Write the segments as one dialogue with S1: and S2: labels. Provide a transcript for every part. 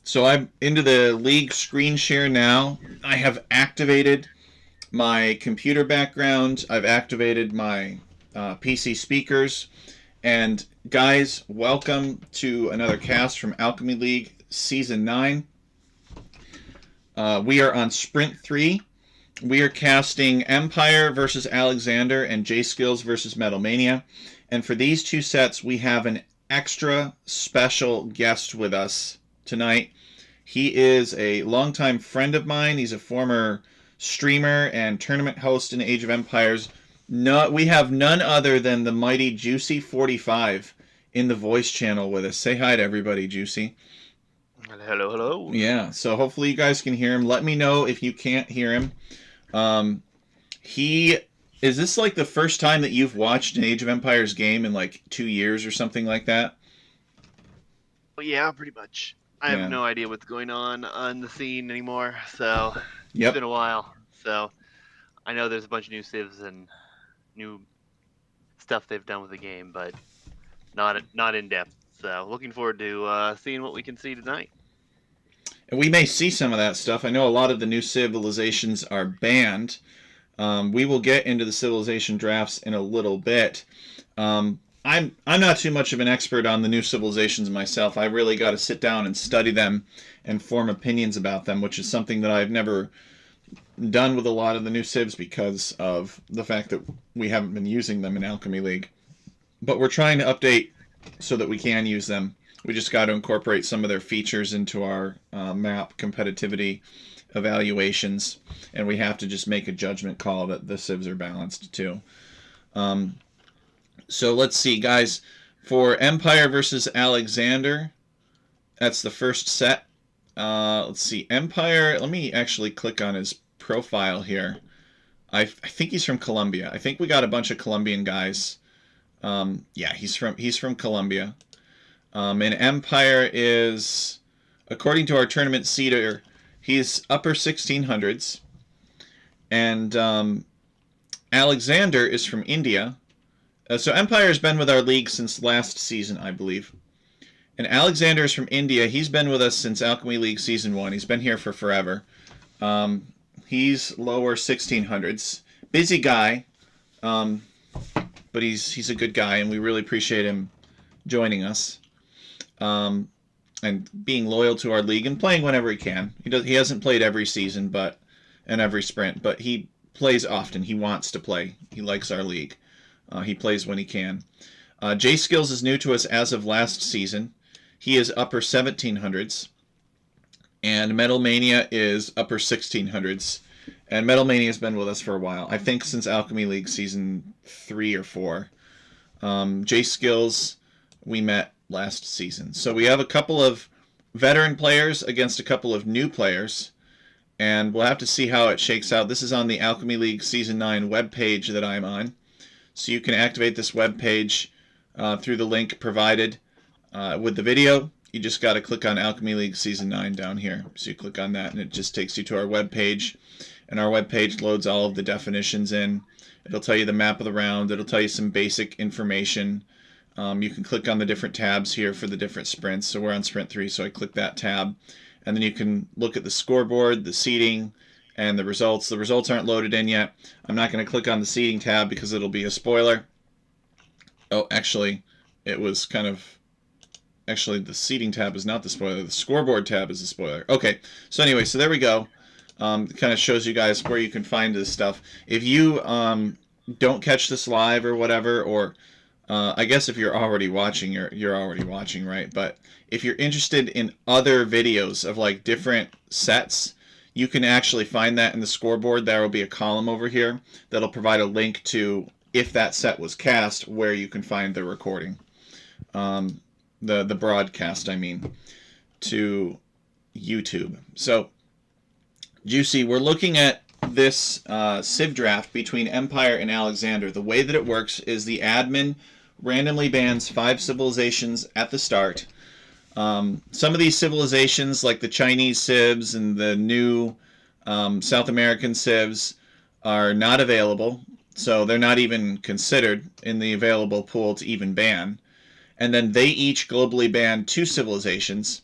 S1: So I'm into the League screen share now. I have activated my computer background. I've activated my PC speakers. And guys, welcome to another cast from Alchemy League Season 9. We are on Sprint 3. We are casting Empire versus Alexander and J-Skills versus Metal Mania. And for these two sets, we have an extra special guest with us tonight. He is a longtime friend of mine. He's a former streamer and tournament host in Age of Empires. No, we have none other than the mighty Juicy45 in the voice channel with us. Say hi to everybody, Juicy.
S2: Hello, hello.
S1: Yeah, so hopefully you guys can hear him. Let me know if you can't hear him. Is this like the first time that you've watched an Age of Empires game in like 2 years or something like that?
S2: Well, yeah, pretty much. I have no idea what's going on the scene anymore, so it's been a while. So I know there's a bunch of new civs and new stuff they've done with the game, but not in depth. So looking forward to seeing what we can see tonight.
S1: And we may see some of that stuff. I know a lot of the new civilizations are banned. We will get into the civilization drafts in a little bit. I'm not too much of an expert on the new civilizations myself. I really got to sit down and study them and form opinions about them, which is something that I've never done with a lot of the new civs because of the fact that we haven't been using them in Alchemy League. But we're trying to update so that we can use them. We just got to incorporate some of their features into our map competitivity evaluations, and we have to just make a judgment call that the civs are balanced too. So let's see, guys. For Empire versus Alexander, that's the first set. Let's see, Empire. Let me actually click on his profile here. I think he's from Colombia. I think we got a bunch of Colombian guys. Yeah, he's from Colombia. And Empire is, according to our tournament seeder, he's upper 1600s. And Alexander is from India. So Empire has been with our league since last season, I believe. And Alexander is from India. He's been with us since Alchemy League Season 1. He's been here for forever. He's lower 1600s. Busy guy, but he's a good guy, and we really appreciate him joining us. And being loyal to our league and playing whenever he can. He hasn't played every season and every sprint, but he plays often. He wants to play. He likes our league. He plays when he can. J-Skills is new to us as of last season. He is upper 1700s. And Metal Mania is upper 1600s. And Metal Mania has been with us for a while. I think since Alchemy League Season 3 or 4. J-Skills we met last season. So we have a couple of veteran players against a couple of new players. And we'll have to see how it shakes out. This is on the Alchemy League Season 9 webpage that I'm on. So you can activate this web page through the link provided with the video. You just got to click on Alchemy League Season 9 down here. So you click on that and it just takes you to our web page. And our web page loads all of the definitions in. It'll tell you the map of the round. It'll tell you some basic information. You can click on the different tabs here for the different sprints. So we're on Sprint 3, so I click that tab. And then you can look at the scoreboard, the seeding, and the results. The results aren't loaded in yet. I'm not going to click on the seeding tab because it'll be a spoiler. Oh, actually, it was kind of... Actually, the seeding tab is not the spoiler. The scoreboard tab is the spoiler. Okay, so anyway, so there we go. It kind of shows you guys where you can find this stuff. If you don't catch this live or whatever, or I guess if you're already watching, you're already watching, right? But if you're interested in other videos of like different sets, you can actually find that in the scoreboard. There will be a column over here that'll provide a link to, if that set was cast, where you can find the recording. The broadcast, I mean, to YouTube. So, Juicy, we're looking at this Civ draft between Empire and Alexander. The way that it works is the admin randomly bans 5 civilizations at the start. Some of these civilizations, like the Chinese civs and the new South American civs, are not available, so they're not even considered in the available pool to even ban. And then they each globally ban 2 civilizations,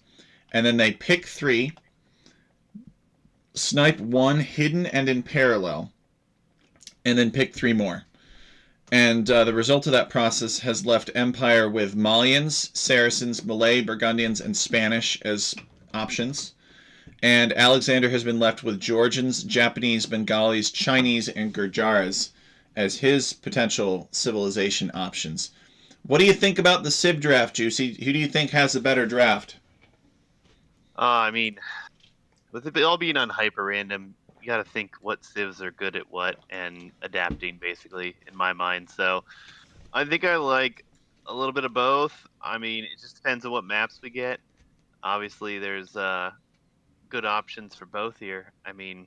S1: and then they pick 3, snipe 1 hidden and in parallel, and then pick 3 more. And the result of that process has left Empire with Malians, Saracens, Malay, Burgundians, and Spanish as options. And Alexander has been left with Georgians, Japanese, Bengalis, Chinese, and Gurjaras as his potential civilization options. What do you think about the Civ draft, Juicy? Who do you think has a better draft?
S2: I mean, with it all being on Hyperrandom, you got to think what civs are good at what and adapting, basically, in my mind. So I think I like a little bit of both. I mean, it just depends on what maps we get. Obviously, there's good options for both here. I mean,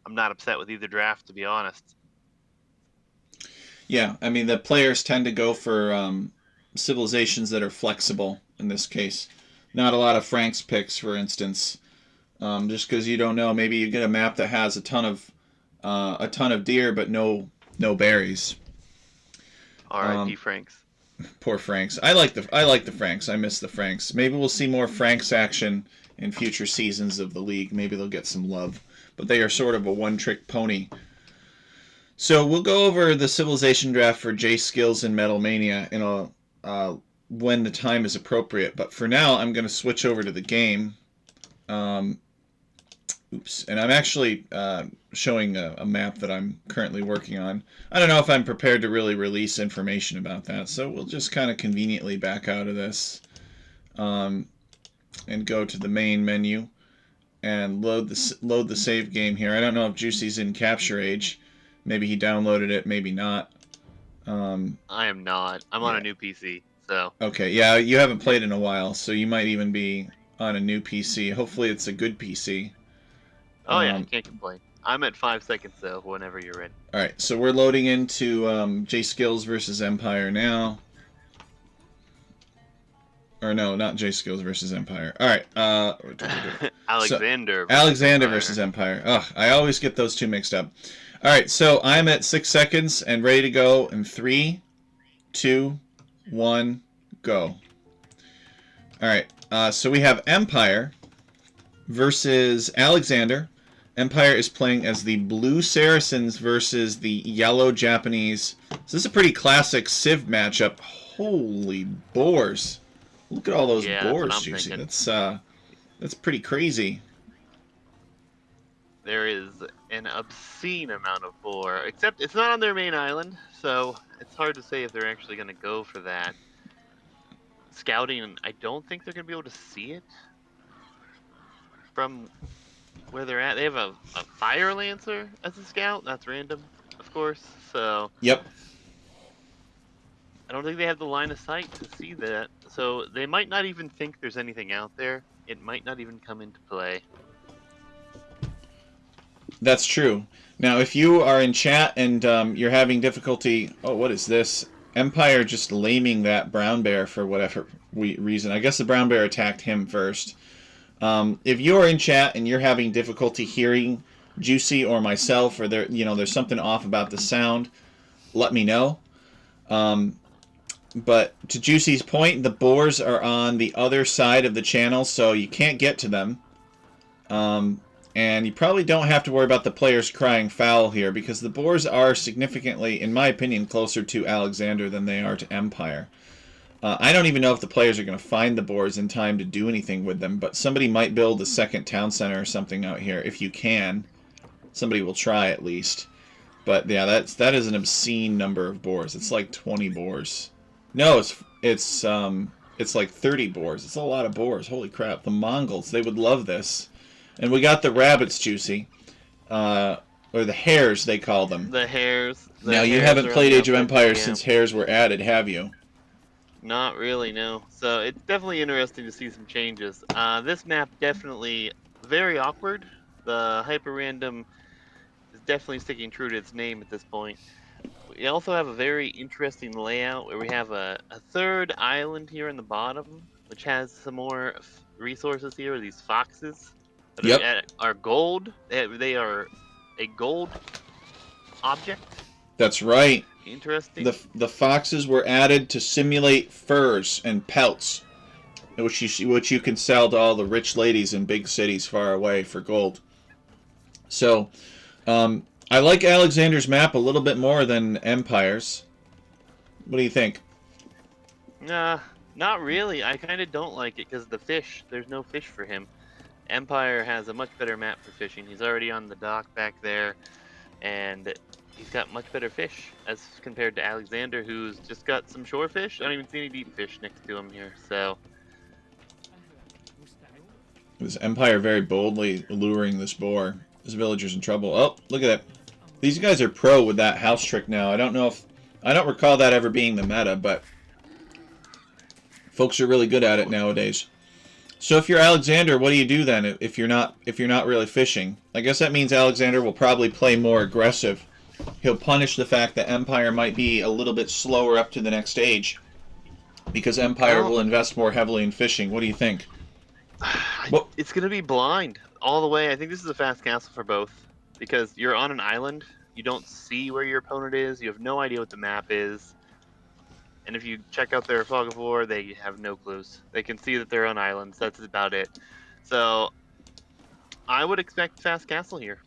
S2: I'm not upset with either draft, to be honest.
S1: Yeah, I mean, the players tend to go for civilizations that are flexible in this case. Not a lot of Frank's picks, for instance. Just because you don't know, maybe you get a map that has a ton of deer, but no berries.
S2: R.I.P. Franks.
S1: Poor Franks. I like the Franks. I miss the Franks. Maybe we'll see more Franks action in future seasons of the league. Maybe they'll get some love. But they are sort of a one-trick pony. So we'll go over the civilization draft for J Skills and Metal Mania when the time is appropriate. But for now, I'm going to switch over to the game. Oops. And I'm actually showing a map that I'm currently working on. I don't know if I'm prepared to really release information about that, so we'll just kind of conveniently back out of this and go to the main menu and load the save game here. I don't know if Juicy's in Capture Age. Maybe he downloaded it, maybe not.
S2: I am not. I'm on a new PC, so.
S1: Okay, yeah, you haven't played in a while, so you might even be on a new PC. Hopefully it's a good PC.
S2: Oh yeah, I can't complain. I'm at 5 seconds though, whenever you're ready.
S1: Alright, so we're loading into J Skills versus Empire now. Or no, not J Skills versus Empire. Alright,
S2: Alexander.
S1: Alexander versus Empire. Ugh, I always get those two mixed up. Alright, so I'm at 6 seconds and ready to go in 3, 2, 1, go. Alright, so we have Empire versus Alexander. Empire is playing as the Blue Saracens versus the Yellow Japanese. So this is a pretty classic Civ matchup. Holy boars. Look at all those boars, Juicy. That's pretty crazy.
S2: There is an obscene amount of boar, except it's not on their main island, so it's hard to say if they're actually going to go for that. Scouting, I don't think they're going to be able to see it from where they're at. They have a fire lancer as a scout. That's random, of course. So
S1: yep.
S2: I don't think they have the line of sight to see that. So they might not even think there's anything out there. It might not even come into play.
S1: That's true. Now, if you are in chat and you're having difficulty... Oh, what is this? Empire just laming that brown bear for whatever reason. I guess the brown bear attacked him first. If you're in chat and you're having difficulty hearing Juicy or myself, or there's something off about the sound, let me know. But to Juicy's point, the boars are on the other side of the channel, so you can't get to them. And you probably don't have to worry about the players crying foul here, because the boars are significantly, in my opinion, closer to Alexander than they are to Empire. I don't even know if the players are going to find the boars in time to do anything with them, but somebody might build a second town center or something out here, if you can. Somebody will try at least. But yeah, that is an obscene number of boars. It's like 20 boars. No, it's like 30 boars. It's a lot of boars. Holy crap. The Mongols, they would love this. And we got the rabbits, Juicy. Or the hares, they call them.
S2: The hares.
S1: Now, you haven't played Age of Empires since hares were added, have you?
S2: Not really, no. So it's definitely interesting to see some changes. This map definitely very awkward. The Hyperrandom is definitely sticking true to its name at this point. We also have a very interesting layout where we have a third island here in the bottom, which has some more resources here, these foxes.
S1: Yep.
S2: Are gold. They are a gold object.
S1: That's right.
S2: Interesting.
S1: The foxes were added to simulate furs and pelts. which you can sell to all the rich ladies in big cities far away for gold. So, I like Alexander's map a little bit more than Empire's. What do you think?
S2: Nah, not really. I kind of don't like it because the fish. There's no fish for him. Empire has a much better map for fishing. He's already on the dock back there, and he's got much better fish as compared to Alexander, who's just got some shore fish. I don't even see any deep fish next to him here. So,
S1: This Empire very boldly luring this boar. This villager's in trouble. Oh, look at that. These guys are pro with that house trick now. I don't recall that ever being the meta, but folks are really good at it nowadays. So if you're Alexander, what do you do then if you're not really fishing? I guess that means Alexander will probably play more aggressive. He'll punish the fact that Empire might be a little bit slower up to the next stage because Empire will invest more heavily in fishing. What do you think?
S2: It's going to be blind all the way. I think this is a fast castle for both because you're on an island. You don't see where your opponent is. You have no idea what the map is. And if you check out their fog of war, they have no clues. They can see that they're on islands. That's about it. So I would expect fast castle here.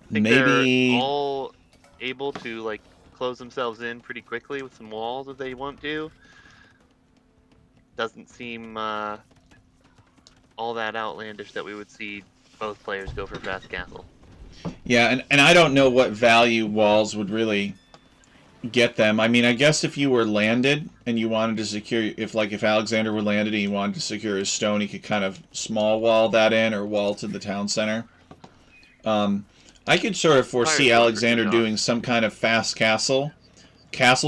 S2: I think they're all able to like close themselves in pretty quickly with some walls if they want to. Doesn't seem all that outlandish that we would see both players go for fast castle.
S1: Yeah, and I don't know what value walls would really get them. I mean, I guess if you were landed and you wanted to secure, if Alexander were landed and he wanted to secure his stone, he could kind of small wall that in or wall to the town center. I could sort of foresee Alexander doing some kind of fast castle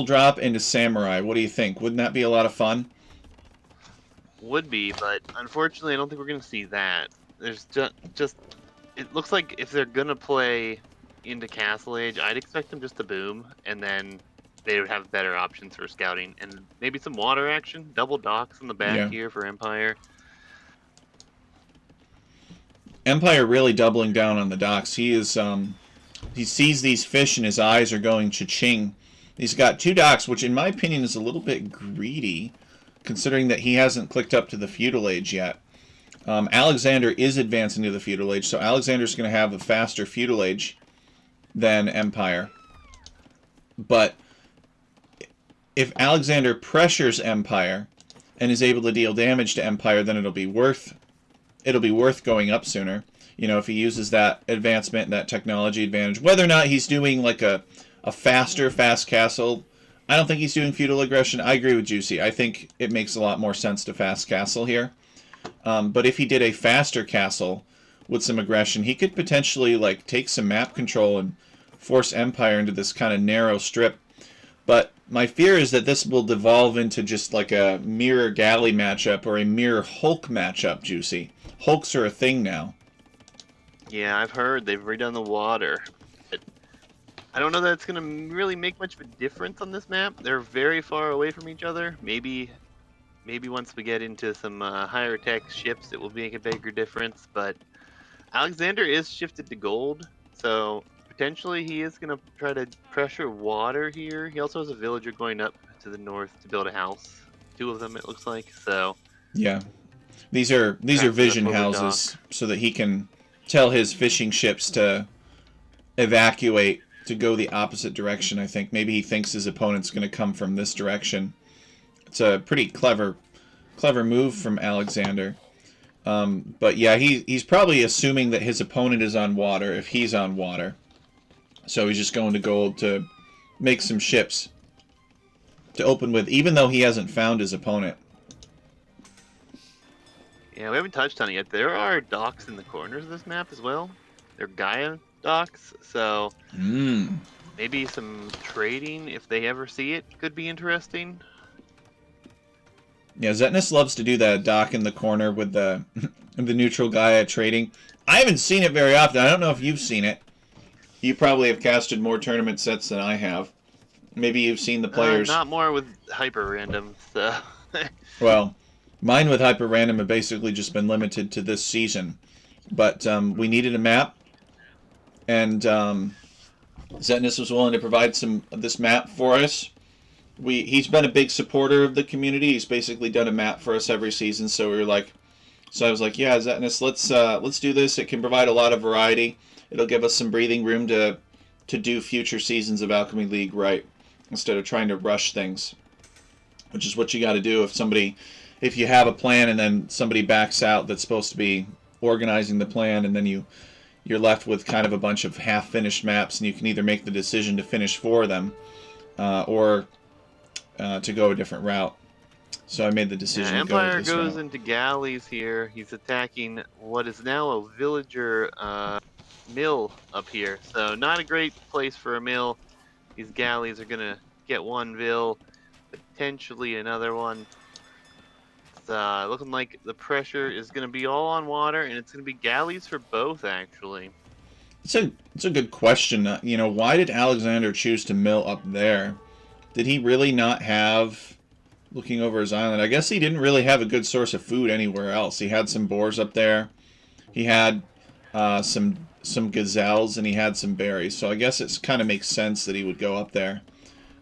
S1: drop into samurai. What do you think? Wouldn't that be a lot of fun?
S2: Would be, but unfortunately I don't think we're going to see that. There's just it looks like if they're going to play into Castle Age, I'd expect them just to boom, and then they would have better options for scouting, and maybe some water action, double docks in the back here for Empire.
S1: Empire really doubling down on the docks. He is, he sees these fish and his eyes are going cha-ching. He's got 2 docks, which in my opinion is a little bit greedy, considering that he hasn't clicked up to the feudal age yet. Alexander is advancing to the feudal age, so Alexander's going to have a faster feudal age than Empire. But if Alexander pressures Empire and is able to deal damage to Empire, then it'll be worth going up sooner. You know, if he uses that advancement, that technology advantage. Whether or not he's doing like a faster fast castle, I don't think he's doing feudal aggression. I agree with Juicy. I think it makes a lot more sense to fast castle here. But if he did a faster castle with some aggression, he could potentially like take some map control and force Empire into this kind of narrow strip. But my fear is that this will devolve into just like a mirror galley matchup or a mirror Hulk matchup, Juicy. Hulks are a thing now.
S2: Yeah, I've heard they've redone the water. I don't know that it's going to really make much of a difference on this map. They're very far away from each other. Maybe once we get into some higher tech ships, it will make a bigger difference. But Alexander is shifted to gold, so potentially he is going to try to pressure water here. He also has a villager going up to the north to build a house. 2 of them, it looks like. So
S1: yeah, these are vision houses, so that he can tell his fishing ships to evacuate, to go the opposite direction. I think maybe he thinks his opponent's going to come from this direction. It's a pretty clever move from Alexander. But yeah, he's probably assuming that his opponent is on water if he's on water. So he's just going to gold to make some ships to open with, even though he hasn't found his opponent.
S2: Yeah, we haven't touched on it yet. There are docks in the corners of this map as well. They're Gaia docks, so maybe some trading, if they ever see it, could be interesting.
S1: Yeah, Zetnus loves to do that dock in the corner with the neutral Gaia trading. I haven't seen it very often. I don't know if you've seen it. You probably have casted more tournament sets than I have. Maybe you've seen the players.
S2: Not more with Hyperrandom, so.
S1: Well, mine with Hyperrandom have basically just been limited to this season. But we needed a map, and Zetnus was willing to provide this map for us. he's been a big supporter of the community. He's basically done a map for us every season. So we were like, so I was like, yeah, Zetnus, let's do this. It can provide a lot of variety. It'll give us some breathing room to do future seasons of Alchemy League right, instead of trying to rush things, which is what you got to do if you have a plan and then somebody backs out that's supposed to be organizing the plan, and then you're left with kind of a bunch of half-finished maps, and you can either make the decision to finish for them or to go a different route. So I made the decision to go with this
S2: Empire goes
S1: route.
S2: into galleys here. He's attacking what is now a villager mill up here. So not a great place for a mill. These galleys are going to get one vill, potentially another one. It's looking like the pressure is going to be all on water, and it's going to be galleys for both, actually.
S1: It's a good question. Why did Alexander choose to mill up there? Did he really not have, looking over his island, I guess he didn't really have a good source of food anywhere else. He had some boars up there. He had some gazelles, and he had some berries. So I guess it kind of makes sense that he would go up there.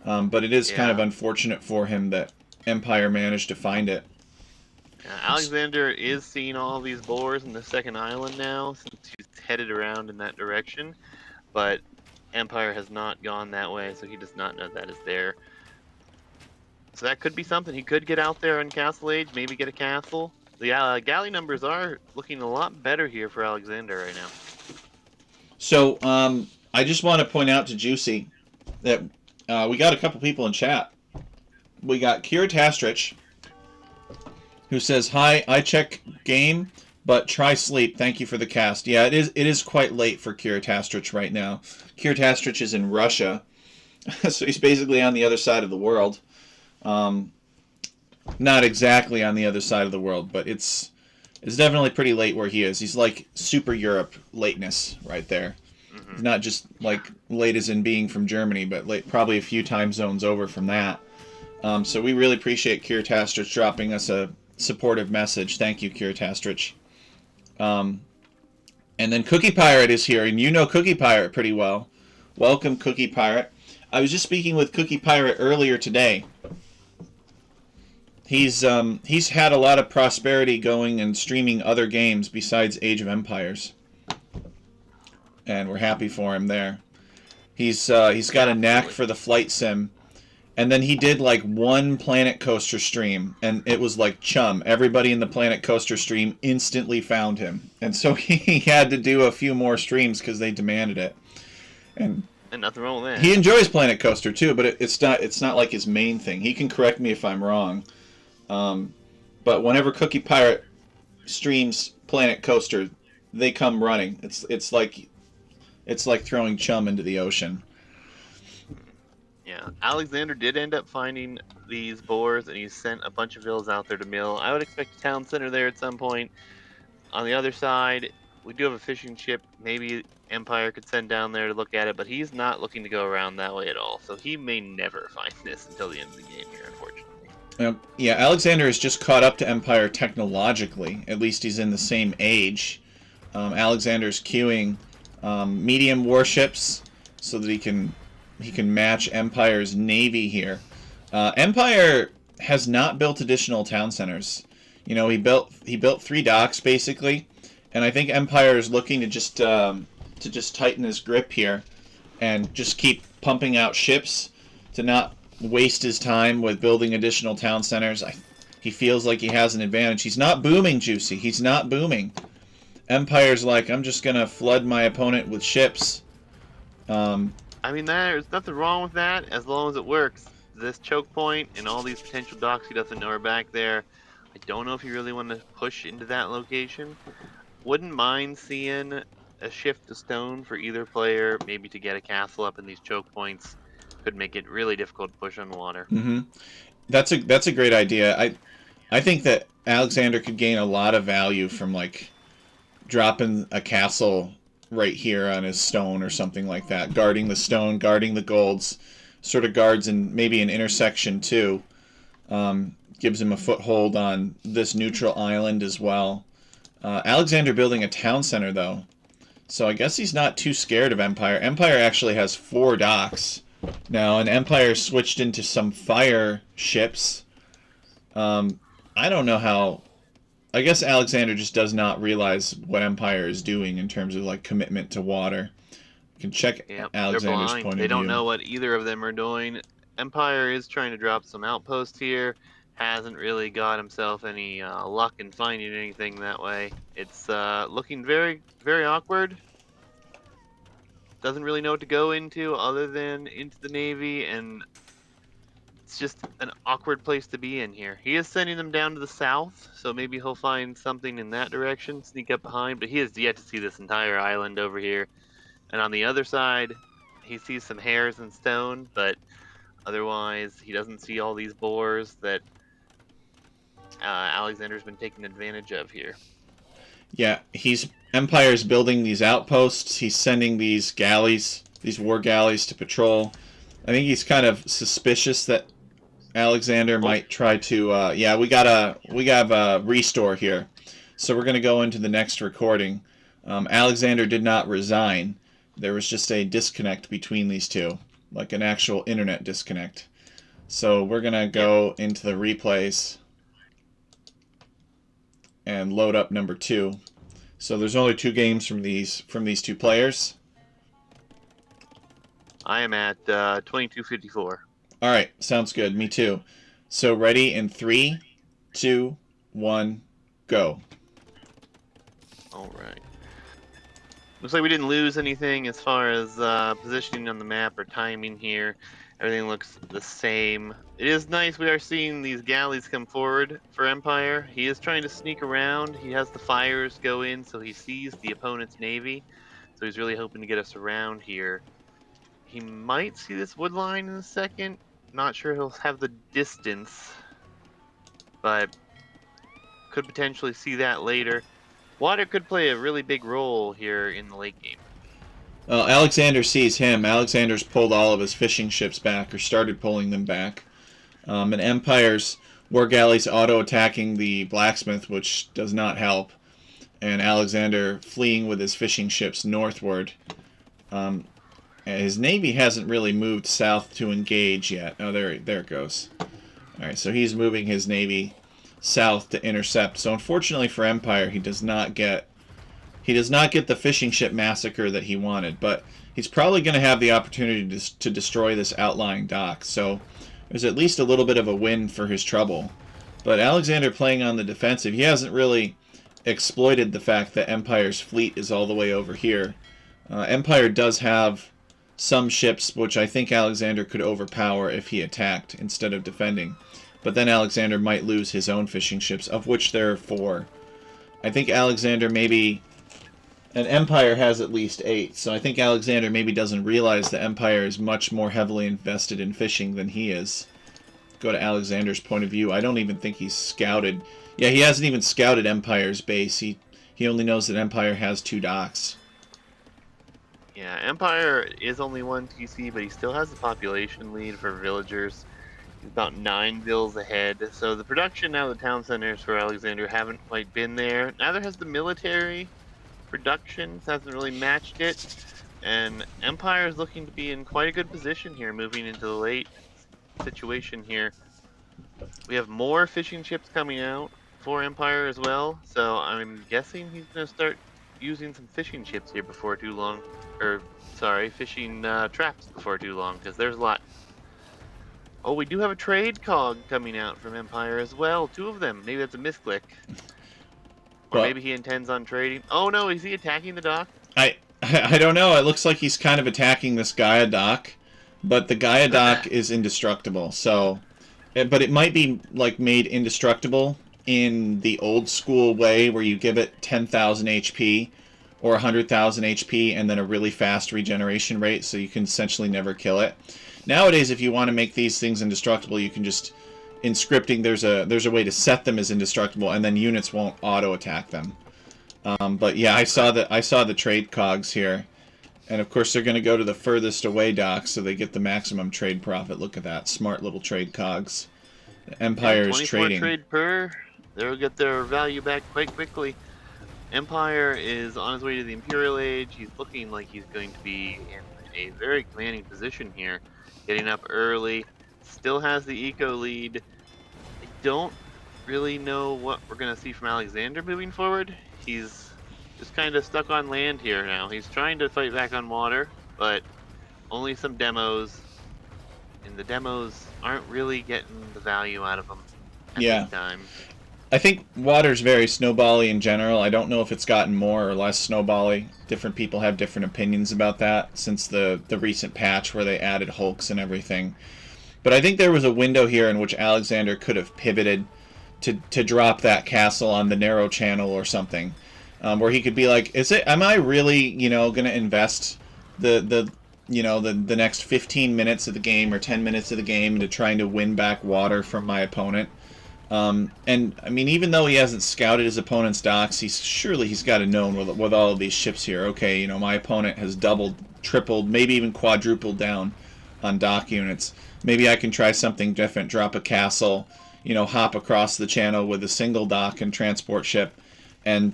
S1: But it is kind of unfortunate for him that Empire managed to find it.
S2: Alexander is seeing all these boars in the second island now, since he's headed around in that direction. But Empire has not gone that way, so he does not know that is there. So that could be something. He could get out there in Castle Age, maybe get a castle. The galley numbers are looking a lot better here for Alexander right now.
S1: So I just want to point out to Juicy that we got a couple people in chat. We got Kira Tastrich, who says, "Hi, I check game, but try sleep. Thank you for the cast." Yeah, it is quite late for Kira Tastrich right now. Kira Tastrich is in Russia, so he's basically on the other side of the world. Not exactly on the other side of the world, but it's definitely pretty late where he is. He's like Super Europe lateness right there. Mm-hmm. He's not just like late as in being from Germany, but late, probably a few time zones over from that. So we really appreciate Kira Tastrich dropping us a supportive message. Thank you, Kira Tastrich. And then Cookie Pirate is here, and you know Cookie Pirate pretty well. Welcome, Cookie Pirate. I was just speaking with Cookie Pirate earlier today. He's had a lot of prosperity going and streaming other games besides Age of Empires, and we're happy for him there. He's got a knack for the flight sim. And then he did like one Planet Coaster stream, and it was like chum. Everybody in the Planet Coaster stream instantly found him. And so he had to do a few more streams because they demanded it. And
S2: nothing wrong with that.
S1: He enjoys Planet Coaster too, but it's not like his main thing. He can correct me if I'm wrong. But whenever Cookie Pirate streams Planet Coaster, they come running. It's like throwing chum into the ocean.
S2: Yeah, Alexander did end up finding these boars, and he sent a bunch of villas out there to mill. I would expect a town center there at some point. On the other side, we do have a fishing ship. Maybe Empire could send down there to look at it, but he's not looking to go around that way at all. So he may never find this until the end of the game here, unfortunately.
S1: Yeah, Alexander is just caught up to Empire technologically. At least he's in the same age. Alexander's queuing medium warships so that he can match Empire's navy here. Empire has not built additional town centers. He built 3 docks basically, and I think Empire is looking to just tighten his grip here and just keep pumping out ships to not waste his time with building additional town centers. He feels like he has an advantage. He's not booming, Juicy. He's not booming. Empire's like, I'm just gonna flood my opponent with ships.
S2: I mean, there's nothing wrong with that as long as it works. This choke point and all these potential docks he doesn't know are back there. I don't know if you really want to push into that location. Wouldn't mind seeing a shift to stone for either player, maybe to get a castle up in these choke points. Could make it really difficult to push on the water.
S1: Mm-hmm. That's a great idea. I think that Alexander could gain a lot of value from like dropping a castle right here on his stone or something like that, guarding the stone, guarding the golds, sort of guards in maybe an intersection too. Gives him a foothold on this neutral island as well. Alexander building a town center though, so I guess he's not too scared of Empire. Empire actually has 4 docks Now, an Empire switched into some fire ships. I don't know how. I guess Alexander just does not realize what Empire is doing in terms of like commitment to water. You can check
S2: Yep, they're
S1: Alexander's
S2: blind.
S1: point
S2: They
S1: of
S2: don't
S1: view.
S2: know what either of them are doing. Empire is trying to drop some outposts here. Hasn't really got himself any luck in finding anything that way. It's looking very, very awkward. Doesn't really know what to go into other than into the Navy, and it's just an awkward place to be in here. He is sending them down to the south, so maybe he'll find something in that direction, sneak up behind, but he has yet to see this entire island over here. And on the other side, he sees some hairs and stone, but otherwise, he doesn't see all these boars that Alexander's been taking advantage of here.
S1: Yeah, Empire's building these outposts. He's sending these galleys, these war galleys, to patrol. I think he's kind of suspicious that Alexander might try to. Yeah, we have a restore here, so we're gonna go into the next recording. Alexander did not resign. There was just a disconnect between these two, like an actual internet disconnect. So we're gonna go into the replays and load up number 2. So there's only 2 games from these two players.
S2: I am at 2254.
S1: All right, sounds good. Me too. So ready in 3, 2, 1, go.
S2: All right. Looks like we didn't lose anything as far as positioning on the map or timing here. Everything looks the same. It is nice we are seeing these galleys come forward for Empire. He is trying to sneak around. He has the fires go in so he sees the opponent's navy. So he's really hoping to get us around here. He might see this wood line in a second. Not sure he'll have the distance, but could potentially see that later. Water could play a really big role here in the late game.
S1: Well, Alexander sees him. Alexander's pulled all of his fishing ships back, or started pulling them back. And Empire's war galleys auto-attacking the blacksmith, which does not help. And Alexander fleeing with his fishing ships northward. His navy hasn't really moved south to engage yet. Oh, there it goes. All right, so he's moving his navy south to intercept. So unfortunately for Empire, he does not get the fishing ship massacre that he wanted, but he's probably going to have the opportunity to destroy this outlying dock. So there's at least a little bit of a win for his trouble. But Alexander playing on the defensive, he hasn't really exploited the fact that Empire's fleet is all the way over here. Empire does have some ships which I think Alexander could overpower if he attacked instead of defending. But then Alexander might lose his own fishing ships, of which there are 4. I think Alexander maybe... And Empire has at least 8, so I think Alexander maybe doesn't realize that Empire is much more heavily invested in fishing than he is. Go to Alexander's point of view. I don't even think he's scouted. Yeah, he hasn't even scouted Empire's base. He only knows that Empire has 2 docks.
S2: Yeah, Empire is only 1 TC, but he still has the population lead for villagers. He's about 9 vills ahead. So the production now, the town centers for Alexander haven't quite been there. Neither has the military. Production hasn't really matched it. And Empire is looking to be in quite a good position here, moving into the late situation here. We have more fishing ships coming out for Empire as well. So I'm guessing he's going to start using some fishing ships here before too long. Or, sorry, fishing traps before too long, because there's a lot. Oh, we do have a trade cog coming out from Empire as well. 2 of them. Maybe that's a misclick. Or maybe he intends on trading. Oh no, is he attacking the dock?
S1: I don't know. It looks like he's kind of attacking this Gaia dock, but the Gaia dock is indestructible. So, but it might be like made indestructible in the old school way where you give it 10,000 HP or 100,000 HP and then a really fast regeneration rate, so you can essentially never kill it. Nowadays, if you want to make these things indestructible, you can just, in scripting, there's a way to set them as indestructible, and then units won't auto attack them. But yeah, I saw the trade cogs here, and of course they're going to go to the furthest away dock, so they get the maximum trade profit. Look at that, smart little trade cogs. The Empire is trading.
S2: 24 trade per. They'll get their value back quite quickly. Empire is on his way to the Imperial Age. He's looking like he's going to be in a very commanding position here, getting up early, still has the eco lead. I don't really know what we're going to see from Alexander moving forward. He's just kind of stuck on land here now. He's trying to fight back on water, but only some demos, and the demos aren't really getting the value out of them at this time.
S1: I think water's very snowbally in general. I don't know if it's gotten more or less snowbally. Different people have different opinions about that since the recent patch where they added hulks and everything. But I think there was a window here in which Alexander could have pivoted to drop that castle on the narrow channel or something, where he could be like, am I really, going to invest the next 15 minutes of the game or 10 minutes of the game into trying to win back water from my opponent? And I mean, even though he hasn't scouted his opponent's docks, he's got to know with all of these ships here. Okay, my opponent has doubled, tripled, maybe even quadrupled down on dock units. Maybe I can try something different. Drop a castle, hop across the channel with a single dock and transport ship, and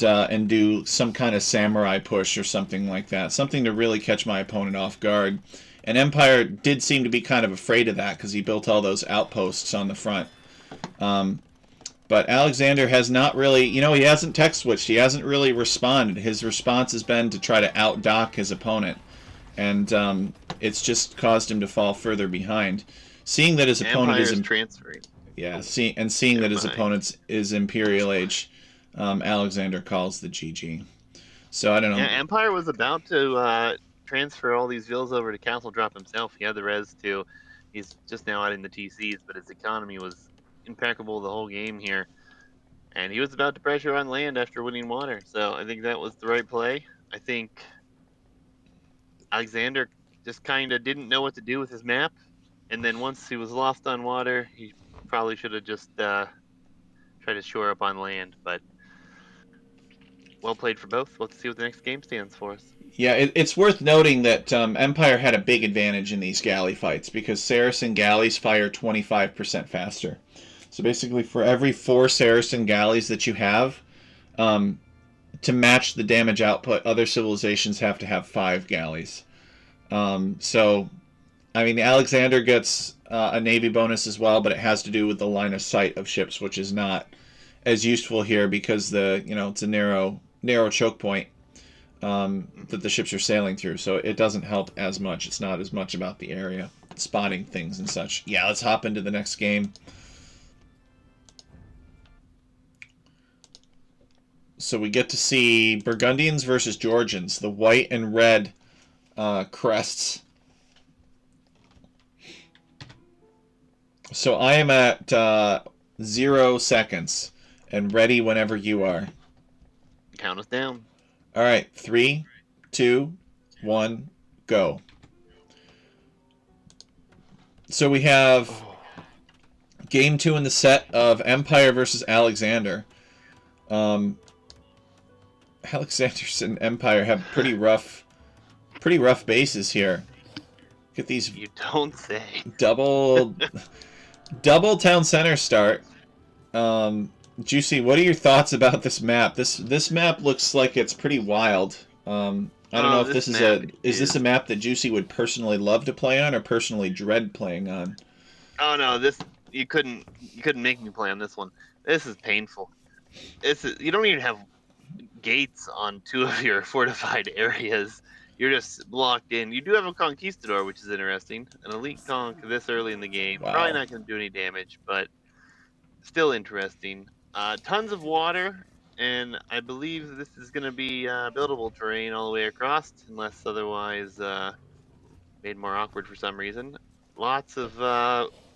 S1: do some kind of samurai push or something like that. Something to really catch my opponent off guard. And Empire did seem to be kind of afraid of that because he built all those outposts on the front. But Alexander has not really, he hasn't tech switched. He hasn't really responded. His response has been to try to outdock his opponent. And it's just caused him to fall further behind. Seeing that his opponent is
S2: transferring.
S1: Yeah, seeing that his opponent is Imperial Age, Alexander calls the GG. So I don't know.
S2: Yeah, Empire was about to transfer all these villas over to Castle Drop himself. He had the res too. He's just now adding the TCs, but his economy was impeccable the whole game here. And he was about to pressure on land after winning water. So I think that was the right play. I think Alexander just kind of didn't know what to do with his map. And then once he was lost on water, he probably should have just tried to shore up on land. But well played for both. Let's see what the next game stands for us.
S1: Yeah, it's worth noting that Empire had a big advantage in these galley fights because Saracen galleys fire 25% faster. So basically, for every 4 Saracen galleys that you have, to match the damage output, other civilizations have to have 5 galleys. So, I mean, Alexander gets a navy bonus as well, but it has to do with the line of sight of ships, which is not as useful here because it's a narrow choke point that the ships are sailing through, so it doesn't help as much. It's not as much about the area, spotting things and such. Yeah, let's hop into the next game. So we get to see Burgundians versus Georgians, the white and red crests. So I am at 0 seconds and ready whenever you are.
S2: Count us down.
S1: All right, 3, 2, 1, go. So we have game 2 in the set of Empire versus Alexander. Alexander's and Empire have pretty rough bases here. Look at these.
S2: You don't say.
S1: Double town center start. Juicy, what are your thoughts about this map? This map looks like it's pretty wild. I don't know if this is this a map that Juicy would personally love to play on or personally dread playing on?
S2: Oh no, you couldn't make me play on this one. This is painful. You don't even have gates on 2 of your fortified areas. You're just blocked in. You do have a conquistador, which is interesting. An elite conk this early in the game. Wow. Probably not going to do any damage, but still interesting. Tons of water, and I believe this is going to be buildable terrain all the way across, unless otherwise made more awkward for some reason. Lots of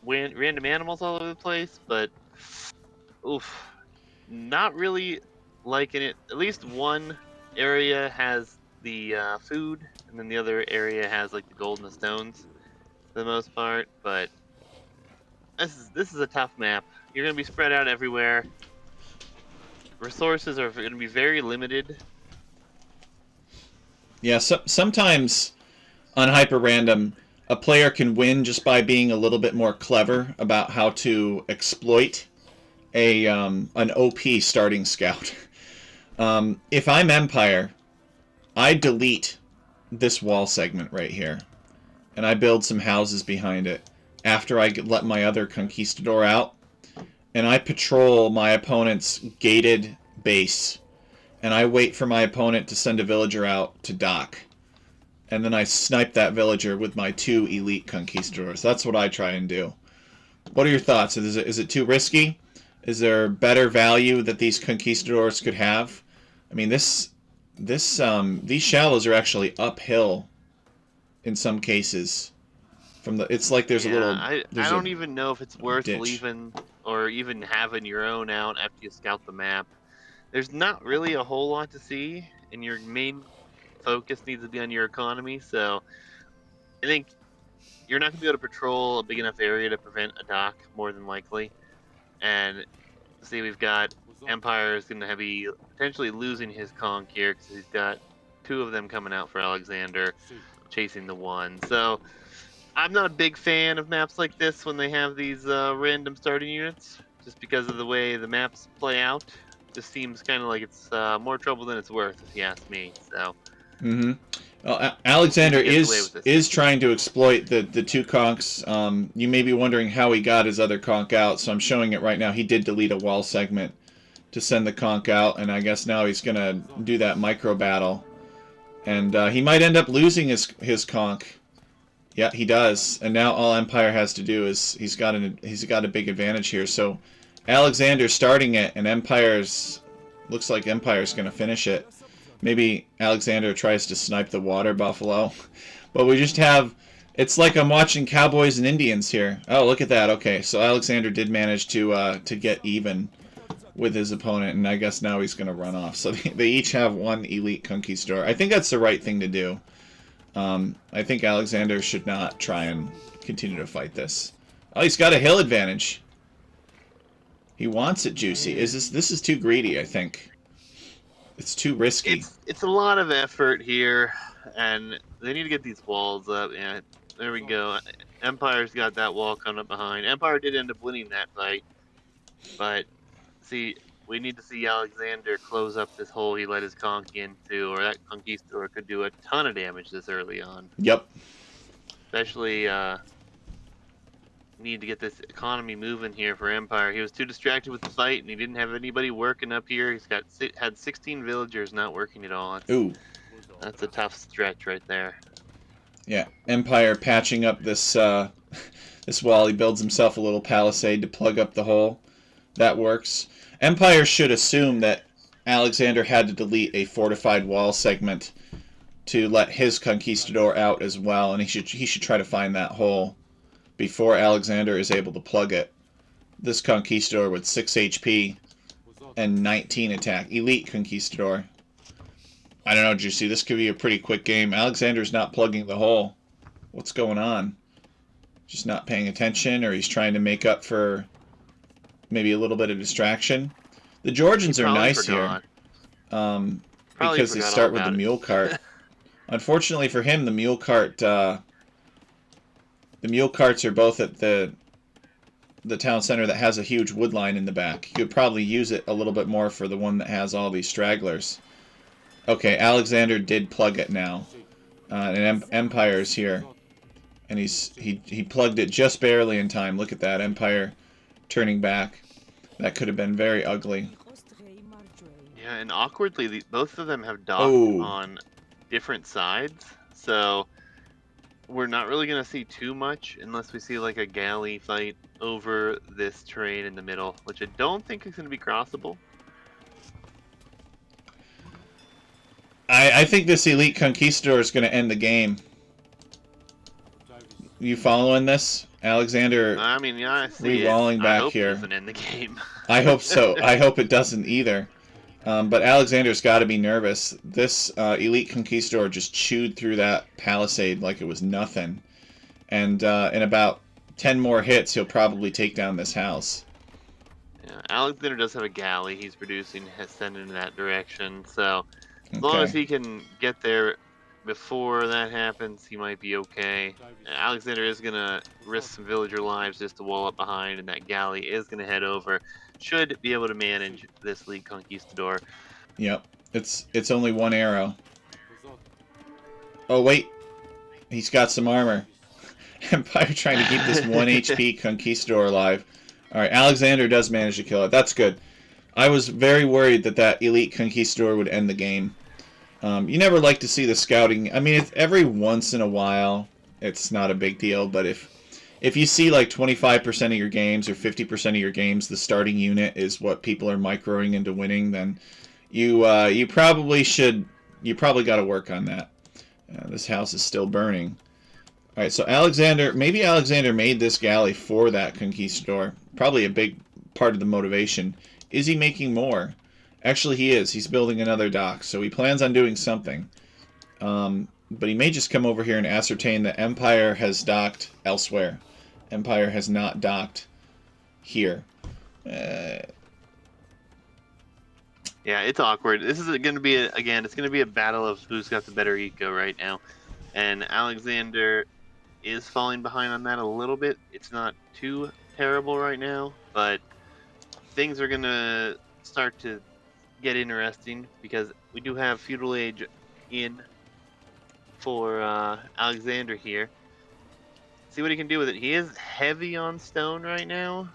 S2: random animals all over the place, but oof, not really liking it. At least one area has the food, and then the other area has like the gold and the stones for the most part. But this is a tough map. You're going to be spread out everywhere. Resources are going to be very limited.
S1: Yeah, sometimes on Hyperrandom, a player can win just by being a little bit more clever about how to exploit an OP starting scout. If I'm Empire, I delete this wall segment right here. and I build some houses behind it after I let my other conquistador out, and I patrol my opponent's gated base, and I wait for my opponent to send a villager out to dock, and then I snipe that villager with my 2 elite conquistadors. That's what I try and do. What are your thoughts? Is it too risky? Is there better value that these conquistadors could have? I mean, these shallows are actually uphill in some cases. It's like there's
S2: I
S1: a
S2: don't even know if it's worth
S1: ditch.
S2: leaving or even having your own out after you scout the map. There's not really a whole lot to see, and your main focus needs to be on your economy. So I think you're not going to be able to patrol a big enough area to prevent a dock, more than likely. And see, we've got Empire is going to be potentially losing his conk here because he's got 2 of them coming out for Alexander, chasing the 1. So I'm not a big fan of maps like this when they have these random starting units, just because of the way the maps play out. Just seems kind of like it's more trouble than it's worth, if you ask me. So.
S1: Mm-hmm. Well, Alexander is trying to exploit the 2 conks. You may be wondering how he got his other conk out, so I'm showing it right now. He did delete a wall segment to send the conk out, and I guess now he's going to do that micro battle. And he might end up losing his conk. Yeah, he does. And now all Empire has to do is he's got a big advantage here. So Alexander's starting it, and looks like Empire's going to finish it. Maybe Alexander tries to snipe the water buffalo. But we just have... It's like I'm watching Cowboys and Indians here. Oh, look at that. Okay, so Alexander did manage to get even with his opponent, and I guess now he's going to run off. So they each have 1 elite conquistador. I think that's the right thing to do. I think Alexander should not try and continue to fight this. Oh, he's got a hill advantage. He wants it juicy. This is too greedy, I think. It's too risky.
S2: It's a lot of effort here, and they need to get these walls up. Yeah, there we go. Empire's got that wall coming up behind. Empire did end up winning that fight, but see, we need to see Alexander close up this hole he let his conk into, or that conquistador could do a ton of damage this early on.
S1: Yep.
S2: Especially need to get this economy moving here for Empire. He was too distracted with the fight, and he didn't have anybody working up here. He's had 16 villagers not working at all. That's a tough stretch right there.
S1: Yeah, Empire patching up this this wall. He builds himself a little palisade to plug up the hole. That works. Empire should assume that Alexander had to delete a fortified wall segment to let his conquistador out as well, and he should try to find that hole before Alexander is able to plug it. This conquistador with 6 HP and 19 attack. Elite conquistador. I don't know, Juicy. This could be a pretty quick game. Alexander's not plugging the hole. What's going on? Just not paying attention, or he's trying to make up for maybe a little bit of distraction. The Georgians are nice here. Because they start with the mule cart. Unfortunately for him, the mule carts are both at the town center that has a huge wood line in the back. You could probably use it a little bit more for the one that has all these stragglers. Okay, Alexander did plug it now. And Empire's here. And he plugged it just barely in time. Look at that, Empire turning back. That could have been very ugly.
S2: Yeah, and awkwardly, both of them have docked on different sides. So we're not really going to see too much unless we see like a galley fight over this terrain in the middle, which I don't think is going to be crossable.
S1: I think this elite conquistador is going to end the game. You following this? Alexander,
S2: I mean, yeah, I see
S1: re-walling back here.
S2: I hope it doesn't end the game.
S1: I hope so. I hope it doesn't either. But Alexander's got to be nervous. This elite conquistador just chewed through that palisade like it was nothing. And in about 10 more hits, he'll probably take down this house.
S2: Yeah, Alexander does have a galley he's producing, sending in that direction. So as long as he can get there before that happens, he might be okay. Alexander is going to risk some villager lives just to wall up behind, and that galley is going to head over. Should be able to manage this elite conquistador.
S1: Yep. It's only 1 arrow. Oh, wait. He's got some armor. Empire trying to keep this 1 HP Conquistador alive. Alright, Alexander does manage to kill it. That's good. I was very worried that that elite Conquistador would end the game. You never like to see the scouting. I mean, if every once in a while, it's not a big deal. But if you see like 25% of your games or 50% of your games, the starting unit is what people are microing into winning, then you probably should. You probably got to work on that. This house is still burning. All right, so maybe Alexander made this galley for that Conquistador. Probably a big part of the motivation. Is he making more? Actually, he is. He's building another dock, so he plans on doing something. But he may just come over here and ascertain that Empire has docked elsewhere. Empire has not docked here.
S2: Yeah, it's awkward. This is going to be, it's going to be a battle of who's got the better eco right now. And Alexander is falling behind on that a little bit. It's not too terrible right now, but things are going to start to get interesting because we do have feudal age in for Alexander here. See what he can do with it. He is heavy on stone right now.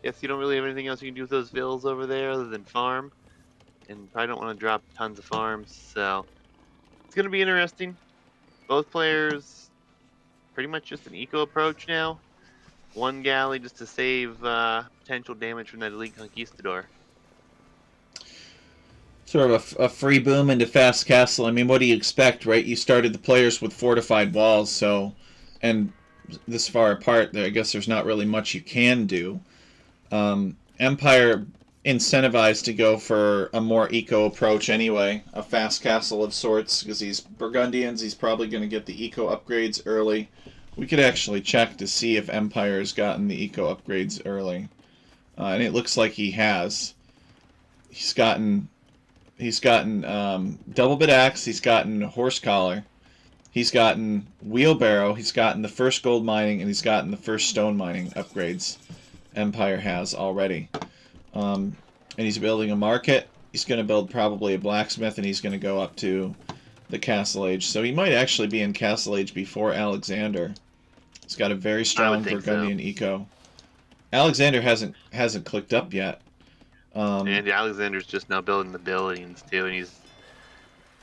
S2: Guess you don't really have anything else you can do with those villas over there other than farm, and probably don't want to drop tons of farms, so it's going to be interesting. Both players pretty much just an eco approach now. One galley just to save potential damage from that elite Conquistador.
S1: Sort of a free boom into fast castle. I mean, what do you expect, right? You started the players with fortified walls, so, and this far apart, I guess there's not really much you can do. Empire incentivized to go for a more eco approach anyway, a fast castle of sorts, because he's Burgundians, he's probably going to get the eco upgrades early. We could actually check to see if Empire's gotten the eco upgrades early. And it looks like he has. He's gotten double bit axe, he's gotten horse collar, he's gotten wheelbarrow, he's gotten the first gold mining, and he's gotten the first stone mining upgrades. Empire has already. And he's building a market. He's going to build probably a blacksmith, and he's going to go up to the Castle Age. So he might actually be in Castle Age before Alexander. He's got a very strong Burgundian eco. Alexander hasn't clicked up yet.
S2: And Alexander's just now building the buildings too, and he's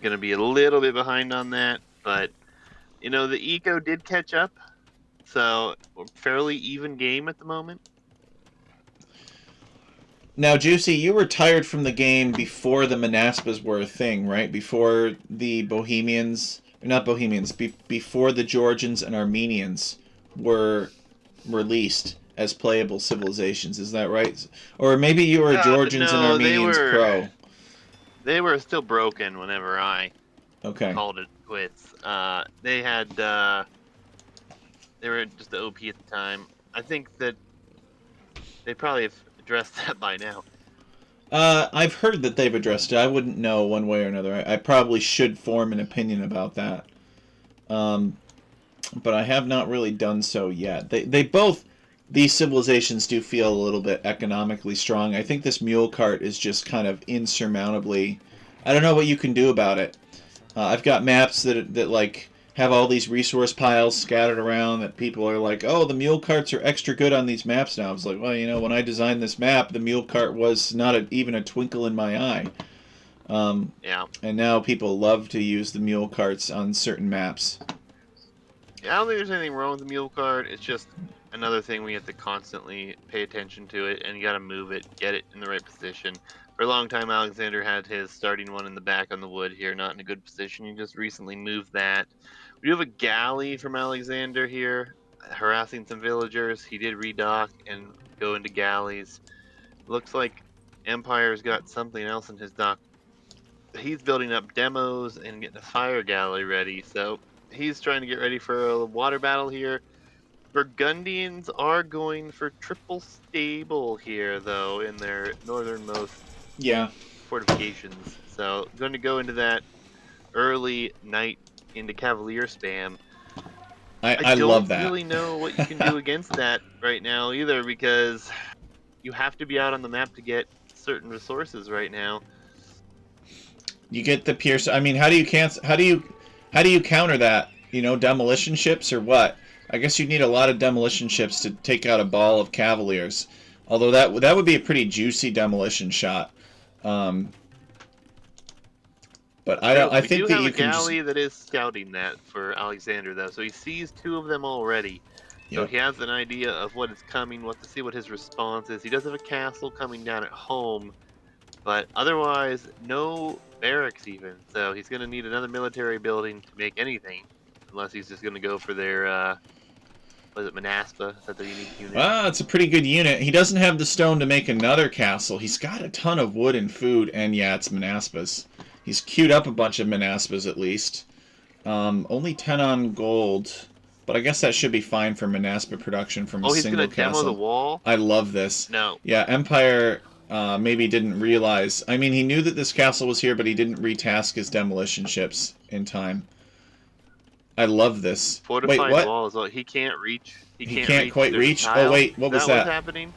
S2: going to be a little bit behind on that. But you know, the eco did catch up, so fairly even game at the moment.
S1: Now, Juicy, you were tired from the game before the Manaspas were a thing, right? Before the Bohemians, or not Bohemians, before the Georgians and Armenians were released as playable civilizations. Is that right? Or maybe you were Georgians and Armenians pro.
S2: They were still broken whenever I called it quits. They were just the OP at the time. I think that they probably have addressed that by now.
S1: I've heard that they've addressed it. I wouldn't know one way or another. I probably should form an opinion about that. But I have not really done so yet. These civilizations do feel a little bit economically strong. I think this mule cart is just kind of insurmountably... I don't know what you can do about it. I've got maps that like have all these resource piles scattered around that people are like, oh, the mule carts are extra good on these maps now. I was like, well, you know, when I designed this map, the mule cart was not even a twinkle in my eye.
S2: Yeah.
S1: And now people love to use the mule carts on certain maps.
S2: Yeah, I don't think there's anything wrong with the mule cart. It's just another thing we have to constantly pay attention to it, and you got to move it, get it in the right position. For a long time, Alexander had his starting one in the back on the wood here, not in a good position. He just recently moved that. We do have a galley from Alexander here, harassing some villagers. He did redock and go into galleys. Looks like Empire's got something else in his dock. He's building up demos and getting a fire galley ready, so he's trying to get ready for a water battle here. Burgundians are going for triple stable here, though, in their northernmost fortifications. So, going to go into that early night into Cavalier spam.
S1: I love that.
S2: I don't really know what you can do against that right now either, because you have to be out on the map to get certain resources right now.
S1: You get the Pierce. I mean, how do you counter that? You know, demolition ships or what? I guess you'd need a lot of demolition ships to take out a ball of cavaliers. Although that would be a pretty juicy demolition shot. But I think that you can just...
S2: We do have a galley that is scouting that for Alexander, though. So he sees 2 of them already. So
S1: Yep.
S2: he has an idea of what is coming, to see what his response is. He does have a castle coming down at home, but otherwise, no barracks even. So he's going to need another military building to make anything, unless he's just going to go for their... was it Manaspa? Is that the unique unit?
S1: Ah, it's a pretty good unit. He doesn't have the stone to make another castle. He's got a ton of wood and food, and yeah, it's Manaspas. He's queued up a bunch of Manaspas at least. Only 10 on gold, but I guess that should be fine for Manaspa production from a single castle. Oh, he's going to
S2: demo the wall?
S1: I love this.
S2: No.
S1: Yeah, Empire maybe didn't realize. I mean, he knew that this castle was here, but he didn't retask his demolition ships in time. I love this.
S2: Fortified
S1: wait, what?
S2: wall as well. He can't reach.
S1: He can't quite reach? Oh, wait, what was that?
S2: What's happening?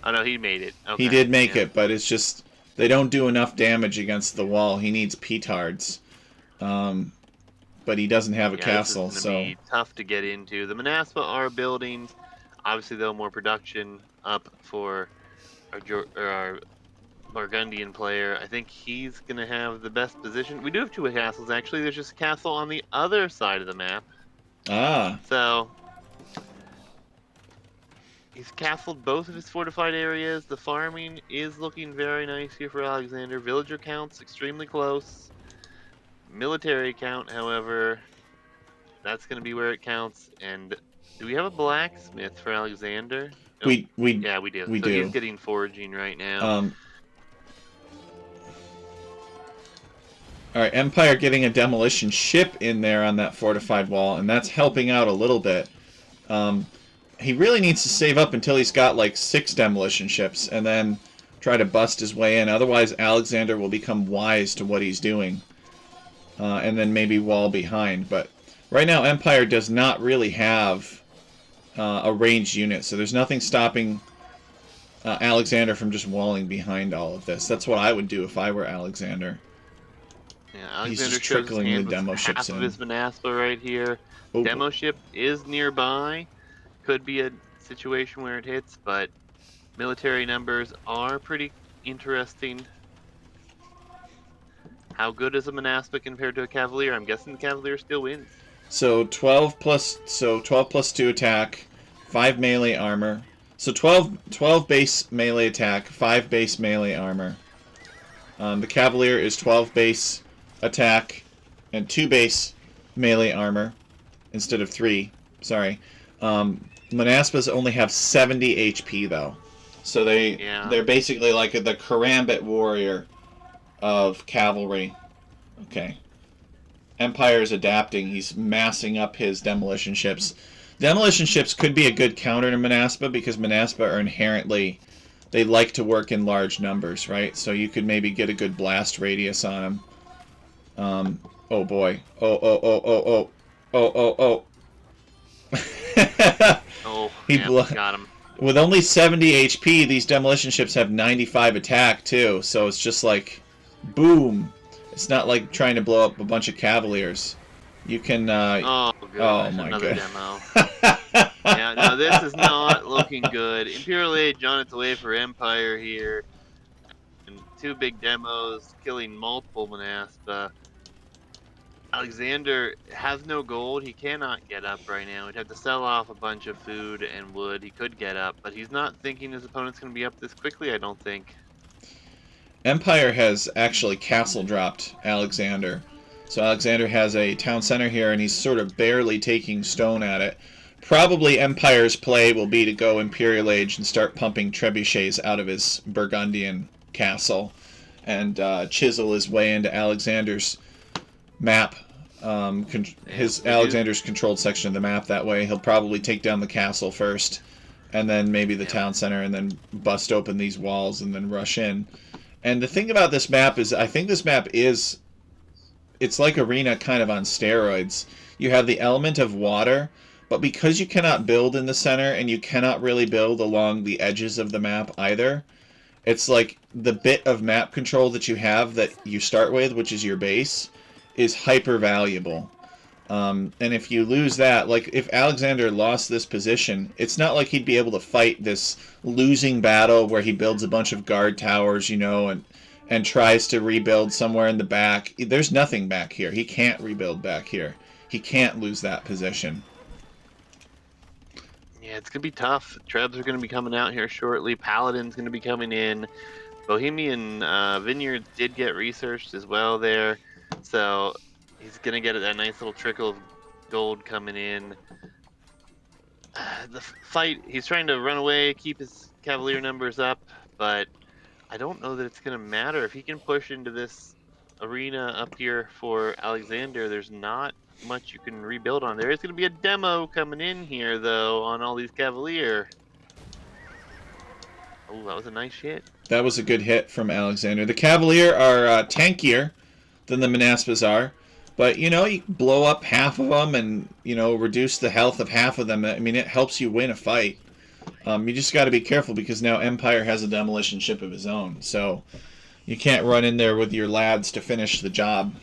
S2: Oh, no, he made it. Okay.
S1: He did make it, but it's just... They don't do enough damage against the wall. He needs petards. But he doesn't have a castle,
S2: this is gonna be tough to get into. The Manaspa are building, obviously, though, more production up for our Burgundian player. I think he's going to have the best position. We do have 2 castles, actually. There's just a castle on the other side of the map.
S1: Ah.
S2: So, he's castled both of his fortified areas. The farming is looking very nice here for Alexander. Villager count's extremely close. Military count, however, that's going to be where it counts. And do we have a blacksmith for Alexander?
S1: No.
S2: Yeah, we do.
S1: We
S2: so
S1: do.
S2: He's getting foraging right now.
S1: All right, Empire getting a demolition ship in there on that fortified wall, and that's helping out a little bit. He really needs to save up until he's got like 6 demolition ships, and then try to bust his way in. Otherwise, Alexander will become wise to what he's doing, and then maybe wall behind. But right now, Empire does not really have a ranged unit, so there's nothing stopping Alexander from just walling behind all of this. That's what I would do if I were Alexander.
S2: Yeah, Alexander
S1: he's just trickling the demo ships in.
S2: Half of his Manaspa right here.
S1: Oh.
S2: Demo ship is nearby. Could be a situation where it hits, but military numbers are pretty interesting. How good is a Manaspa compared to a Cavalier? I'm guessing the Cavalier still wins.
S1: So 12 plus 2 attack, 5 melee armor. So 12 base melee attack, 5 base melee armor. The Cavalier is 12 base attack and 2 base melee armor instead of 3. Sorry. Manaspas only have 70 HP though, so they're basically like the Karambit warrior of cavalry. Okay. Empire's adapting. He's massing up his demolition ships. Demolition ships could be a good counter to Manaspa because Manaspa are inherently, they like to work in large numbers, right? So you could maybe get a good blast radius on them. Oh boy. Oh.
S2: Got him.
S1: With only 70 HP, these demolition ships have 95 attack too, so it's just like, boom. It's not like trying to blow up a bunch of Cavaliers. You can,
S2: oh my
S1: Another
S2: demo. Yeah, no, this is not looking good. Imperial Age on its way for Empire here. And 2 big demos, killing multiple Manaspa. Alexander has no gold. He cannot get up right now. He'd have to sell off a bunch of food and wood. He could get up, but he's not thinking his opponent's going to be up this quickly, I don't think.
S1: Empire has actually castle dropped Alexander. So Alexander has a town center here, and he's sort of barely taking stone at it. Probably Empire's play will be to go Imperial Age and start pumping trebuchets out of his Burgundian castle and chisel his way into Alexander's map. Alexander's controlled section of the map that way. He'll probably take down the castle first, and then maybe the town center, and then bust open these walls and then rush in. And the thing about this map is, I think this map is, it's like Arena kind of on steroids. You have the element of water, but because you cannot build in the center and you cannot really build along the edges of the map either, it's like the bit of map control that you have that you start with, which is your base, is hyper valuable. And if you lose that, like if Alexander lost this position, it's not like he'd be able to fight this losing battle where he builds a bunch of guard towers, and tries to rebuild somewhere in the back. There's nothing back here. He can't rebuild back here. He can't lose that position.
S2: Yeah, it's going to be tough. Trebs are going to be coming out here shortly. Paladin's going to be coming in. Bohemian Vineyards did get researched as well there. So he's going to get that nice little trickle of gold coming in. The fight, he's trying to run away, keep his Cavalier numbers up, but I don't know that it's going to matter. If he can push into this arena up here for Alexander, there's not much you can rebuild on. There is going to be a demo coming in here, though, on all these Cavalier. Oh, that was a nice hit.
S1: That was a good hit from Alexander. The Cavalier are tankier than the Manaspas are, but, you can blow up half of them and, reduce the health of half of them. I mean, it helps you win a fight. You just got to be careful because now Empire has a demolition ship of his own, so you can't run in there with your lads to finish the job.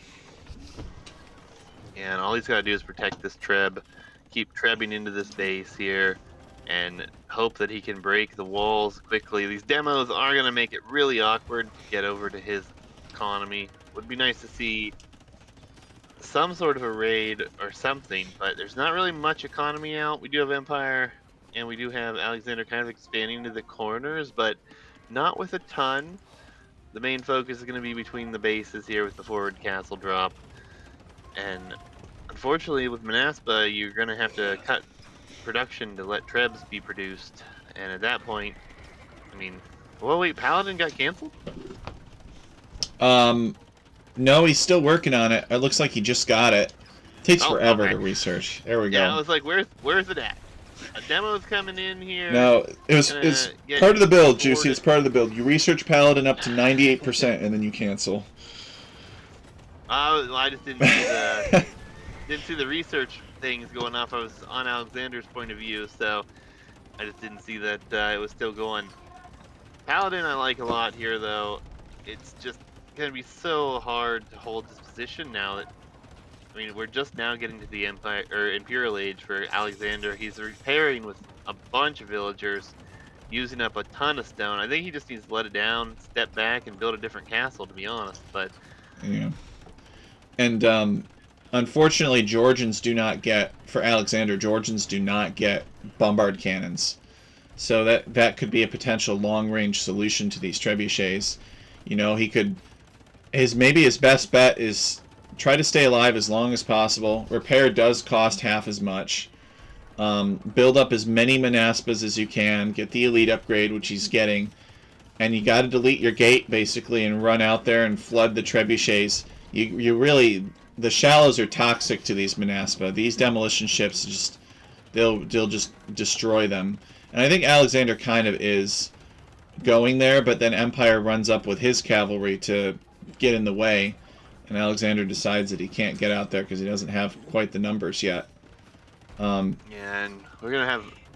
S2: Yeah, and all he's got to do is protect this Treb, keep trebbing into this base here, and hope that he can break the walls quickly. These demos are going to make it really awkward to get over to his economy. Would be nice to see some sort of a raid or something, but there's not really much economy out. We do have Empire, and we do have Alexander kind of expanding to the corners, but not with a ton. The main focus is going to be between the bases here with the forward castle drop. And unfortunately with Manaspa, you're going to have to cut production to let Trebs be produced. And at that point, I mean, well, wait, Paladin got canceled?
S1: No, he's still working on it. It looks like he just got it. Takes forever to research. There we go.
S2: Yeah, I was like, where's it at? A demo's coming in here.
S1: No, it's part of the build, Juicy. It's part of the build. You research Paladin up to 98%, and then you cancel.
S2: I just didn't see the research things going off. I was on Alexander's point of view, so I just didn't see that it was still going. Paladin I like a lot here, though. It's just going to be so hard to hold this position now that, I mean, we're just now getting to the Empire or Imperial Age for Alexander. He's repairing with a bunch of villagers, using up a ton of stone. I think he just needs to let it down, step back, and build a different castle, to be honest. But
S1: yeah. And unfortunately, Georgians do not get, for Alexander, Georgians do not get bombard cannons. So that could be a potential long-range solution to these trebuchets. He could, maybe his best bet is try to stay alive as long as possible. Repair does cost half as much. Build up as many Manaspas as you can. Get the elite upgrade, which he's getting. And you got to delete your gate, basically, and run out there and flood the trebuchets. You really, the shallows are toxic to these Manaspa. These demolition ships they'll just destroy them. And I think Alexander kind of is going there, but then Empire runs up with his cavalry to get in the way, and Alexander decides that he can't get out there because he doesn't have quite the numbers yet.
S2: Yeah, and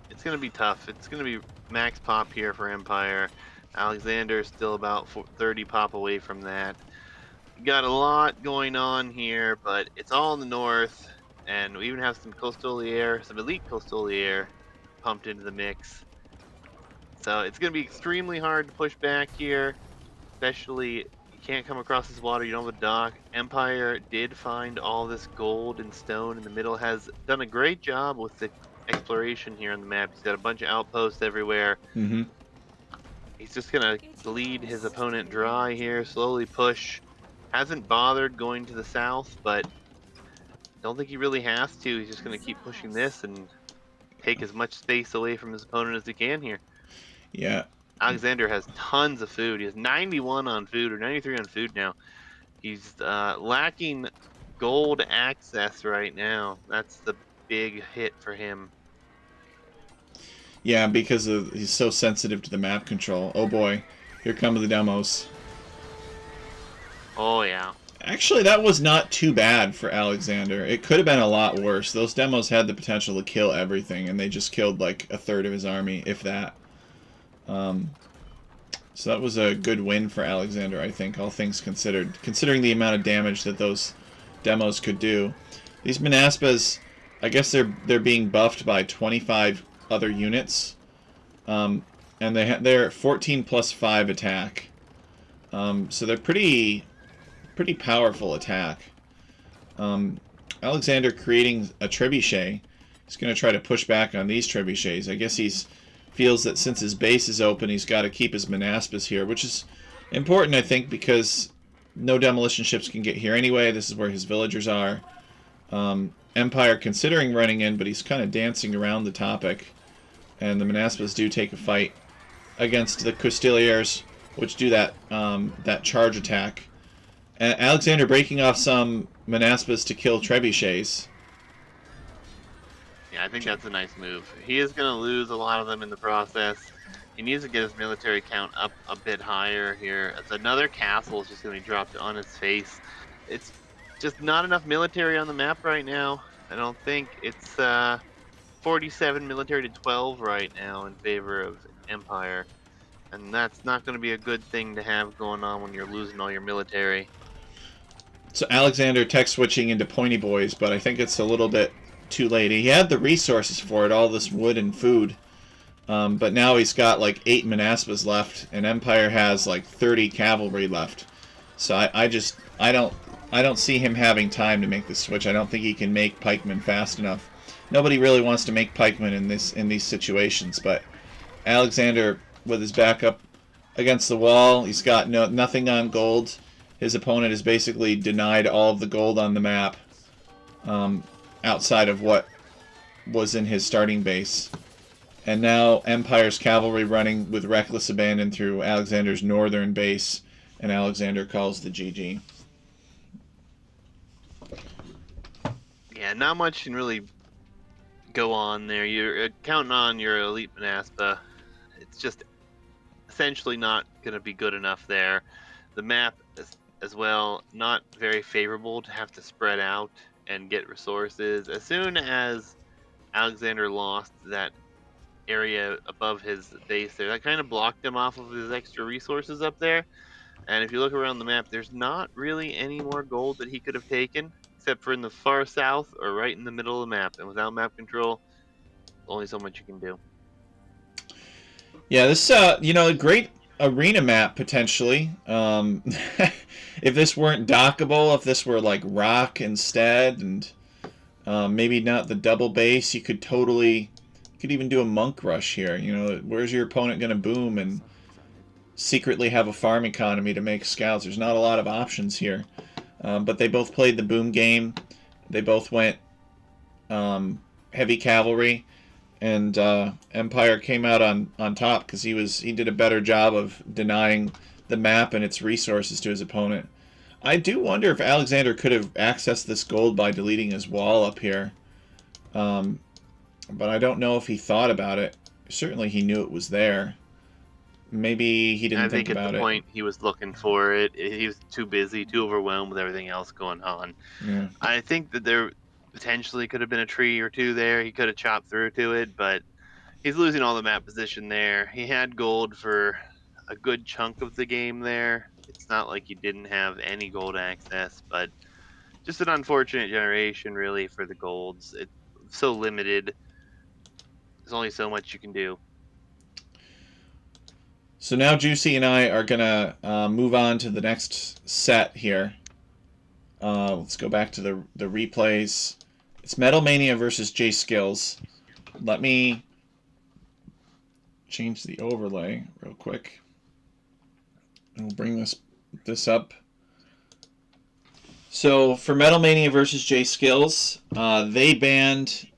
S2: it's gonna be tough. It's gonna be max pop here for Empire. Alexander is still about 30 pop away from that. Got a lot going on here, but it's all in the north, and we even have some Costolier, some elite Costolier pumped into the mix. So it's going to be extremely hard to push back here, especially you can't come across this water, you don't have a dock. Empire did find all this gold and stone in the middle, has done a great job with the exploration here on the map. He's got a bunch of outposts everywhere.
S1: Mm-hmm.
S2: He's just going to bleed his opponent dry here, slowly push. Hasn't bothered going to the south, but don't think he really has to. He's just going to keep pushing this and take as much space away from his opponent as he can here.
S1: Yeah.
S2: Alexander has tons of food. He has 91 on food, or 93 on food now. He's lacking gold access right now. That's the big hit for him.
S1: Yeah, because he's so sensitive to the map control. Oh boy, here come the demos.
S2: Oh yeah.
S1: Actually, that was not too bad for Alexander. It could have been a lot worse. Those demos had the potential to kill everything, and they just killed like a third of his army, if that. So that was a good win for Alexander, I think, all things considered, considering the amount of damage that those demos could do. These Manaspas, I guess they're being buffed by 25 other units, and they're 14 plus 5 attack. So they're pretty powerful attack. Alexander creating a trebuchet. He's going to try to push back on these trebuchets. I guess he's feels that since his base is open, he's got to keep his Manaspas here, which is important, I think, because no demolition ships can get here anyway. This is where his villagers are. Empire considering running in, but he's kind of dancing around the topic. And the Manaspas do take a fight against the Costiliers, which do that charge attack. And Alexander breaking off some Manaspas to kill trebuchets.
S2: Yeah, I think that's a nice move. He is going to lose a lot of them in the process. He needs to get his military count up a bit higher here. As another castle is just going to be dropped on his face. It's just not enough military on the map right now. I don't think. It's 47 military to 12 right now in favor of Empire. And that's not going to be a good thing to have going on when you're losing all your military.
S1: So Alexander tech switching into pointy boys, but I think it's a little bit too late. He had the resources for it, all this wood and food, but now he's got like 8 Manaspas left, and Empire has like 30 cavalry left. So I don't see him having time to make the switch. I don't think he can make pikemen fast enough. Nobody really wants to make pikemen in these situations, but Alexander with his back up against the wall, he's got nothing on gold. His opponent has basically denied all of the gold on the map. Outside of what was in his starting base. And now Empire's cavalry running with reckless abandon through Alexander's northern base, and Alexander calls the GG.
S2: Yeah, not much can really go on there. You're counting on your elite Manaspa. It's just essentially not going to be good enough there. The map as well, not very favorable to have to spread out and get resources. As soon as Alexander lost that area above his base there, that kind of blocked him off of his extra resources up there. And if you look around the map, there's not really any more gold that he could have taken, except for in the far south or right in the middle of the map. And without map control, only so much you can do.
S1: Yeah, this a great arena map potentially. If this weren't dockable, if this were like rock instead, and maybe not the double base, you could even do a monk rush here. Where's your opponent going to boom and secretly have a farm economy to make scouts? There's not a lot of options here, but they both played the boom game. They both went heavy cavalry, and Empire came out on top because he did a better job of denying the map and its resources to his opponent. I do wonder if Alexander could have accessed this gold by deleting his wall up here, but I don't know if he thought about it. Certainly he knew it was there. Maybe he didn't think about it.
S2: I think at the point he was looking for it, he was too busy, too overwhelmed with everything else going on.
S1: Yeah.
S2: I think that there potentially could have been a tree or two there. He could have chopped through to it, but he's losing all the map position there. He had gold for a good chunk of the game there. It's not like he didn't have any gold access, but just an unfortunate generation really for the golds. It's so limited. There's only so much you can do.
S1: So now Juicy and I are going to move on to the next set here. Let's go back to the replays. It's Metal Mania versus J Skills. Let me change the overlay real quick. And we'll bring this up. So for Metal Mania versus J Skills, they banned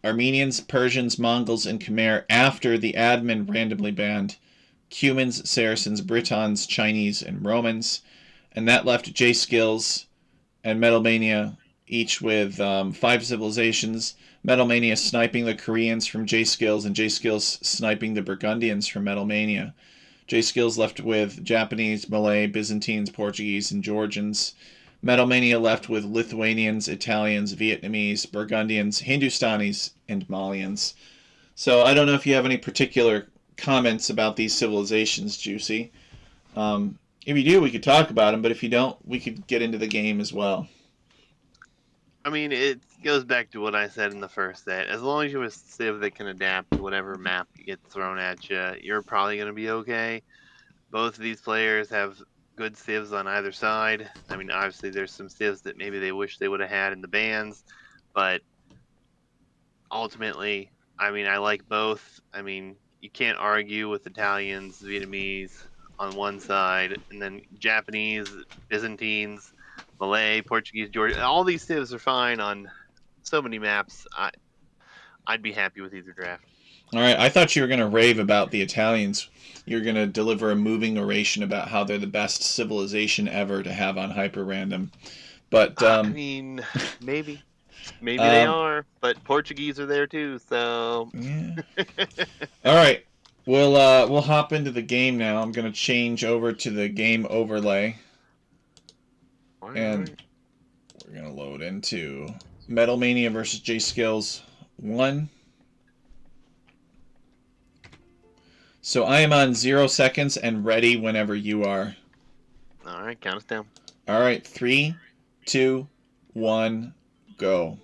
S1: Armenians, Persians, Mongols, and Khmer after the admin randomly banned Cumans, Saracens, Britons, Chinese, and Romans. And that left J Skills and Metal Mania each with 5 civilizations. Metal Mania sniping the Koreans from J Skills, and J Skills sniping the Burgundians from Metal Mania. J Skills left with Japanese, Malay, Byzantines, Portuguese, and Georgians. Metal Mania left with Lithuanians, Italians, Vietnamese, Burgundians, Hindustanis, and Malians. So I don't know if you have any particular comments about these civilizations, Juicy. If you do, we could talk about them, but if you don't, we could get into the game as well.
S2: I mean, it goes back to what I said in the first set. As long as you have a civ that can adapt to whatever map gets thrown at you, you're probably going to be okay. Both of these players have good civs on either side. I mean, obviously, there's some civs that maybe they wish they would have had in the bans, but ultimately, I mean, I like both. I mean, you can't argue with Italians, Vietnamese on one side, and then Japanese, Byzantines, Malay, Portuguese, Georgian. All these civs are fine on so many maps. I'd be happy with either draft.
S1: All right, I thought you were going to rave about the Italians. You're going to deliver a moving oration about how they're the best civilization ever to have on Hyperrandom. But
S2: I mean, maybe they are, but Portuguese are there too. So
S1: yeah. All right, we'll hop into the game now. I'm going to change over to the game overlay, and we're going to load into Metal Mania versus J Skills 1. So I am on 0 seconds and ready whenever you are.
S2: All right, count us down.
S1: All right, 3, 2, 1, go.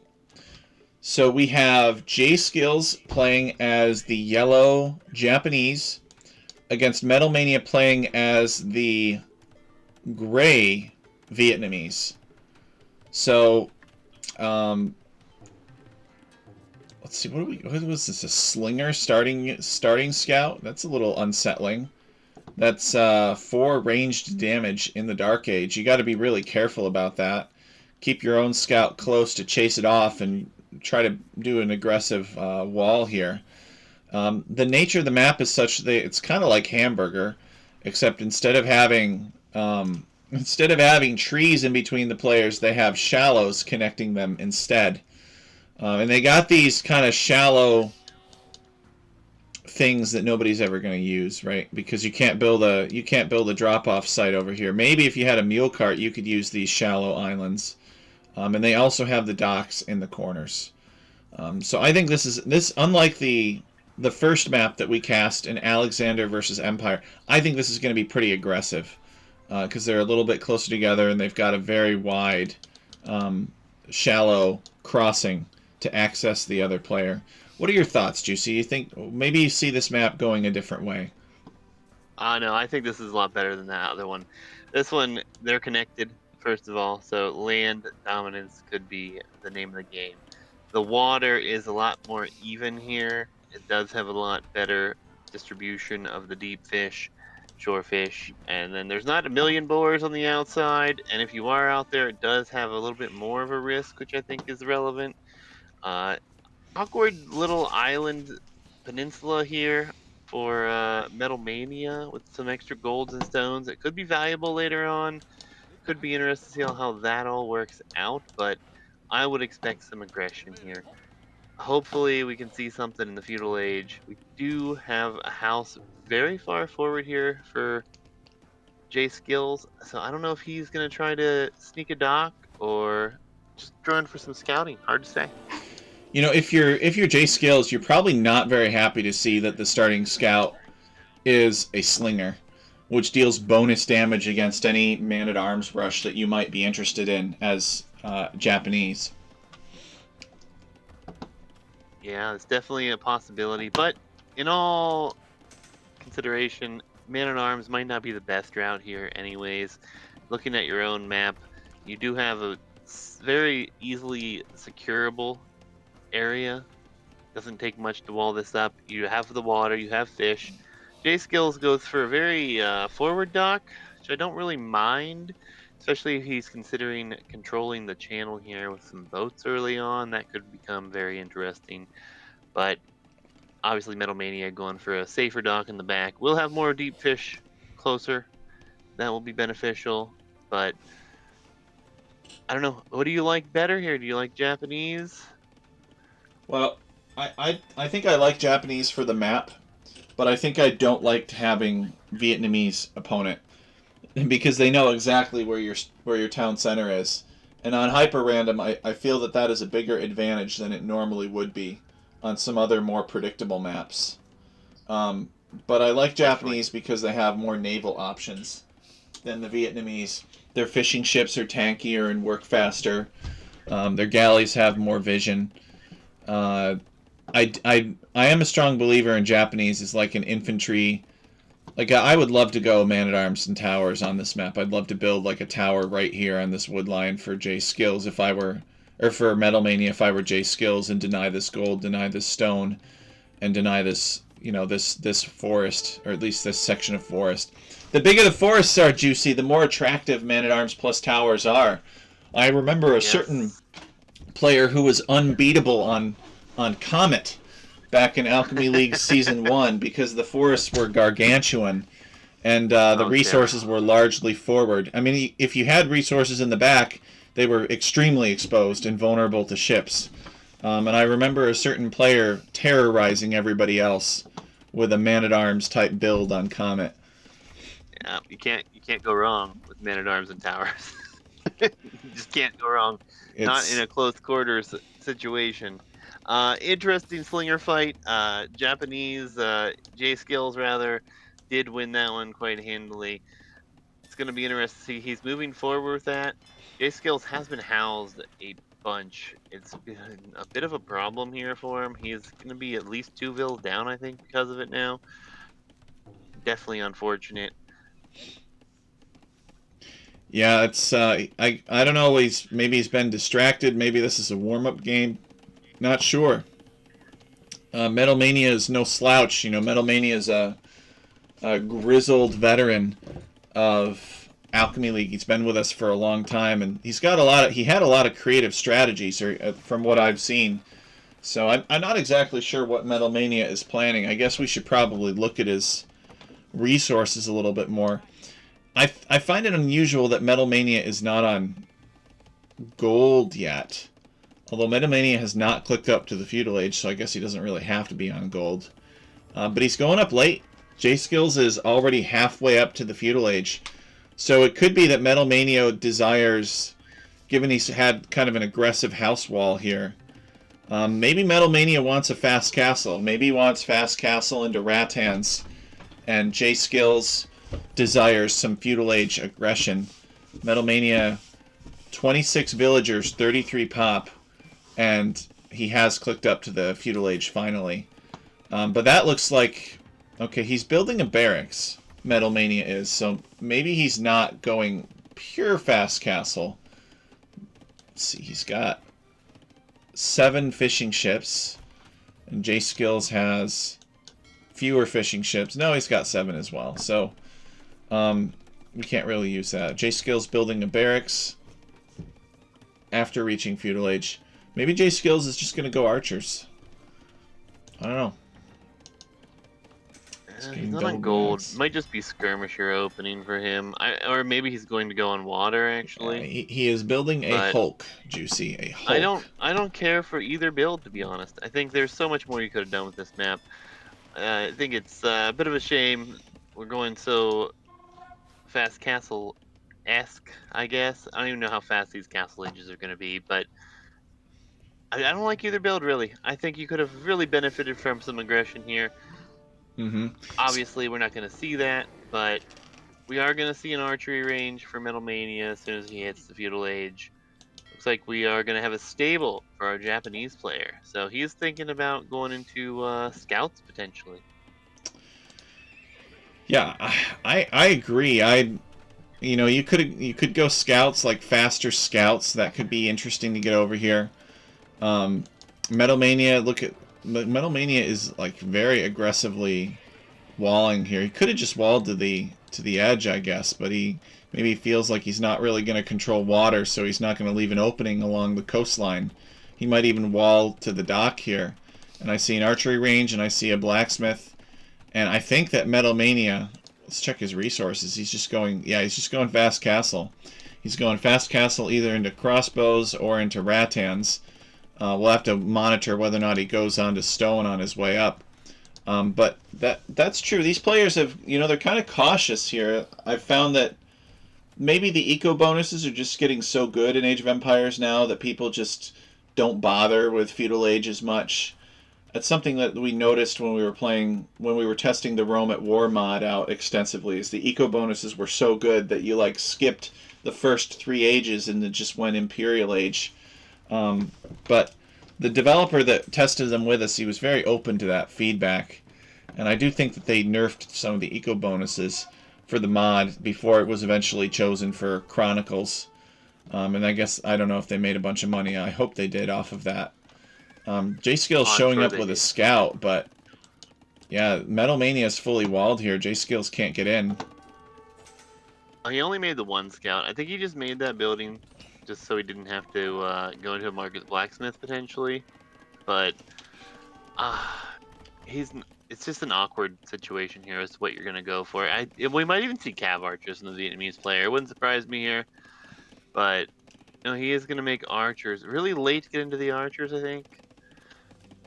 S1: So we have J Skills playing as the yellow Japanese against Metal Mania playing as the gray Vietnamese. So, let's see. What was this? A slinger starting scout? That's a little unsettling. That's 4 ranged damage in the Dark Age. You got to be really careful about that. Keep your own scout close to chase it off and try to do an aggressive wall here. The nature of the map is such that it's kind of like Hamburger, except instead of having trees in between the players, they have shallows connecting them instead. And they got these kind of shallow things that nobody's ever going to use, right? Because you can't build a drop-off site over here. Maybe if you had a mule cart, you could use these shallow islands. And they also have the docks in the corners. So I think this unlike the first map that we cast in Alexander versus Empire, I think this is going to be pretty aggressive because they're a little bit closer together and they've got a very wide, shallow crossing to access the other player. What are your thoughts, Juicy? You think maybe you see this map going a different way?
S2: No, I think this is a lot better than that other one. This one, they're connected, first of all, so land dominance could be the name of the game. The water is a lot more even here. It does have a lot better distribution of the deep fish, shore fish, and then there's not a million boars on the outside, and if you are out there, it does have a little bit more of a risk, which I think is relevant. Awkward little island peninsula here for Metal Mania with some extra golds and stones. It could be valuable later on. Could be interesting to see how that all works out, but I would expect some aggression here. Hopefully we can see something in the feudal age. We do have a house very far forward here for J Skills, so I don't know if he's going to try to sneak a dock or just run for some scouting. Hard to say.
S1: You know, if you're J Skills, you're probably not very happy to see that the starting scout is a slinger, which deals bonus damage against any man-at-arms rush that you might be interested in as Japanese.
S2: Yeah, it's definitely a possibility, but in all consideration, man-at-arms might not be the best route here anyways. Looking at your own map, you do have a very easily securable area. Doesn't take much to wall this up. You have the water, you have fish. J Skills goes for a very forward dock, which I don't really mind, especially if he's considering controlling the channel here with some boats early on. That could become very interesting. But obviously Metal Mania going for a safer dock in the back. We'll have more deep fish closer. That will be beneficial. But I don't know. What do you like better here? Do you like Japanese?
S1: Well, I think I like Japanese for the map, but I think I don't like having Vietnamese opponent because they know exactly where your town center is. And on Hyperrandom, I feel that is a bigger advantage than it normally would be on some other more predictable maps. But I like Japanese because they have more naval options than the Vietnamese. Their fishing ships are tankier and work faster. Their galleys have more vision. I am a strong believer in Japanese as like an infantry. Like I would love to go man-at-arms and towers on this map. I'd love to build like a tower right here on this wood line for J Skills if I were, or for Metal Mania if I were J Skills, and deny this gold, deny this stone, and deny this, this forest, or at least this section of forest. The bigger the forests are, Juicy, the more attractive man-at-arms plus towers are. I remember a certain player who was unbeatable on Comet back in Alchemy League Season 1 because the forests were gargantuan and the resources were largely forward. I mean, if you had resources in the back, they were extremely exposed and vulnerable to ships. And I remember a certain player terrorizing everybody else with a man-at-arms type build on Comet.
S2: Yeah, you can't go wrong with man-at-arms and towers. You just can't go wrong. Not in a close quarters situation. Interesting slinger fight. Japanese J Skills rather did win that one quite handily. It's going to be interesting to see. He's moving forward with that. J Skills has been housed a bunch. It's been a bit of a problem here for him. He's going to be at least 2 vills down, I think, because of it now. Definitely unfortunate.
S1: Yeah, it's I don't know. Maybe he's been distracted. Maybe this is a warm-up game. Not sure. Metal Mania is no slouch. Metal Mania is a grizzled veteran of Alchemy League. He's been with us for a long time, and he had a lot of creative strategies, from what I've seen. So I'm not exactly sure what Metal Mania is planning. I guess we should probably look at his resources a little bit more. I find it unusual that Metal Mania is not on gold yet. Although Metal Mania has not clicked up to the Feudal Age, so I guess he doesn't really have to be on gold. But he's going up late. J Skills is already halfway up to the Feudal Age. So it could be that Metal Mania desires, given he's had kind of an aggressive house wall here, maybe Metal Mania wants a fast castle. Maybe he wants fast castle into Rattans. And J Skills desires some Feudal Age aggression. Metal Mania, 26 villagers, 33 pop, and he has clicked up to the Feudal Age finally. But that looks like, okay, he's building a barracks, Metal Mania is, so maybe he's not going pure fast castle. Let's see, he's got 7 fishing ships, and J Skills has fewer fishing ships. No, he's got 7 as well, so we can't really use that. J Skills building a barracks after reaching Feudal Age. Maybe J Skills is just going to go archers. I don't know.
S2: He's not on gold. Might just be skirmisher opening for him. Or maybe he's going to go on water, actually.
S1: He is building a Hulk, Juicy. A Hulk.
S2: I don't care for either build, to be honest. I think there's so much more you could have done with this map. I think it's a bit of a shame we're going so fast castle-esque, I guess. I don't even know how fast these castle ages are going to be, but I don't like either build, really. I think you could have really benefited from some aggression here. Obviously, we're not going to see that, but we are going to see an archery range for Metal Mania as soon as he hits the Feudal Age. Looks like we are going to have a stable for our Japanese player. So he's thinking about going into scouts, potentially.
S1: Yeah, I agree. You could go scouts, like faster scouts. That could be interesting to get over here. Metal Mania, Metal Mania is like very aggressively walling here. He could have just walled to the edge, I guess, but he maybe feels like he's not really going to control water, so he's not going to leave an opening along the coastline. He might even wall to the dock here. And I see an archery range, and I see a blacksmith. And I think that Metal Mania, let's check his resources. He's just going fast castle. He's going fast castle either into crossbows or into rattans. We'll have to monitor whether or not he goes on to stone on his way up. But that's true. These players have, they're kind of cautious here. I've found that maybe the eco bonuses are just getting so good in Age of Empires now that people just don't bother with Feudal Age as much. That's something that we noticed when we were testing the Rome at War mod out extensively, is the eco bonuses were so good that you skipped the first 3 ages and then just went Imperial Age. But the developer that tested them with us, he was very open to that feedback. And I do think that they nerfed some of the eco bonuses for the mod before it was eventually chosen for Chronicles. And I guess, I don't know if they made a bunch of money. I hope they did off of that. J-Skill's showing up with a scout, but yeah, Metal Mania is fully walled here. J-Skills can't get in.
S2: He only made the one scout. I think he just made that building just so he didn't have to go into a Marcus Blacksmith potentially. But it's just an awkward situation here as to what you're going to go for. We might even see Cav Archers in the Vietnamese player. It wouldn't surprise me here. But he is going to make Archers. Really late to get into the Archers, I think.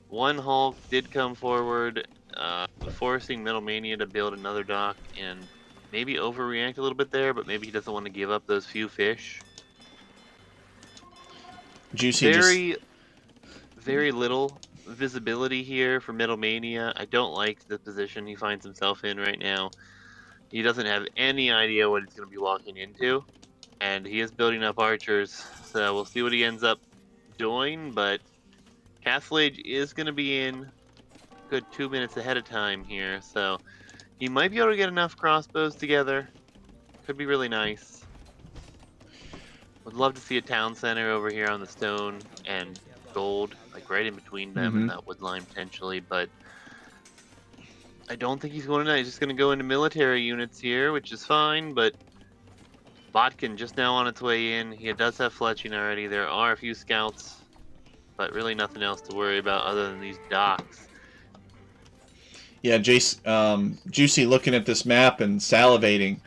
S2: One Hulk did come forward, forcing Metal Mania to build another dock and maybe overreact a little bit there, but maybe he doesn't want to give up those few fish.
S1: Juicy
S2: very little visibility here for Metal Mania. I don't like the position he finds himself in right now. He doesn't have any idea what he's going to be walking into, and he is building up Archers, so we'll see what he ends up doing, but Castle Age is going to be in a good 2 minutes ahead of time here, so he might be able to get enough crossbows together. Could be really nice. Would love to see a town center over here on the stone and gold, like right in between them and that wood line potentially, but I don't think he's going to. He's just going to go into military units here, which is fine, but Botkin just now on its way in. He does have fletching already. There are a few scouts, but really nothing else to worry about other than these docks.
S1: Yeah, Juicy looking at this map and salivating,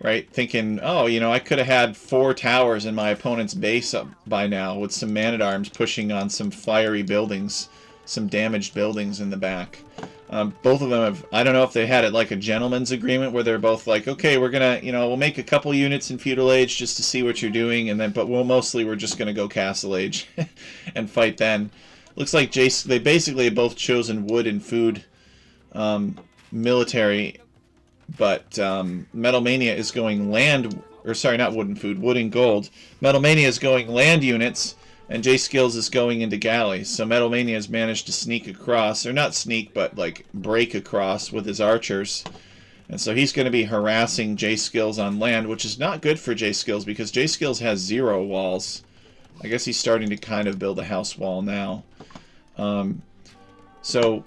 S1: right? Thinking, oh, I could have had 4 towers in my opponent's base up by now with some man-at-arms pushing on some fiery buildings, some damaged buildings in the back. Both of them have, I don't know if they had it like a gentleman's agreement where they're both like, okay, we're going to, we'll make a couple units in Feudal Age just to see what you're doing, and then, but we're just going to go Castle Age and fight then. Looks like they basically have both chosen wood and food military, but Metal Mania is going land, or sorry, not wood and food, wood and gold. Metal Mania is going land units, and J-Skills is going into galleys. So Metal Mania has managed to sneak across, or not sneak, but like break across with his archers. And so he's going to be harassing J-Skills on land, which is not good for J-Skills because J-Skills has 0 walls. I guess he's starting to kind of build a house wall now. So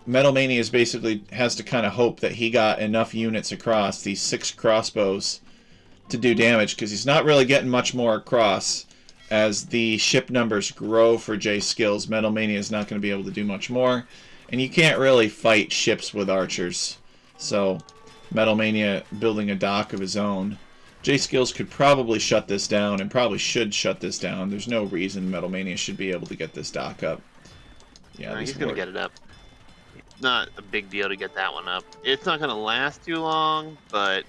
S1: Metal Mania basically has to kind of hope that he got enough units across, these 6 crossbows, to do damage, because he's not really getting much more across. As the ship numbers grow for J-Skills, Metal Mania is not going to be able to do much more. And you can't really fight ships with archers. So Metal Mania building a dock of his own. J-Skills could probably shut this down, and probably should shut this down. There's no reason Metal Mania should be able to get this dock up. Yeah,
S2: he's going to get it up. Not a big deal to get that one up. It's not going to last too long, but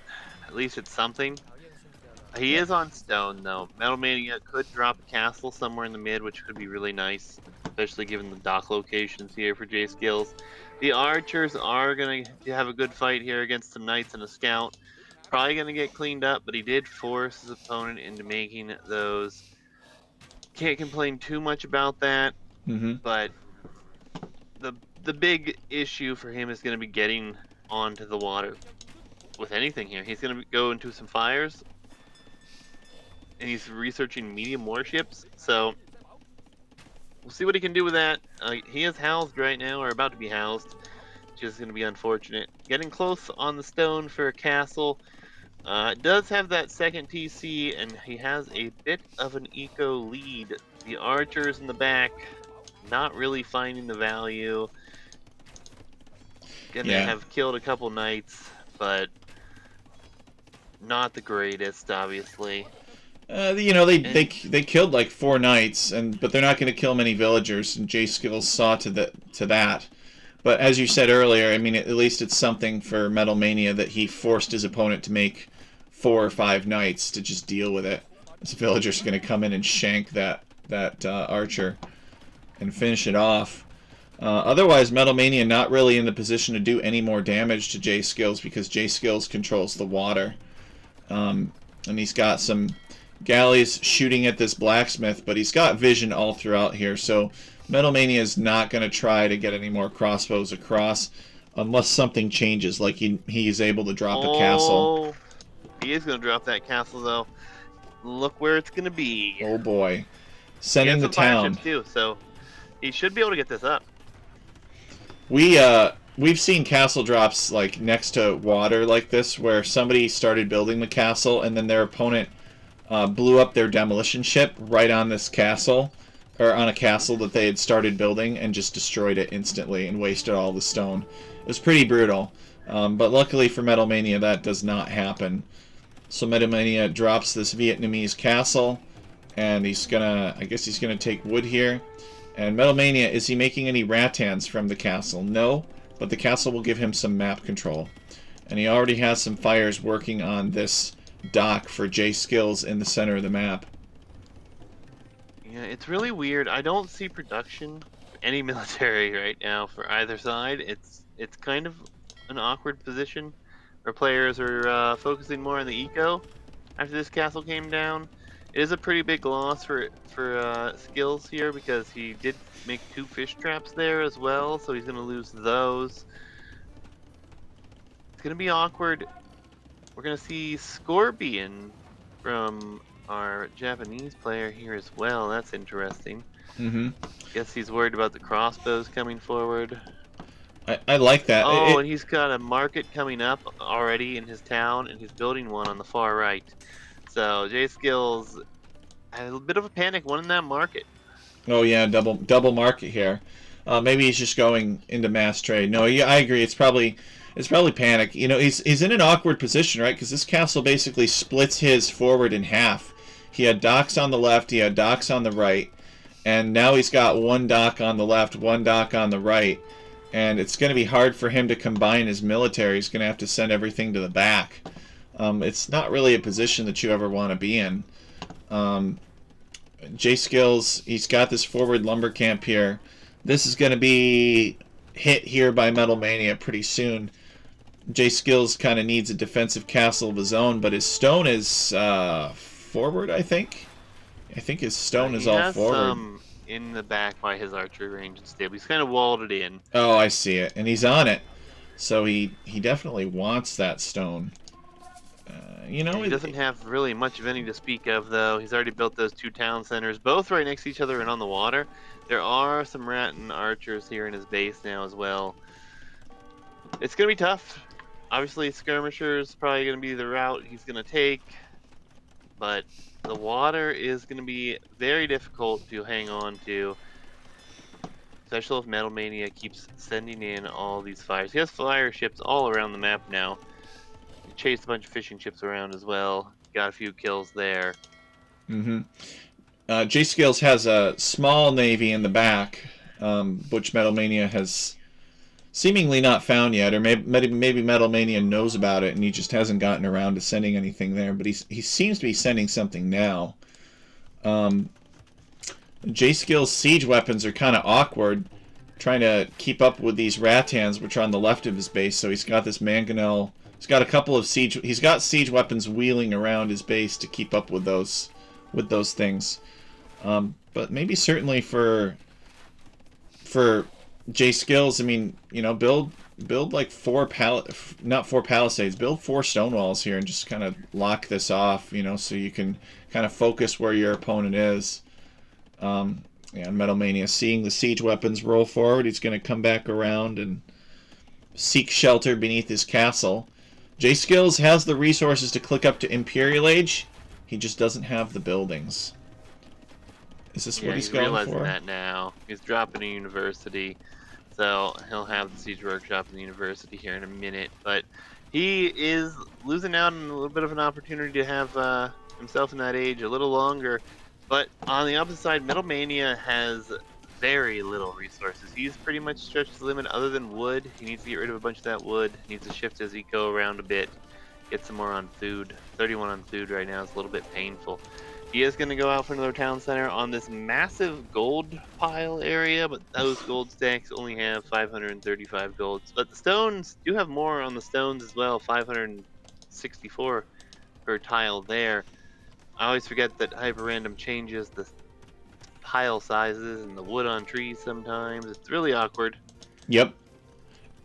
S2: at least it's something. He is on stone, though. Metal Mania could drop a castle somewhere in the mid, which could be really nice, especially given the dock locations here for J-Skills. The archers are going to have a good fight here against some knights and a scout. Probably going to get cleaned up, but he did force his opponent into making those. Can't complain too much about that, but the big issue for him is going to be getting onto the water with anything here. He's going to go into some fires, and he's researching medium warships, so we'll see what he can do with that. He is housed right now, or about to be housed, which is going to be unfortunate. Getting close on the stone for a castle. Does have that second TC, and he has a bit of an eco lead. The archers in the back, not really finding the value. Gonna have killed a couple knights, but not the greatest, obviously.
S1: They killed like 4 knights, but they're not going to kill many villagers, and J-Skills saw to that. But as you said earlier, I mean, at least it's something for Metal Mania that he forced his opponent to make 4 or 5 knights to just deal with it. This villager's going to come in and shank that archer and finish it off. Otherwise, Metal Mania not really in the position to do any more damage to J-Skills because J-Skills controls the water. And he's got some galleys shooting at this blacksmith, but he's got vision all throughout here, so Metal Mania is not going to try to get any more crossbows across unless something changes, like he's able to drop a castle.
S2: He is going to drop that castle, though. Look where it's going to be.
S1: Oh, boy. Sending the
S2: fire
S1: town.
S2: ships too, so he should be able to get this up.
S1: We've seen castle drops like next to water like this, where somebody started building the castle and then their opponent blew up their demolition ship right on this castle, or on a castle that they had started building, and just destroyed it instantly and wasted all the stone. It was pretty brutal, but luckily for Metal Mania that does not happen. So Metal Mania drops this Vietnamese castle, and he's gonna, I guess he's gonna take wood here. And Metal Mania, is he making any rattans from the castle? No, but the castle will give him some map control. And he already has some fires working on this dock for J Skills in the center of the map.
S2: Yeah, it's really weird. I don't see production any military right now for either side. It's kind of an awkward position where players are focusing more on the eco after this castle came down. It is a pretty big loss for Skills here, because he did make 2 fish traps there as well, so he's going to lose those. It's going to be awkward. We're going to see Scorpion from our Japanese player here as well. That's interesting. Guess he's worried about the crossbows coming forward.
S1: I like that.
S2: Oh, and he's got a market coming up already in his town, and he's building one on the far right. So J Skills had a bit of a panic winning that market.
S1: Oh yeah, double market here. Maybe he's just going into mass trade. No, yeah, I agree. It's probably panic. You know, he's in an awkward position, right? Because this castle basically splits his forward in half. He had docks on the left, he had docks on the right, and now he's got one dock on the left, one dock on the right. And it's going to be hard for him to combine his military. He's going to have to send everything to the back. It's not really a position that you ever want to be in. J Skills, he's got this forward lumber camp here. This is going to be hit here by Metal Mania pretty soon. J Skills kind of needs a defensive castle of his own, but his stone is forward, I think. I think his stone is all forward.
S2: In the back by his archery range and stable. He's kind of walled it in.
S1: Oh, I see it. And he's on it. So he definitely wants that stone. You know,
S2: he doesn't have really much of any to speak of, though. He's already built those 2 town centers, both right next to each other and on the water. There are some Rattan archers here in his base now as well. It's going to be tough. Obviously, skirmishers probably going to be the route he's going to take. But the water is going to be very difficult to hang on to, especially if Metal Mania keeps sending in all these fires. He has fire ships all around the map now. He chased a bunch of fishing ships around as well. Got a few kills there.
S1: J Skills has a small navy in the back, which Metal Mania has seemingly not found yet, or maybe Metal Mania knows about it and he just hasn't gotten around to sending anything there, but he seems to be sending something now. J Skill's siege weapons are kind of awkward, trying to keep up with these rattans, which are on the left of his base. So he's got this mangonel. He's got a couple of siege. He's got siege weapons wheeling around his base to keep up with those things. But maybe certainly for J Skills, I mean, you know, build like 4 palisades, build 4 stone walls here and just kind of lock this off, you know, so you can kind of focus where your opponent is. Yeah, Metal Mania seeing the siege weapons roll forward, he's going to come back around and seek shelter beneath his castle. J Skills has the resources to click up to Imperial Age, he just doesn't have the buildings. Is this what he's going for?
S2: He's realizing that now. He's dropping a university. So he'll have the siege workshop in the university here in a minute. But he is losing out on a little bit of an opportunity to have himself in that age a little longer. But on the opposite side, Metal Mania has very little resources. He's pretty much stretched his limit other than wood. He needs to get rid of a bunch of that wood. He needs to shift his eco around a bit. Get some more on food. 31 on food right now is a little bit painful. He is going to go out for another town center on this massive gold pile area, but those gold stacks only have 535 golds. But the stones do have more on the stones as well, 564 per tile there. I always forget that Hyperrandom changes the pile sizes and the wood on trees sometimes. It's really awkward.
S1: Yep.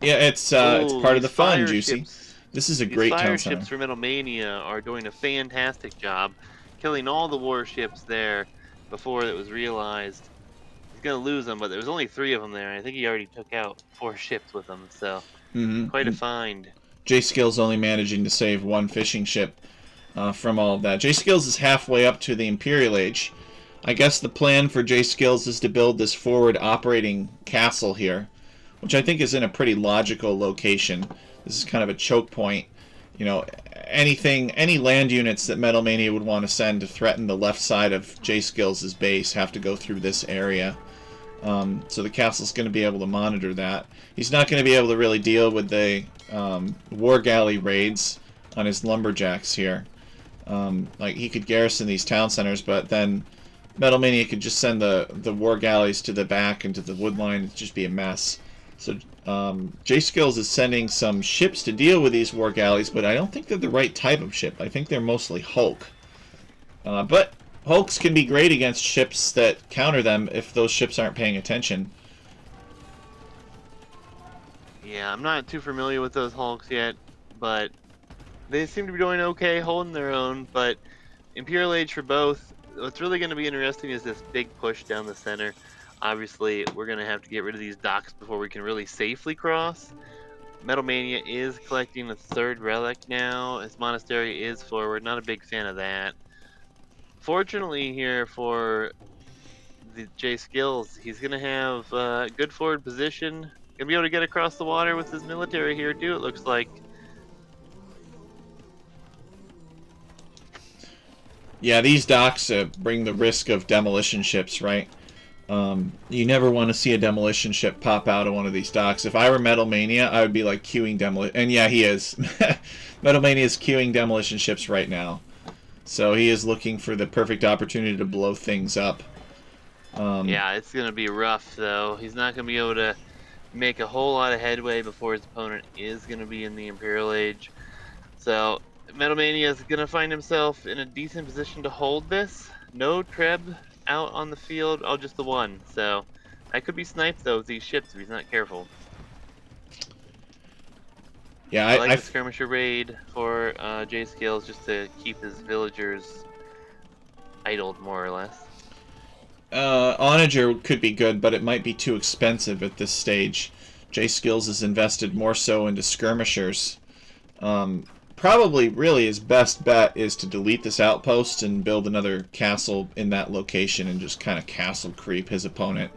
S1: Yeah, it's
S2: Oh,
S1: part of the
S2: these
S1: fun,
S2: fire
S1: Juicy.
S2: ships.
S1: This is a
S2: These
S1: great town
S2: fire
S1: center.
S2: ships for Metal Mania are doing a fantastic job, killing all the warships there before it was realized. He's gonna lose them, but there was only 3 of them there. I think he already took out 4 ships with them, so quite a
S1: And
S2: find.
S1: J Skill's only managing to save 1 fishing ship from all of that. J Skills is halfway up to the Imperial Age. I guess the plan for J Skills is to build this forward operating castle here, which I think is in a pretty logical location. This is kind of a choke point. You know, any land units that Metal Mania would want to send to threaten the left side of J Skills' base have to go through this area. So the castle's going to be able to monitor that. He's not going to be able to really deal with the war galley raids on his lumberjacks here. Like, he could garrison these town centers, but then Metal Mania could just send the war galleys to the back and to the wood line. It'd just be a mess. So J Skills is sending some ships to deal with these war galleys, but I don't think they're the right type of ship. I think they're mostly Hulk. But Hulks can be great against ships that counter them if those ships aren't paying attention.
S2: Yeah, I'm not too familiar with those Hulks yet, but they seem to be doing okay, holding their own. But Imperial Age for both. What's really going to be interesting is this big push down the center. Obviously, we're going to have to get rid of these docks before we can really safely cross. Metal Mania is collecting a 3rd relic now. His monastery is forward. Not a big fan of that. Fortunately here for the J Skills, he's going to have good forward position. Going to be able to get across the water with his military here too, it looks like.
S1: Yeah, these docks bring the risk of demolition ships, right? You never want to see a demolition ship pop out of one of these docks. If I were Metal Mania, I would be like queuing demolition. And yeah, he is. Metal Mania is queuing demolition ships right now. So he is looking for the perfect opportunity to blow things up.
S2: Yeah, it's going to be rough, though. He's not going to be able to make a whole lot of headway before his opponent is going to be in the Imperial Age. So Metal Mania is going to find himself in a decent position to hold this. No Treb out on the field, just the 1. So that could be sniped, though, with these ships if he's not careful.
S1: Yeah,
S2: I like the skirmisher raid for J Skills just to keep his villagers idled, more or less.
S1: Onager could be good, but it might be too expensive at this stage. J Skills has invested more so into skirmishers. Probably, really, his best bet is to delete this outpost and build another castle in that location and just kind of castle creep his opponent.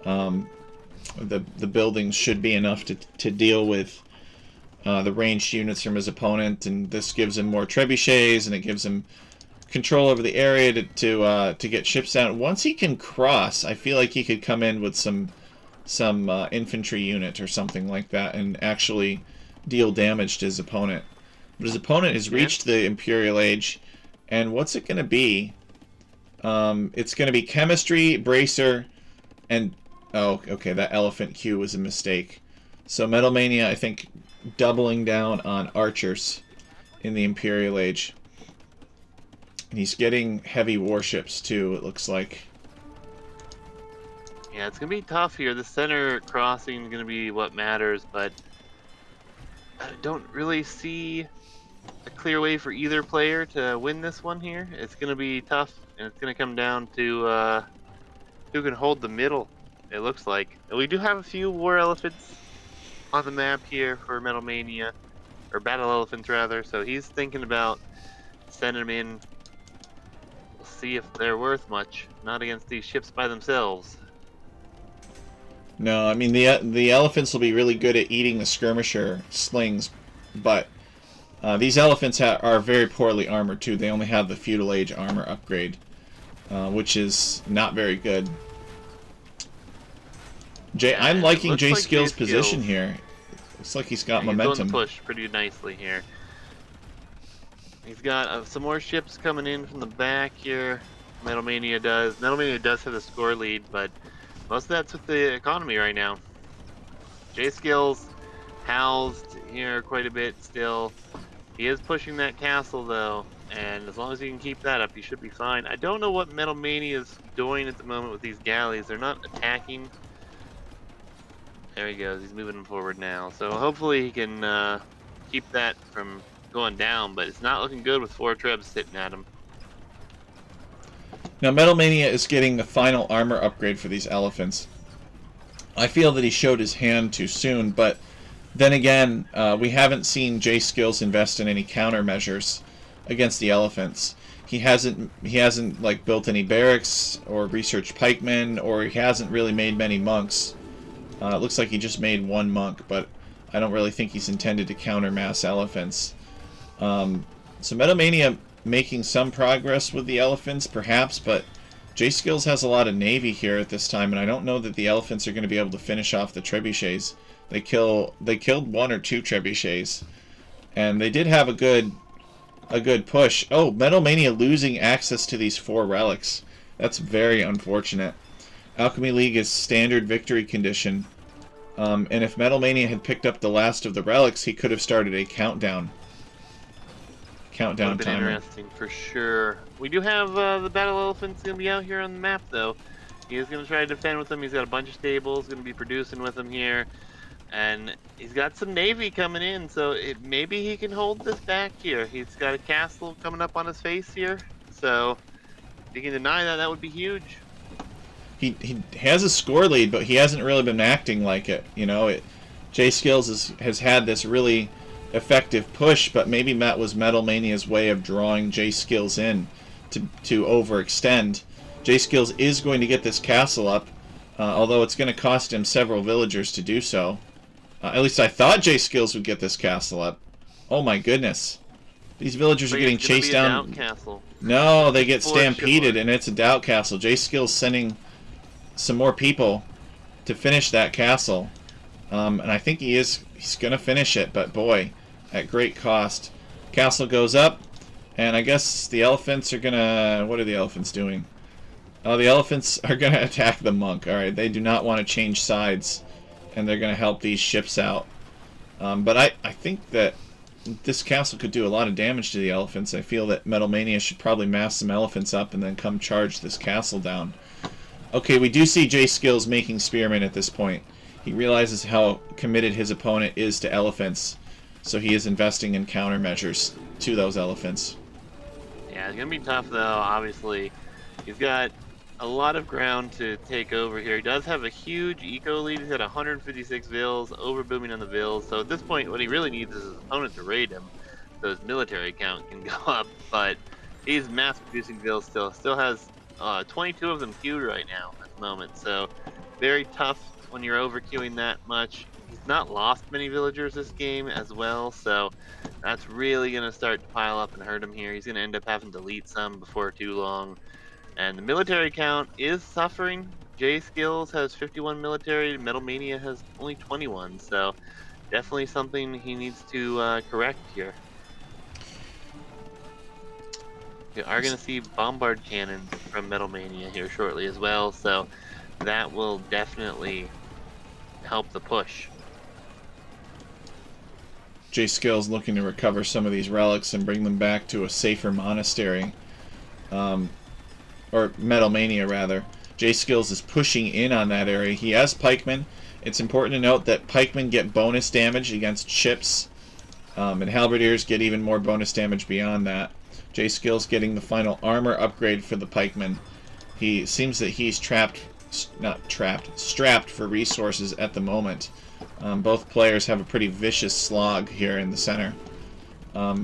S1: The buildings should be enough to deal with the ranged units from his opponent, and this gives him more trebuchets, and it gives him control over the area to get ships down. Once he can cross, I feel like he could come in with some infantry unit or something like that and actually deal damage to his opponent. But his opponent has reached the Imperial Age, and what's it going to be? It's going to be chemistry, bracer, and oh, okay, that elephant Q was a mistake. So Metal Mania, I think, doubling down on archers in the Imperial Age. And he's getting heavy warships too, it looks like.
S2: Yeah, it's going to be tough here. The center crossing is going to be what matters, but I don't really see a clear way for either player to win this one here. It's going to be tough, and it's going to come down to who can hold the middle, it looks like. And we do have a few war elephants on the map here for Metal Mania, or battle elephants rather, so he's thinking about sending them in. We'll see if they're worth much. Not against these ships by themselves.
S1: No, I mean, the elephants will be really good at eating the skirmisher slings, but these elephants are very poorly armored too. They only have the feudal age armor upgrade, which is not very good. I'm liking J Skill's position here. Looks like he's got momentum.
S2: He's going to push pretty nicely here. He's got some more ships coming in from the back here. Metal Mania does. Metal Mania does have the score lead, but most of that's with the economy right now. J Skills housed here quite a bit still. He is pushing that castle though. And as long as he can keep that up, he should be fine. I don't know what Metal Mania is doing at the moment with these galleys. They're not attacking. There he goes. He's moving forward now. So hopefully he can keep that from going down, but it's not looking good with 4 trebs sitting at him.
S1: Now, Metal Mania is getting the final armor upgrade for these elephants. I feel that he showed his hand too soon, but then again, we haven't seen J Skills invest in any countermeasures against the elephants. He hasn't like built any barracks or researched pikemen, or he hasn't really made many monks. It looks like he just made 1 monk, but I don't really think he's intended to counter mass elephants. So Metal Mania making some progress with the elephants, perhaps, but J Skills has a lot of navy here at this time, and I don't know that the elephants are going to be able to finish off the trebuchets. They killed 1 or 2 trebuchets, and they did have a good push. Oh, Metal Mania losing access to these 4 relics. That's very unfortunate. Alchemy League is standard victory condition, and if Metal Mania had picked up the last of the relics, he could have started a countdown. Would have been
S2: interesting for sure. We do have the battle elephants going to be out here on the map, though. He is going to try to defend with them. He's got a bunch of stables going to be producing with them here, and he's got some navy coming in, so maybe he can hold this back here. He's got a castle coming up on his face here, so if he can deny that, that would be huge.
S1: He has a score lead, but he hasn't really been acting like it. You know, J Skills has had this really effective push, but maybe that was Metal Mania's way of drawing J Skills in to overextend. J Skills is going to get this castle up, although it's going to cost him several villagers to do so. At least I thought J Skills would get this castle up. Oh my goodness. These villagers are getting chased down.
S2: Castle.
S1: No, they get stampeded, and it's a doubt castle. J Skills sending some more people to finish that castle. And I think he's going to finish it, but boy, at great cost. Castle goes up, and I guess the elephants are going to... What are the elephants doing? Oh, the elephants are going to attack the monk. Alright, they do not want to change sides, and they're going to help these ships out. But I think that this castle could do a lot of damage to the elephants. I feel that Metal Mania should probably mass some elephants up and then come charge this castle down. Okay, we do see J Skills making spearmen at this point. He realizes how committed his opponent is to elephants, so he is investing in countermeasures to those elephants.
S2: Yeah, it's going to be tough, though, obviously. He's got a lot of ground to take over here. He does have a huge eco lead. He's got 156 vills, over booming on the vills. So at this point, what he really needs is his opponent to raid him, so his military count can go up. But he's mass-producing vills still. Still has 22 of them queued right now at the moment. So very tough when you're overqueuing that much. He's not lost many villagers this game as well, so that's really going to start to pile up and hurt him here. He's going to end up having to delete some before too long. And the military count is suffering. J Skills has 51 military, Metal Mania has only 21, so definitely something he needs to correct here. We are going to see bombard cannons from Metal Mania here shortly as well, so that will definitely help the push.
S1: J Skills looking to recover some of these relics and bring them back to a safer monastery. Or Metal Mania, rather. J Skills is pushing in on that area. He has pikemen. It's important to note that pikemen get bonus damage against ships, and halberdiers get even more bonus damage beyond that. J Skills getting the final armor upgrade for the pikemen. He seems that he's strapped for resources at the moment. Both players have a pretty vicious slog here in the center.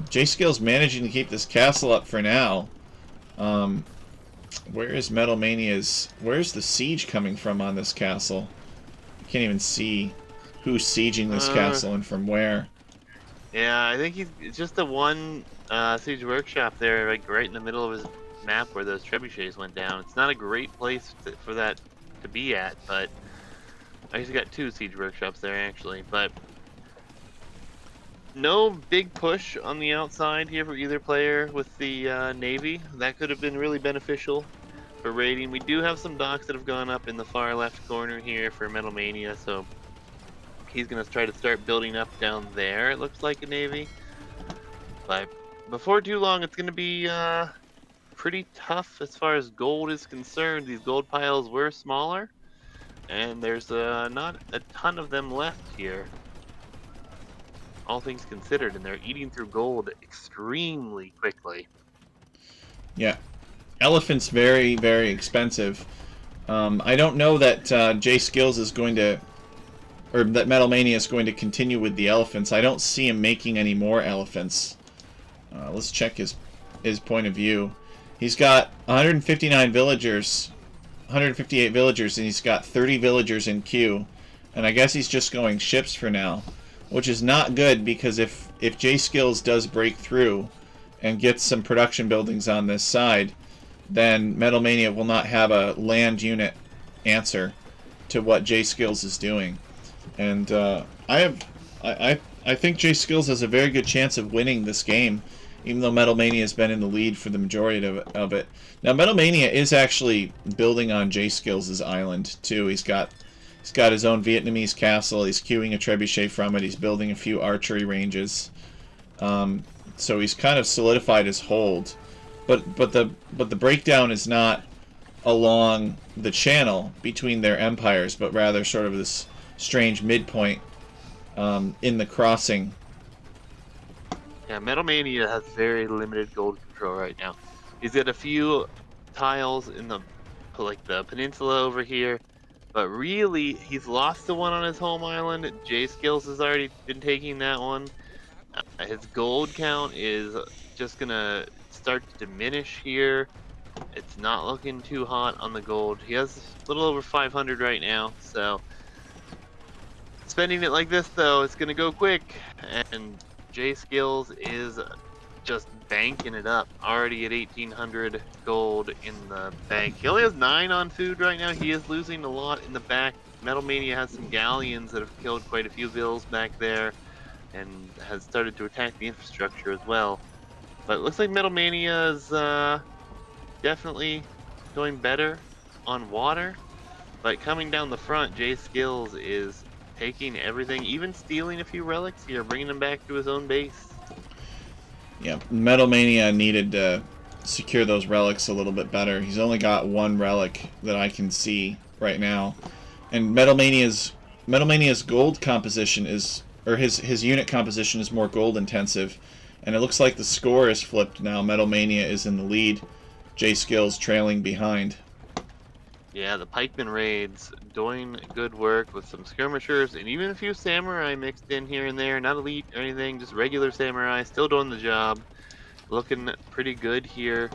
S1: J Skills managing to keep this castle up for now. Where is Metal Mania's... Where's the siege coming from on this castle? I can't even see who's sieging this castle and from where.
S2: Yeah, I think it's just the one siege workshop there, like right in the middle of his map where those trebuchets went down. It's not a great place for that to be at, but I guess he got 2 siege workshops there actually. But no big push on the outside here for either player with the navy. That could have been really beneficial for raiding. We do have some docks that have gone up in the far left corner here for Metal Mania, so he's going to try to start building up down there, it looks like, a navy. But before too long, it's going to be pretty tough as far as gold is concerned. These gold piles were smaller, and there's not a ton of them left here, all things considered, and they're eating through gold extremely quickly.
S1: Yeah. Elephant's very, very expensive. I don't know that J Skills is going to, or that Metal Mania is going to continue with the elephants. I don't see him making any more elephants. Let's check his point of view. He's got 159 villagers, 158 villagers, and he's got 30 villagers in queue. And I guess he's just going ships for now, which is not good, because if J Skills does break through and gets some production buildings on this side, then Metal Mania will not have a land unit answer to what J Skills is doing. And I think J Skills has a very good chance of winning this game, even though Metal Mania has been in the lead for the majority of it. Now, Metal Mania is actually building on J Skills' island too. He's got his own Vietnamese castle. He's queuing a trebuchet from it. He's building a few archery ranges. So he's kind of solidified his hold. But the breakdown is not along the channel between their empires, but rather sort of this strange midpoint in the crossing.
S2: Yeah, Metal Mania has very limited gold control right now. He's got a few tiles in the peninsula over here, but really he's lost the one on his home island. J Skills has already been taking that one. His gold count is just gonna start to diminish here. It's not looking too hot on the gold. He has a little over 500 right now, so spending it like this though, it's gonna go quick, and J Skills is just banking it up, already at 1800 gold in the bank. He only has 9 on food right now. He is losing a lot in the back. Metal Mania has some galleons that have killed quite a few vills back there, and has started to attack the infrastructure as well. But it looks like Metal Mania is definitely going better on water. But coming down the front, J Skills is taking everything, even stealing a few relics here, bringing them back to his own base.
S1: Yeah, Metal Mania needed to secure those relics a little bit better. He's only got 1 relic that I can see right now. And Metal Mania's gold composition is, or his unit composition is more gold intensive. And it looks like the score is flipped now. Metal Mania is in the lead. J Skills trailing behind.
S2: Yeah, the pikeman raids doing good work with some skirmishers and even a few samurai mixed in here and there. Not elite or anything, just regular samurai, still doing the job. Looking pretty good here.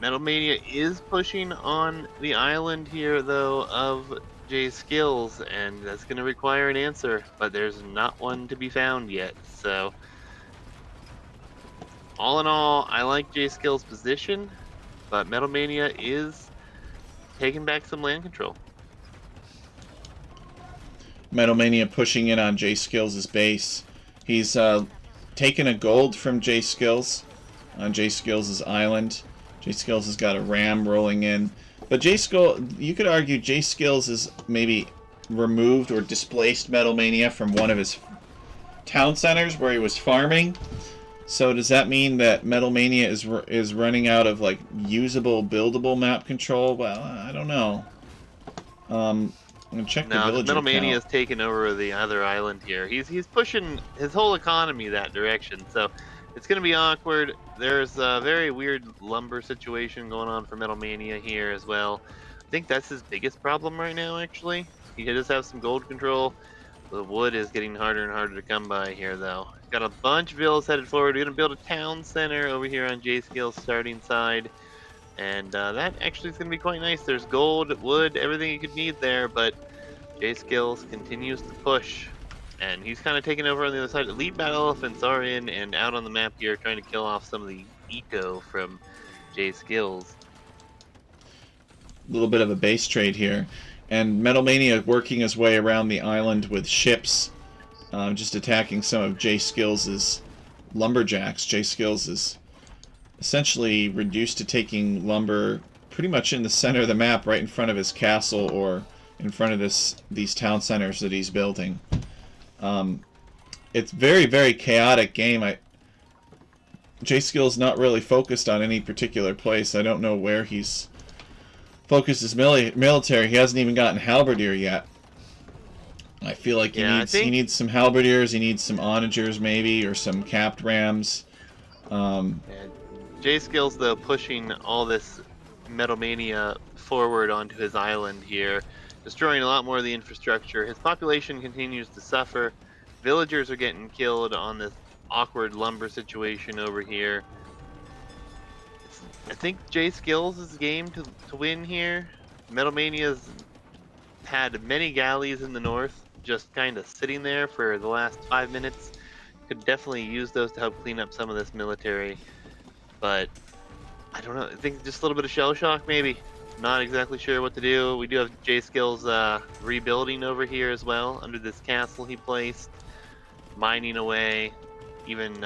S2: Metal Mania is pushing on the island here though of J Skills, and that's going to require an answer, but there's not one to be found yet. So all in all, I like J Skills' position, but Metal Mania is taking back some land control.
S1: Metal Mania pushing in on J Skills' base. He's taken a gold from J Skills on J Skills' island. J Skills has got a ram rolling in. But you could argue J Skills is maybe removed or displaced Metal Mania from one of his town centers where he was farming. So does that mean that Metal Mania is running out of like usable, buildable map control? Well, I don't know. I'm gonna check the villager
S2: Metal
S1: count.
S2: Mania has taken over the other island here. He's pushing his whole economy that direction. So it's going to be awkward. There's a very weird lumber situation going on for Metal Mania here as well. I think that's his biggest problem right now, actually. He does have some gold control. The wood is getting harder and harder to come by here, though. He's got a bunch of villas headed forward. We're going to build a town center over here on J Skill's starting side. And that actually is going to be quite nice. There's gold, wood, everything you could need there, but J Skills continues to push. And he's kind of taking over on the other side. Elite Battle Elephants are in and out on the map here, trying to kill off some of the eco from J Skills.
S1: A little bit of a base trade here. And Metal Mania working his way around the island with ships, just attacking some of J Skills' lumberjacks. J Skills is essentially reduced to taking lumber pretty much in the center of the map, right in front of his castle or in front of these town centers that he's building. it's very chaotic game. J Skill's not really focused on any particular place. I don't know where he's focused his military. He hasn't even gotten halberdier yet. I feel like he needs some halberdiers. He needs some onagers maybe, or some capped rams.
S2: J Skills though pushing all this Metalmania forward onto his island here, destroying a lot more of the infrastructure. His population continues to suffer. Villagers are getting killed on this awkward lumber situation over here. I think J Skills is game to win here. Metalmania's had many galleys in the north, just kind of sitting there for the last 5 minutes. Could definitely use those to help clean up some of this military. But I don't know. I think just a little bit of shell shock, maybe. Not exactly sure what to do. We do have J Skills rebuilding over here as well under this castle he placed, mining away, even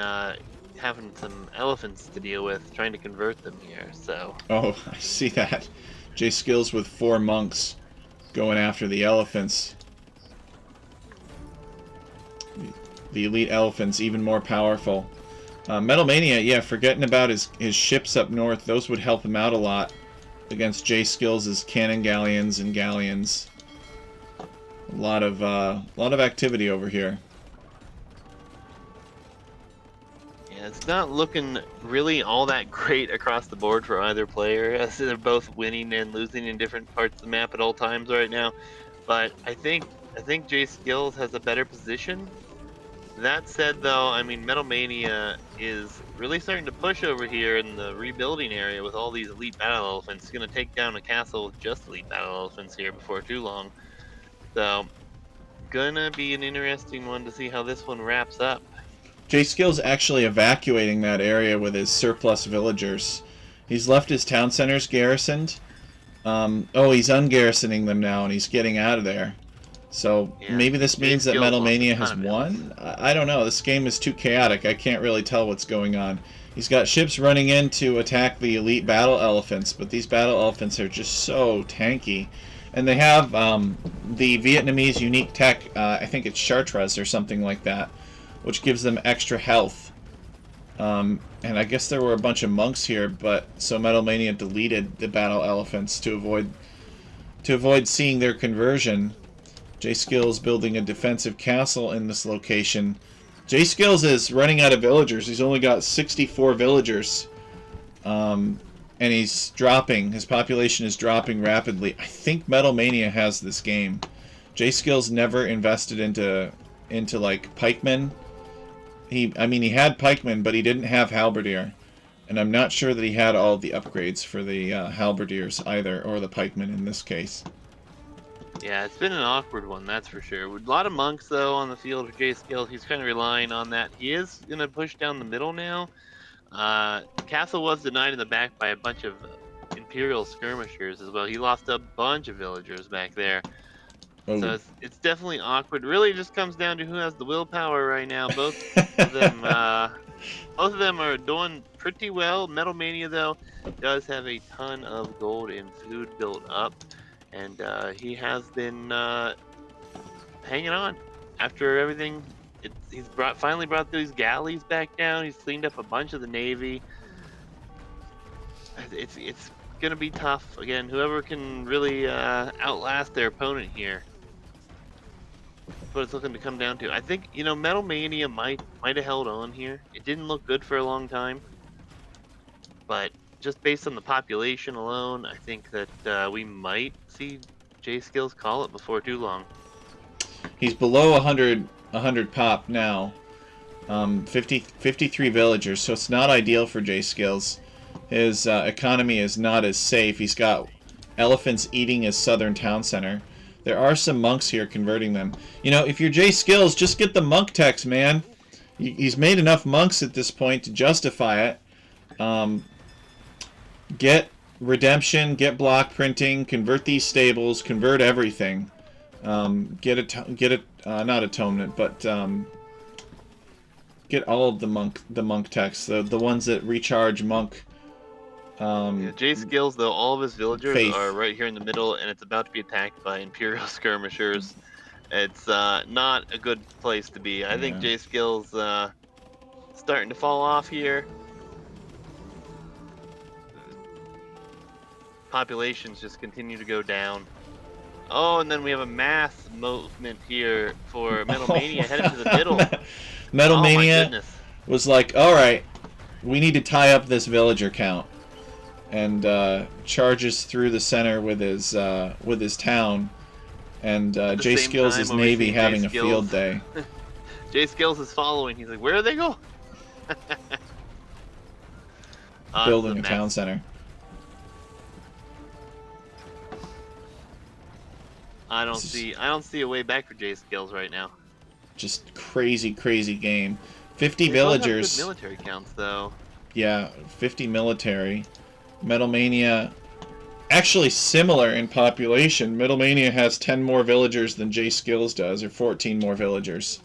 S2: having some elephants to deal with, trying to convert them here. So.
S1: Oh, I see that. J Skills with 4 monks going after the elephants. The elite elephants, even more powerful. Metalmania, yeah, forgetting about his ships up north, those would help him out a lot against J Skills' cannon galleons and galleons. A lot of activity over here.
S2: Yeah, it's not looking really all that great across the board for either player, as they're both winning and losing in different parts of the map at all times right now. But I think J Skills has a better position. That said, though, I mean, Metalmania is really starting to push over here in the rebuilding area with all these elite battle elephants. It's going to take down a castle with just elite battle elephants here before too long. So, gonna be an interesting one to see how this one wraps up.
S1: J Skill's actually evacuating that area with his surplus villagers. He's left his town centers garrisoned. He's ungarrisoning them now, and he's getting out of there. So yeah, maybe this means that Metalmania has won? I don't know. This game is too chaotic. I can't really tell what's going on. He's got ships running in to attack the elite battle elephants, but these battle elephants are just so tanky. And they have the Vietnamese unique tech, I think it's Chartres or something like that, which gives them extra health. And I guess there were a bunch of monks here, but so Metalmania deleted the battle elephants to avoid seeing their conversion. J Skills building a defensive castle in this location. J Skills is running out of villagers. He's only got 64 villagers. And he's dropping. His population is dropping rapidly. I think Metalmania has this game. J Skills never invested into like pikemen. He had pikemen, but he didn't have halberdier. And I'm not sure that he had all the upgrades for the halberdiers either, or the pikemen in this case.
S2: Yeah, it's been an awkward one, that's for sure. With a lot of monks, though, on the field for J Skills. He's kind of relying on that. He is going to push down the middle now. Castle was denied in the back by a bunch of Imperial skirmishers as well. He lost a bunch of villagers back there. Oh. So it's definitely awkward. It really just comes down to who has the willpower right now. Both of them are doing pretty well. Metalmania, though, does have a ton of gold and food built up. And he has been hanging on after everything. He's finally brought these galleys back down. He's cleaned up a bunch of the navy. It's gonna be tough again. Whoever can really outlast their opponent here. That's what it's looking to come down to. I think Metalmania might have held on here. It didn't look good for a long time, but just based on the population alone, I think that we might see J Skills call it before too long.
S1: He's below 100 pop now. 53 villagers, so it's not ideal for J Skills. His economy is not as safe. He's got elephants eating his southern town center. There are some monks here converting them. If you're J Skills, just get the monk text, man. He's made enough monks at this point to justify it. Get redemption, get block printing, convert these stables, convert everything. Not atonement, but get all of the monk texts, the ones that recharge monk.
S2: J Skills, though, all of his villagers are right here in the middle, and it's about to be attacked by Imperial skirmishers. It's not a good place to be. I think J Skill's starting to fall off here. Populations just continue to go down. Oh, and then we have a mass movement here for Metal Mania headed to the middle.
S1: Metal Mania was like, all right, we need to tie up this villager count, and charges through the center with his town, and J Skills' is Navy having a field day.
S2: J Skills is following. He's like, where are they going?
S1: Building a town center.
S2: I don't see a way back for J Skills right now.
S1: Just crazy game. 50 villagers.
S2: Good military counts though.
S1: Yeah, 50 military. Metal Mania, actually similar in population. Metal Mania has 10 more villagers than J Skills does, or 14 more villagers.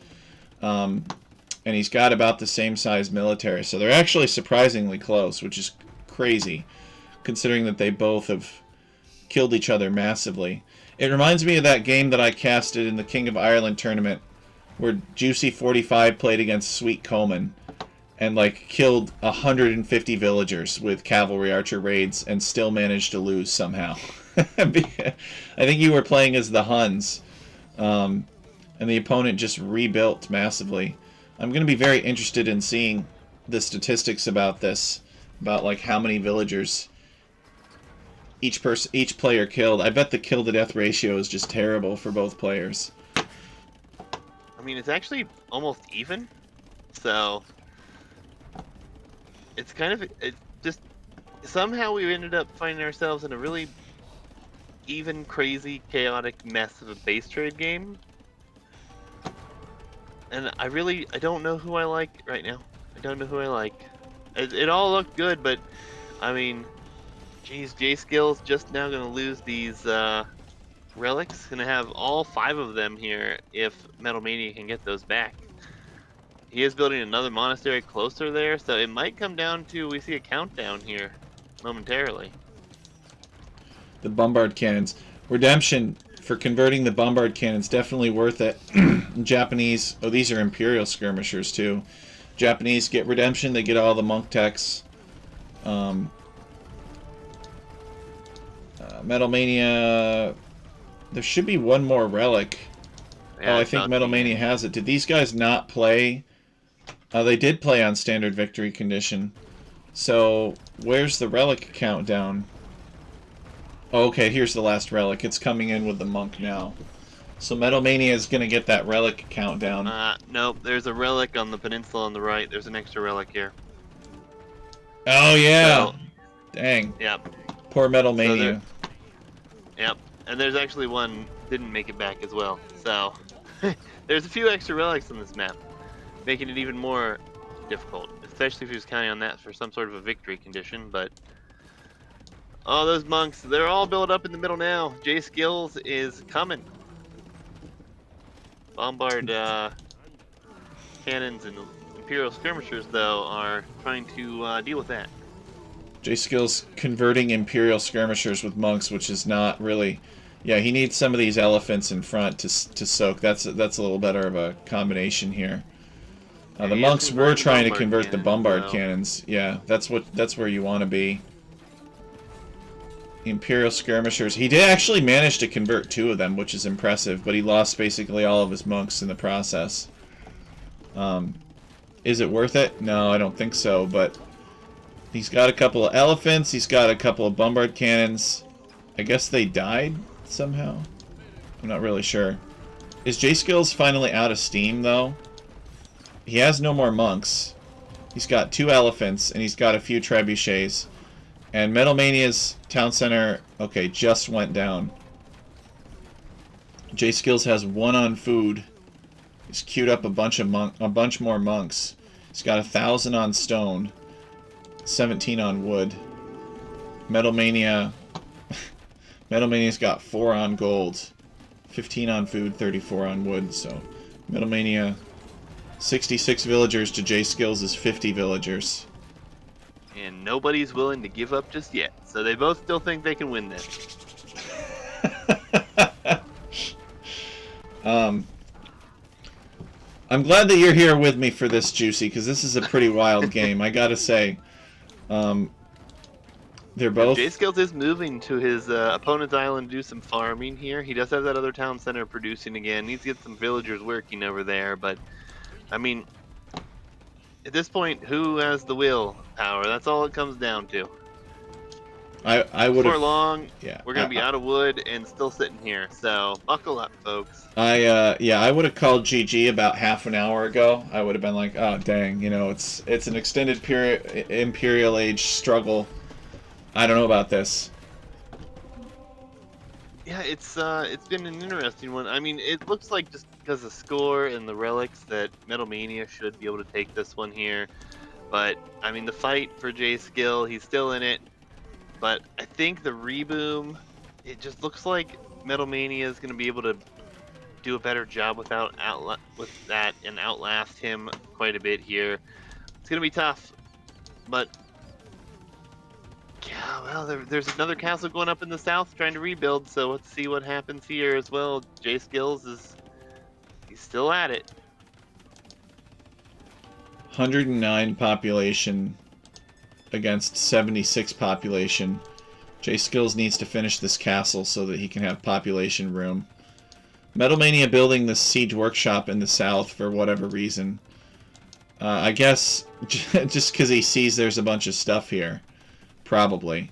S1: And he's got about the same size military, so they're actually surprisingly close, which is crazy, considering that they both have killed each other massively. It reminds me of that game that I casted in the King of Ireland tournament, where Juicy 45 played against Sweet Coleman, and like killed 150 villagers with cavalry archer raids, and still managed to lose somehow. I think you were playing as the Huns, and the opponent just rebuilt massively. I'm going to be very interested in seeing the statistics about this, about like how many villagers each player killed. I bet the kill to death ratio is just terrible for both players.
S2: I mean, it's actually almost even, so it's kind of just somehow we ended up finding ourselves in a really even, crazy, chaotic mess of a base trade game. And I don't know who I like right now. I don't know who I like. It all looked good, but I mean, geez, J Skills just now gonna lose these relics. Gonna have all 5 of them here if Metal Mania can get those back. He is building another monastery closer there, so it might come down to we see a countdown here momentarily.
S1: The bombard cannons. Redemption for converting the bombard cannons, definitely worth it. Japanese, oh, these are Imperial skirmishers too. Japanese get redemption, they get all the monk techs. Metal Mania, there should be one more relic. Yeah, oh, I think Metal Mania has it. Did these guys not play? They did play on standard victory condition. So, where's the relic countdown? Oh, okay, here's the last relic. It's coming in with the monk now. So Metal Mania is going to get that relic countdown.
S2: Nope, there's a relic on the peninsula on the right. There's an extra relic here.
S1: Oh, yeah. So, dang.
S2: Yep.
S1: Poor Metal Mania.
S2: So yep. And there's actually one didn't make it back as well. So, there's a few extra relics on this map, making it even more difficult, especially if he was counting on that for some sort of a victory condition, but oh, those monks, they're all built up in the middle now. J Skills is coming. Bombard cannons and Imperial skirmishers, though, are trying to deal with that.
S1: J Skills converting Imperial skirmishers with monks, which is not really... Yeah, he needs some of these elephants in front to soak. That's a little better of a combination here. The monks were trying to convert the bombard cannons. Yeah, that's where you want to be. Imperial skirmishers. He did actually manage to convert 2 of them, which is impressive, but he lost basically all of his monks in the process. Is it worth it? No, I don't think so, but he's got a couple of elephants, he's got a couple of bombard cannons. I guess they died somehow? I'm not really sure. Is J Skills finally out of steam, though? He has no more monks. He's got 2 elephants, and he's got a few trebuchets. And Metal Mania's town center, okay, just went down. J Skills has 1 on food. He's queued up a bunch more monks. He's got 1,000 on stone, 17 on wood. Metal Mania's got 4 on gold, 15 on food, 34 on wood. So Metal Mania, 66 villagers to J Skills' 50 villagers.
S2: And nobody's willing to give up just yet. So they both still think they can win this.
S1: I'm glad that you're here with me for this, Juicy, because this is a pretty wild game. I gotta say, they're both.
S2: J Skills is moving to his opponent's island to do some farming here. He does have that other town center producing again. Needs to get some villagers working over there, but I mean, at this point, who has the will power? That's all it comes down to.
S1: I would.
S2: Before long,
S1: yeah,
S2: we're gonna be out of wood and still sitting here. So buckle up, folks.
S1: I would have called GG about half an hour ago. I would have been like, oh dang, you know, it's an extended period Imperial Age struggle. I don't know about this.
S2: Yeah, it's been an interesting one. I mean, it looks like just because of score and the relics that Metal Mania should be able to take this one here. But I mean, the fight for J Skill, he's still in it. But I think the reboom, it just looks like Metal Mania is going to be able to do a better job with that and outlast him quite a bit here. It's going to be tough, but yeah, well, there's another castle going up in the south trying to rebuild, so let's see what happens here as well. J Skills he's still at it.
S1: 109 population against 76 population. J Skills needs to finish this castle so that he can have population room. Metal Mania building the siege workshop in the south for whatever reason. I guess just because he sees there's a bunch of stuff here. Probably.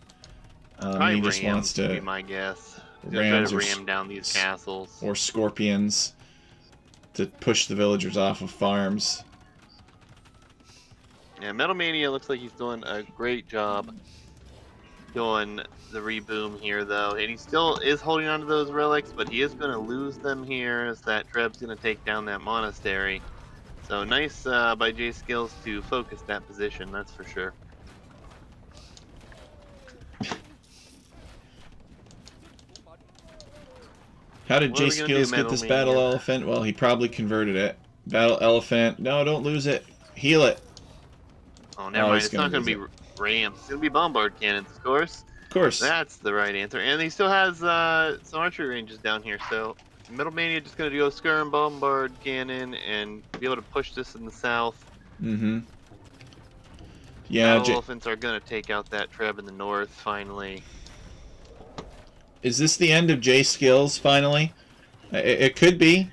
S1: He just wants to
S2: be my guess.
S1: Rams
S2: try to ram down these castles.
S1: Or scorpions to push the villagers off of farms.
S2: Yeah, Metal Mania looks like he's doing a great job doing the reboom here, though. And he still is holding on to those relics, but he is going to lose them here as that Treb's going to take down that monastery. So nice by J Skills to focus that position, that's for sure.
S1: How did J Skills get this battle elephant? Well, he probably converted it. Battle elephant. No, don't lose it. Heal it.
S2: Oh, never mind. It's not going to be rams. It's going to be bombard cannons, of course.
S1: Of course.
S2: That's the right answer. And he still has some archery ranges down here. So Metal Mania just going to go skirm, bombard cannon, and be able to push this in the south.
S1: Mm-hmm. Yeah.
S2: Elephants are going to take out that Treb in the north, finally.
S1: Is this the end of J Skills, finally? It could be.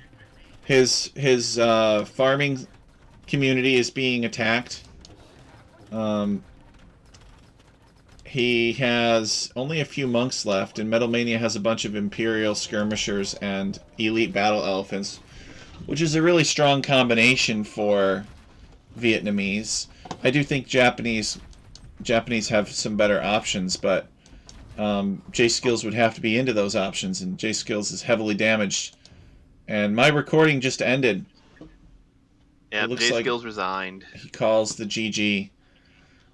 S1: His farming community is being attacked. He has only a few monks left, and Metal Mania has a bunch of Imperial skirmishers and elite battle elephants, which is a really strong combination for Vietnamese. I do think Japanese have some better options, but J Skills would have to be into those options, and J Skills is heavily damaged. And my recording just ended.
S2: Yeah, J Skills resigned.
S1: He calls the GG.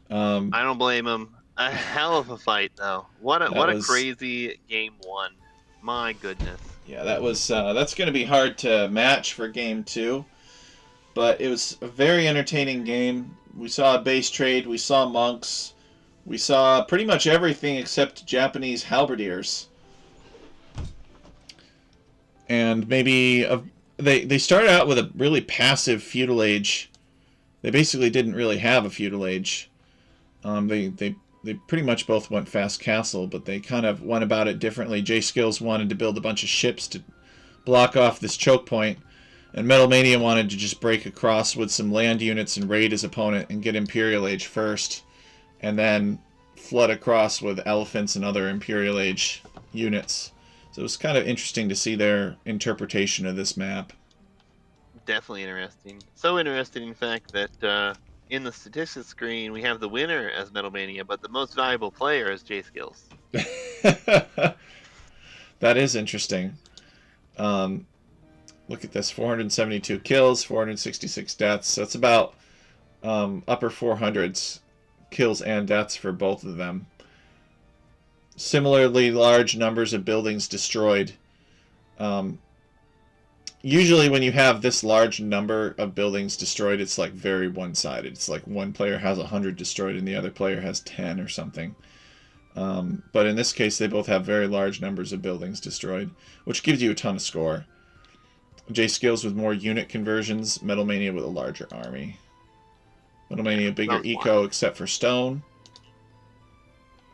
S2: I don't blame him. A hell of a fight, though. What a crazy game one. My goodness.
S1: Yeah, that's going to be hard to match for game 2. But it was a very entertaining game. We saw a base trade. We saw monks. We saw pretty much everything except Japanese halberdiers. And maybe they started out with a really passive feudal age. They basically didn't really have a feudal age. They pretty much both went fast castle, but they kind of went about it differently. J Skills wanted to build a bunch of ships to block off this choke point, and Metal Mania wanted to just break across with some land units and raid his opponent and get Imperial Age first, and then flood across with elephants and other Imperial Age units. So it was kind of interesting to see their interpretation of this map.
S2: Definitely interesting. So interesting, in fact, that in the statistics screen we have the winner as Metal Mania, but the most valuable player is J Skills.
S1: That is interesting. Look at this: 472 kills, 466 deaths. That's about upper 400s kills and deaths for both of them. Similarly large numbers of buildings destroyed. Usually when you have this large number of buildings destroyed, it's like very one-sided. It's like one player has 100 destroyed and the other player has 10 or something. But in this case, they both have very large numbers of buildings destroyed, which gives you a ton of score. J Skills with more unit conversions. Metal Mania with a larger army. Metal Mania bigger eco except for stone.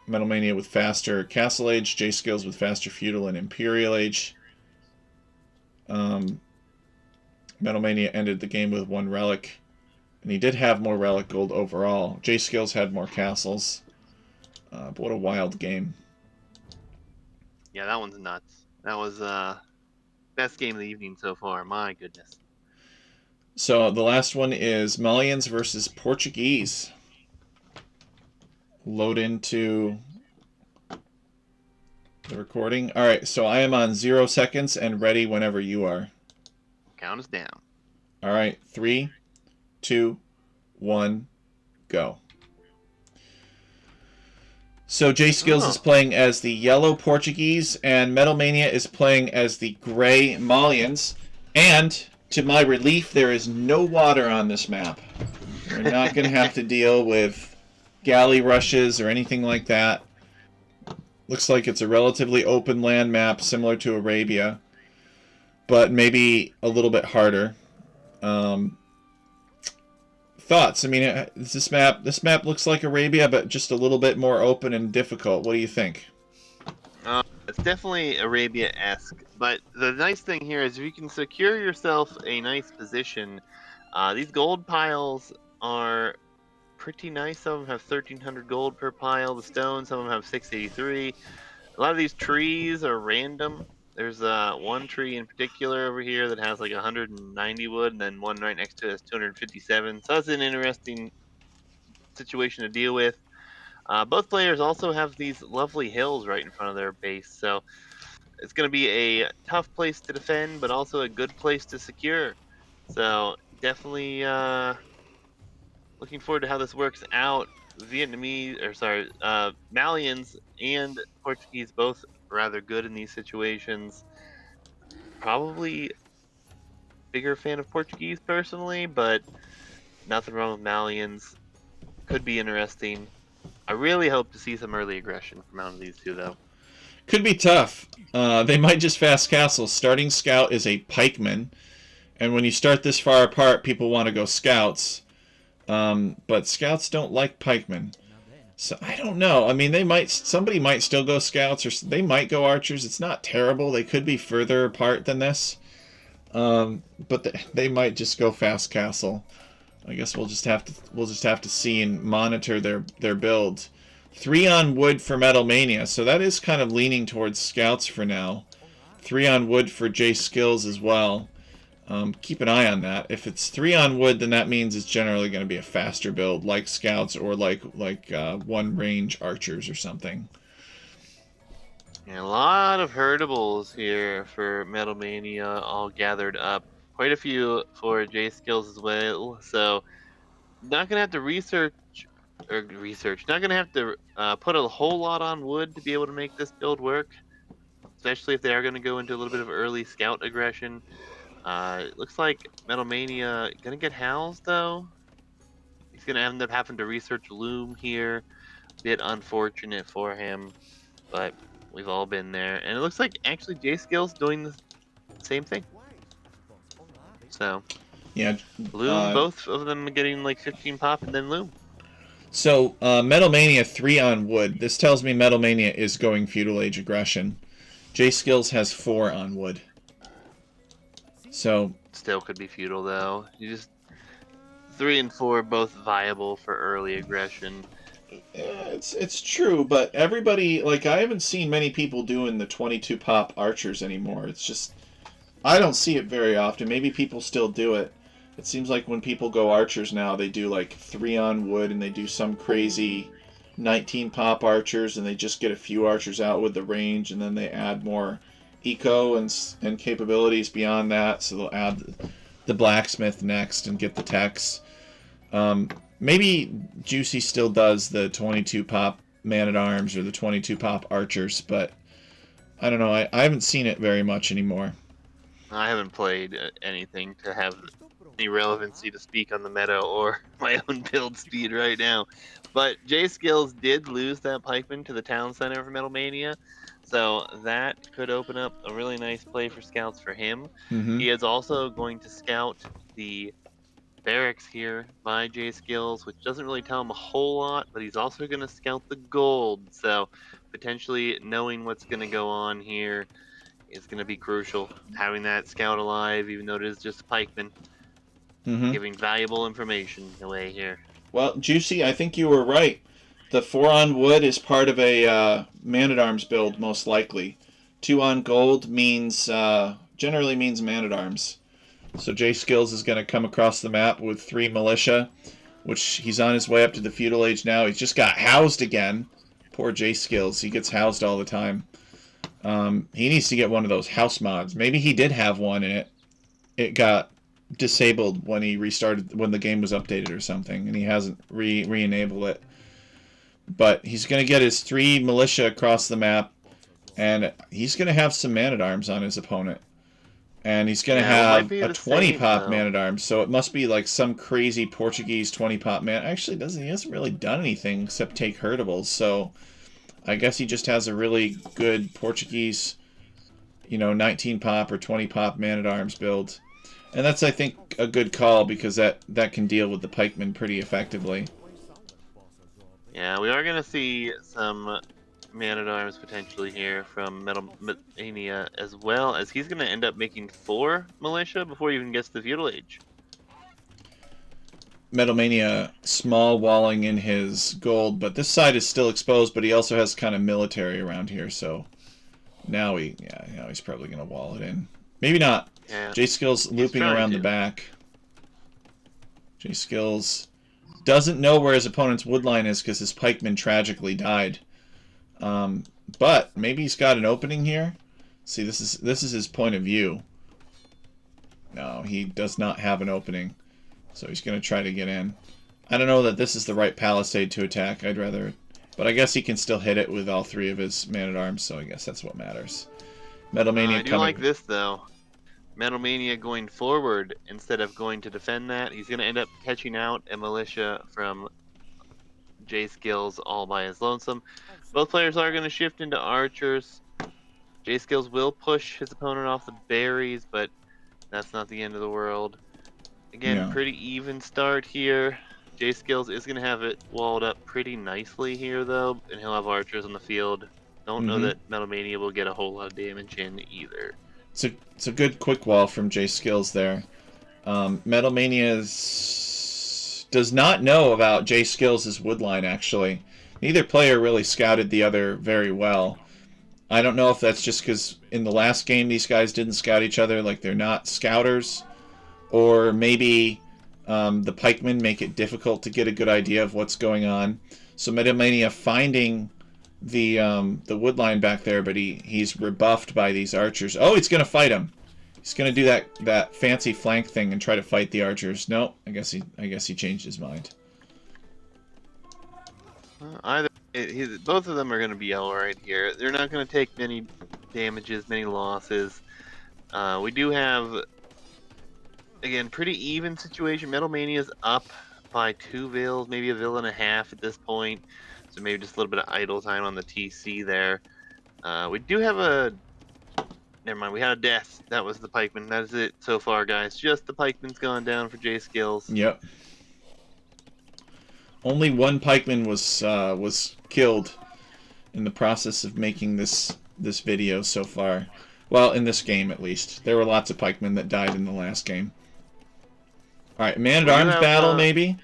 S1: Metal Mania with faster Castle Age. J Skills with faster Feudal and Imperial Age. Metal Mania ended the game with 1 relic. And he did have more relic gold overall. J Skills had more castles. But what a wild game.
S2: Yeah, that one's nuts. That was best game of the evening so far. My goodness.
S1: So the last one is Malians versus Portuguese. Load into the recording. All right, so I am on 0 seconds and ready whenever you are.
S2: Count us down.
S1: All right, 3, 2, 1, go. So J Skills is playing as the yellow Portuguese, and Metal Mania is playing as the gray Malians. And to my relief, there is no water on this map. We're not going to have to deal with galley rushes or anything like that. Looks like it's a relatively open land map, similar to Arabia, but maybe a little bit harder. Thoughts? I mean, this map looks like Arabia, but just a little bit more open and difficult. What do you think?
S2: It's definitely Arabia-esque, but the nice thing here is if you can secure yourself a nice position, these gold piles are pretty nice. Some of them have 1,300 gold per pile. The stone, some of them have 683. A lot of these trees are random. There's one tree in particular over here that has like 190 wood, and then one right next to it has 257. So that's an interesting situation to deal with. Both players also have these lovely hills right in front of their base, so it's going to be a tough place to defend, but also a good place to secure. So definitely looking forward to how this works out. Malians and Portuguese both rather good in these situations. Probably bigger fan of Portuguese personally, but nothing wrong with Malians. Could be interesting. I really hope to see some early aggression from out of these two, though.
S1: Could be tough. They might just fast castle. Starting scout is a pikeman, and when you start this far apart, people want to go scouts. But scouts don't like pikemen. So I don't know. I mean, somebody might still go scouts, or they might go archers. It's not terrible. They could be further apart than this. But they might just go fast castle. I guess we'll just have to see and monitor their build. 3 on wood for Metal Mania, so that is kind of leaning towards scouts for now. 3 on wood for J Skills as well. Keep an eye on that. If it's 3 on wood, then that means it's generally going to be a faster build, like scouts or like one range archers or something.
S2: And a lot of herdables here for Metal Mania all gathered up. Quite a few for J Skills as well. So not gonna have to not gonna have to put a whole lot on wood to be able to make this build work. Especially if they are gonna go into a little bit of early scout aggression. It looks like Metal Mania gonna get housed though. He's gonna end up having to research Loom here. Bit unfortunate for him, but we've all been there. And it looks like actually J Skills doing the same thing. So
S1: yeah,
S2: Loom, both of them getting like 15 pop and then Loom.
S1: So Metal Mania 3 on wood. This tells me Metal Mania is going Feudal Age aggression. J Skills has 4 on wood. So
S2: still could be feudal though. You just 3 and 4 both viable for early aggression.
S1: It's true, but everybody, like, I haven't seen many people doing the 22 pop archers anymore. It's just I don't see it very often. Maybe people still do it. It seems like when people go archers now, they do like 3 on wood and they do some crazy 19 pop archers and they just get a few archers out with the range and then they add more eco and capabilities beyond that. So they'll add the blacksmith next and get the techs. Maybe Juicy still does the 22 pop man-at-arms or the 22 pop archers, but I don't know. I haven't seen it very much anymore.
S2: I haven't played anything to have any relevancy to speak on the meta or my own build speed right now. But J Skills did lose that pikeman to the town center for Metal Mania. So that could open up a really nice play for scouts for him.
S1: Mm-hmm.
S2: He is also going to scout the barracks here by J Skills, which doesn't really tell him a whole lot, but he's also going to scout the gold. So potentially knowing what's going to go on here is going to be crucial. Having that scout alive, even though it is just a pikeman, giving valuable information away here.
S1: Well, Juicy, I think you were right. The 4 on wood is part of a man-at-arms build, most likely. 2 on gold means generally means man-at-arms. So J Skills is going to come across the map with 3 militia, which he's on his way up to the feudal age now. He's just got housed again. Poor J Skills. He gets housed all the time. He needs to get one of those house mods. Maybe he did have one and it got disabled when he restarted, when the game was updated or something, and he hasn't re-enabled it. But he's going to get his 3 militia across the map, and he's going to have some man-at-arms on his opponent. And he's going to have a 20-pop man-at-arms, so it must be like some crazy Portuguese 20-pop man. Actually, he hasn't really done anything except take herdables, so I guess he just has a really good Portuguese, 19-pop or 20-pop man-at-arms build. And that's, I think, a good call, because that can deal with the pikemen pretty effectively.
S2: Yeah, we are going to see some man-at-arms potentially here from Metal Mania, as well as he's going to end up making 4 militia before he even gets to the feudal age.
S1: Metal Mania small walling in his gold, but this side is still exposed, but he also has kind of military around here, so now he's probably going to wall it in. Maybe not.
S2: Yeah.
S1: J Skills looping around the back. J Skills doesn't know where his opponent's woodline is because his pikeman tragically died. But maybe he's got an opening here. See, this is his point of view. No, he does not have an opening. So he's going to try to get in. I don't know that this is the right palisade to attack. I'd rather... But I guess he can still hit it with all 3 of his man-at-arms, so I guess that's what matters. Metal Mania
S2: I do like this, though. Metal Mania going forward instead of going to defend that. He's going to end up catching out a militia from J Skills all by his lonesome. Both players are going to shift into archers. J Skills will push his opponent off the berries, but that's not the end of the world. Again, pretty even start here. J Skills is going to have it walled up pretty nicely here, though, and he'll have archers on the field. Don't know that Metal Mania will get a whole lot of damage in either.
S1: It's a good quick wall from J Skills there. Metal Mania does not know about J Skills' woodline, actually. Neither player really scouted the other very well. I don't know if that's just because in the last game these guys didn't scout each other, like they're not scouters, or maybe the pikemen make it difficult to get a good idea of what's going on. So Metal Mania finding the woodline back there, but he's rebuffed by these archers. Oh, he's gonna fight him. He's gonna do that fancy flank thing and try to fight the archers. No, I guess he changed his mind.
S2: Both of them are gonna be all right here. They're not gonna take many damages, many losses. We do have, again, pretty even situation. Metal Mania's up by 2 vills, maybe a vill and a half at this point. So maybe just a little bit of idle time on the TC there. We do have a... Never mind, we had a death. That was the pikeman. That is it so far, guys. Just the pikeman's gone down for J Skills.
S1: Yep. Only 1 pikeman was killed in the process of making this video so far. Well, in this game at least. There were lots of pikemen that died in the last game. Alright, man-at-arms battle maybe?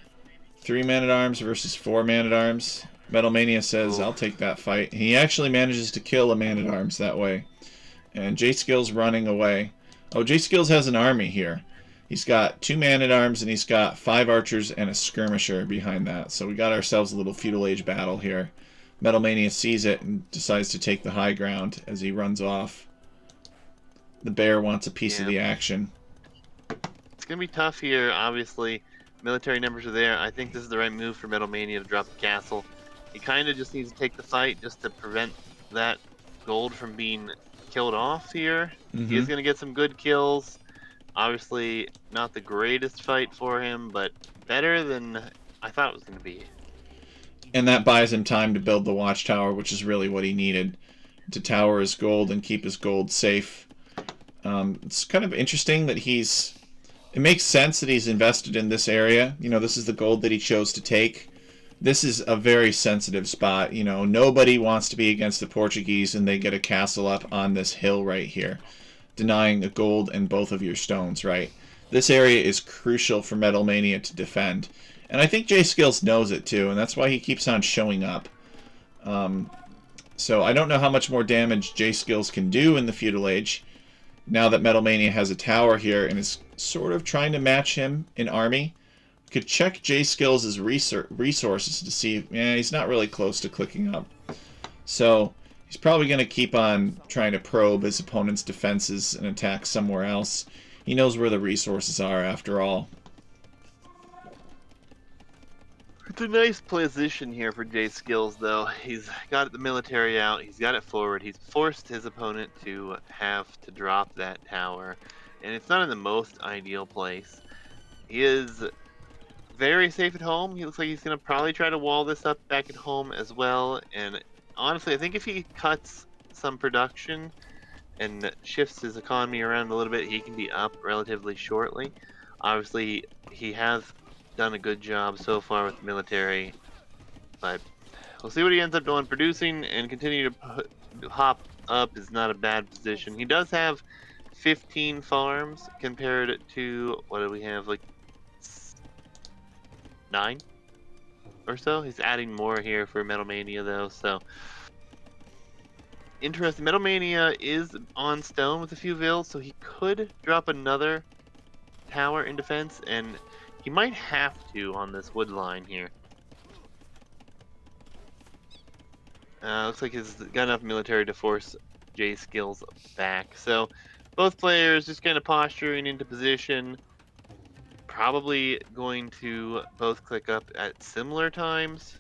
S1: 3 man-at-arms versus 4 man-at-arms. Metal Mania says, I'll take that fight. He actually manages to kill a man-at-arms that way. And J Skills running away. Oh, J Skills has an army here. He's got 2 man-at-arms and he's got 5 archers and a skirmisher behind that. So we got ourselves a little feudal age battle here. Metal Mania sees it and decides to take the high ground as he runs off. The bear wants a piece of the action.
S2: It's going to be tough here, obviously. Military numbers are there. I think this is the right move for Metal Mania to drop the castle. He kind of just needs to take the fight just to prevent that gold from being killed off here. He is going to get some good kills. Obviously, not the greatest fight for him, but better than I thought it was going to be.
S1: And that buys him time to build the watchtower, which is really what he needed. to tower his gold and keep his gold safe. It's kind of interesting that it makes sense that he's invested in this area. You know, this is the gold that he chose to take. This is a very sensitive spot. You know, nobody wants to be against the Portuguese and they get a castle up on this hill right here, denying the gold and both of your stones, right? This area is crucial for Metal Mania to defend. And I think J Skills knows it too, and that's why he keeps on showing up. So I don't know how much more damage J Skills can do in the Feudal Age, now that Metal Mania has a tower here and is sort of trying to match him in army. Could check J Skills' resources to see, he's not really close to clicking up. So he's probably going to keep on trying to probe his opponent's defenses and attack somewhere else. He knows where the resources are after all.
S2: It's a nice position here for J Skills, though. He's got the military out, he's got it forward, he's forced his opponent to have to drop that tower, and it's not in the most ideal place. He is very safe at home. He looks like he's going to probably try to wall this up back at home as well, and honestly, I think if he cuts some production and shifts his economy around a little bit, he can be up relatively shortly. Obviously, he has done a good job so far with the military, but we'll see what he ends up doing. Producing and continue to hop up is not a bad position. He does have 15 farms compared to, what do we have, like 9 or so. He's adding more here for Metal Mania though, so interesting. Metal Mania is on stone with a few vills, so he could drop another tower in defense, and he might have to on this wood line here. Looks like he's got enough military to force J Skills back. So both players just kind of posturing into position. Probably going to both click up at similar times.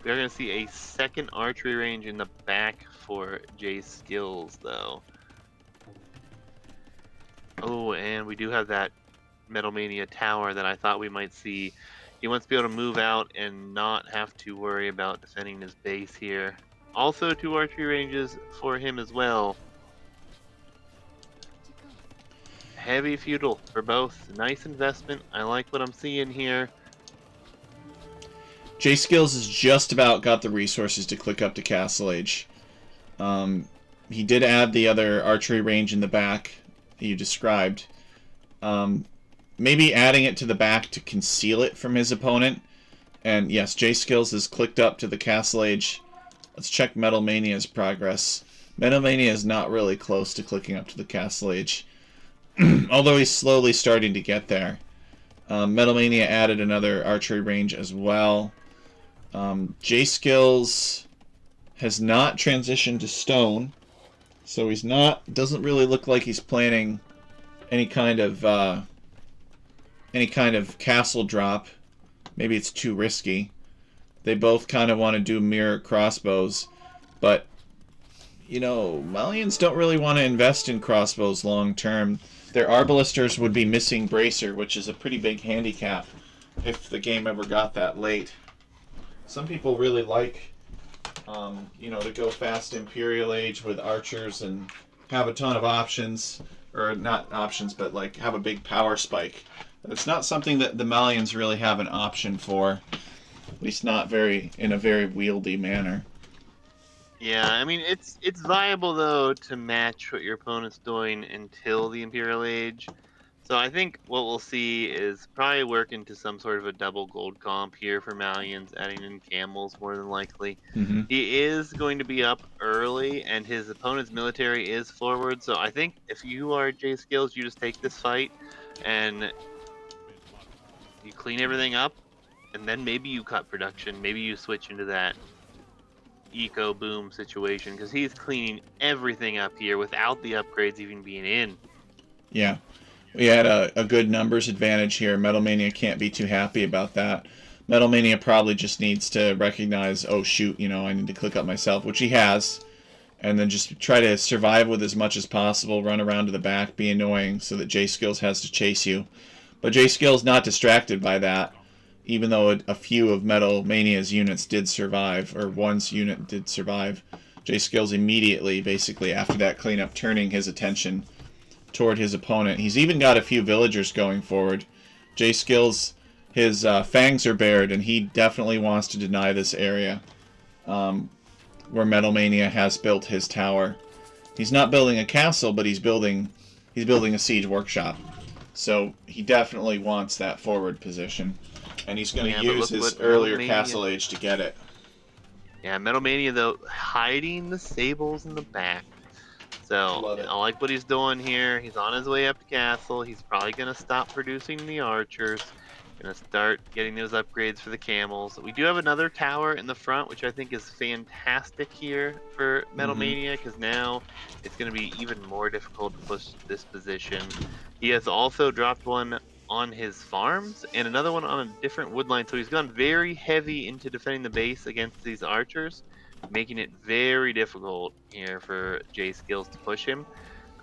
S2: We're going to see a second archery range in the back for J Skills, though. Oh, and we do have that Metal Mania tower that I thought we might see. He wants to be able to move out and not have to worry about defending his base here. Also 2 archery ranges for him as well. Heavy feudal for both. Nice investment. I like what I'm seeing here.
S1: J Skills has just about got the resources to click up to Castle Age. He did add the other archery range in the back that you described. Maybe adding it to the back to conceal it from his opponent. And yes, J Skills has clicked up to the Castle Age. Let's check Metal Mania's progress. Metal Mania is not really close to clicking up to the Castle Age, although he's slowly starting to get there. Metal Mania added another archery range as well. J Skills has not transitioned to stone, so he's not. Doesn't really look like he's planning any kind of castle drop. Maybe it's too risky. They both kind of want to do mirror crossbows, but you know, Malians don't really want to invest in crossbows long term. Their Arbalisters would be missing Bracer, which is a pretty big handicap if the game ever got that late. Some people really like, you know, to go fast Imperial Age with archers and have a ton of options, or not options, but like have a big power spike. It's not something that the Malians really have an option for, at least not in a very wieldy manner.
S2: Yeah, I mean, it's viable, though, to match what your opponent's doing until the Imperial Age. So I think what we'll see is probably work into some sort of a double gold comp here for Malians, adding in camels more than likely. Mm-hmm. He is going to be up early, and his opponent's military is forward. So I think if you are J Skills, you just take this fight, and you clean everything up, and then maybe you cut production. Maybe you switch into that eco boom situation, because he's cleaning everything up here without the upgrades even being in.
S1: Yeah, we had a good numbers advantage here. Metal Mania can't be too happy about that. Metal Mania probably just needs to recognize, oh shoot, you know, I need to click up myself, which he has, and then just try to survive with as much as possible, run around to the back, be annoying so that J Skills has to chase you. But J Skills not distracted by that, even though a few of Metal Mania's units did survive, or one's unit did survive. J Skills immediately, basically after that cleanup, turning his attention toward his opponent. He's even got a few villagers going forward. J Skills, his fangs are bared, and he definitely wants to deny this area where Metal Mania has built his tower. He's not building a castle, but he's building a siege workshop. So he definitely wants that forward position, and he's going to use his earlier castle age to get it.
S2: Yeah, Metal Mania though hiding the stables in the back. So I like what he's doing here. He's on his way up to castle. He's probably going to stop producing the archers. Going to start getting those upgrades for the camels. We do have another tower in the front, which I think is fantastic here for Metal Mania, because now it's going to be even more difficult to push this position. He has also dropped one on his farms and another one on a different wood line. So he's gone very heavy into defending the base against these archers, making it very difficult here for J Skills to push him.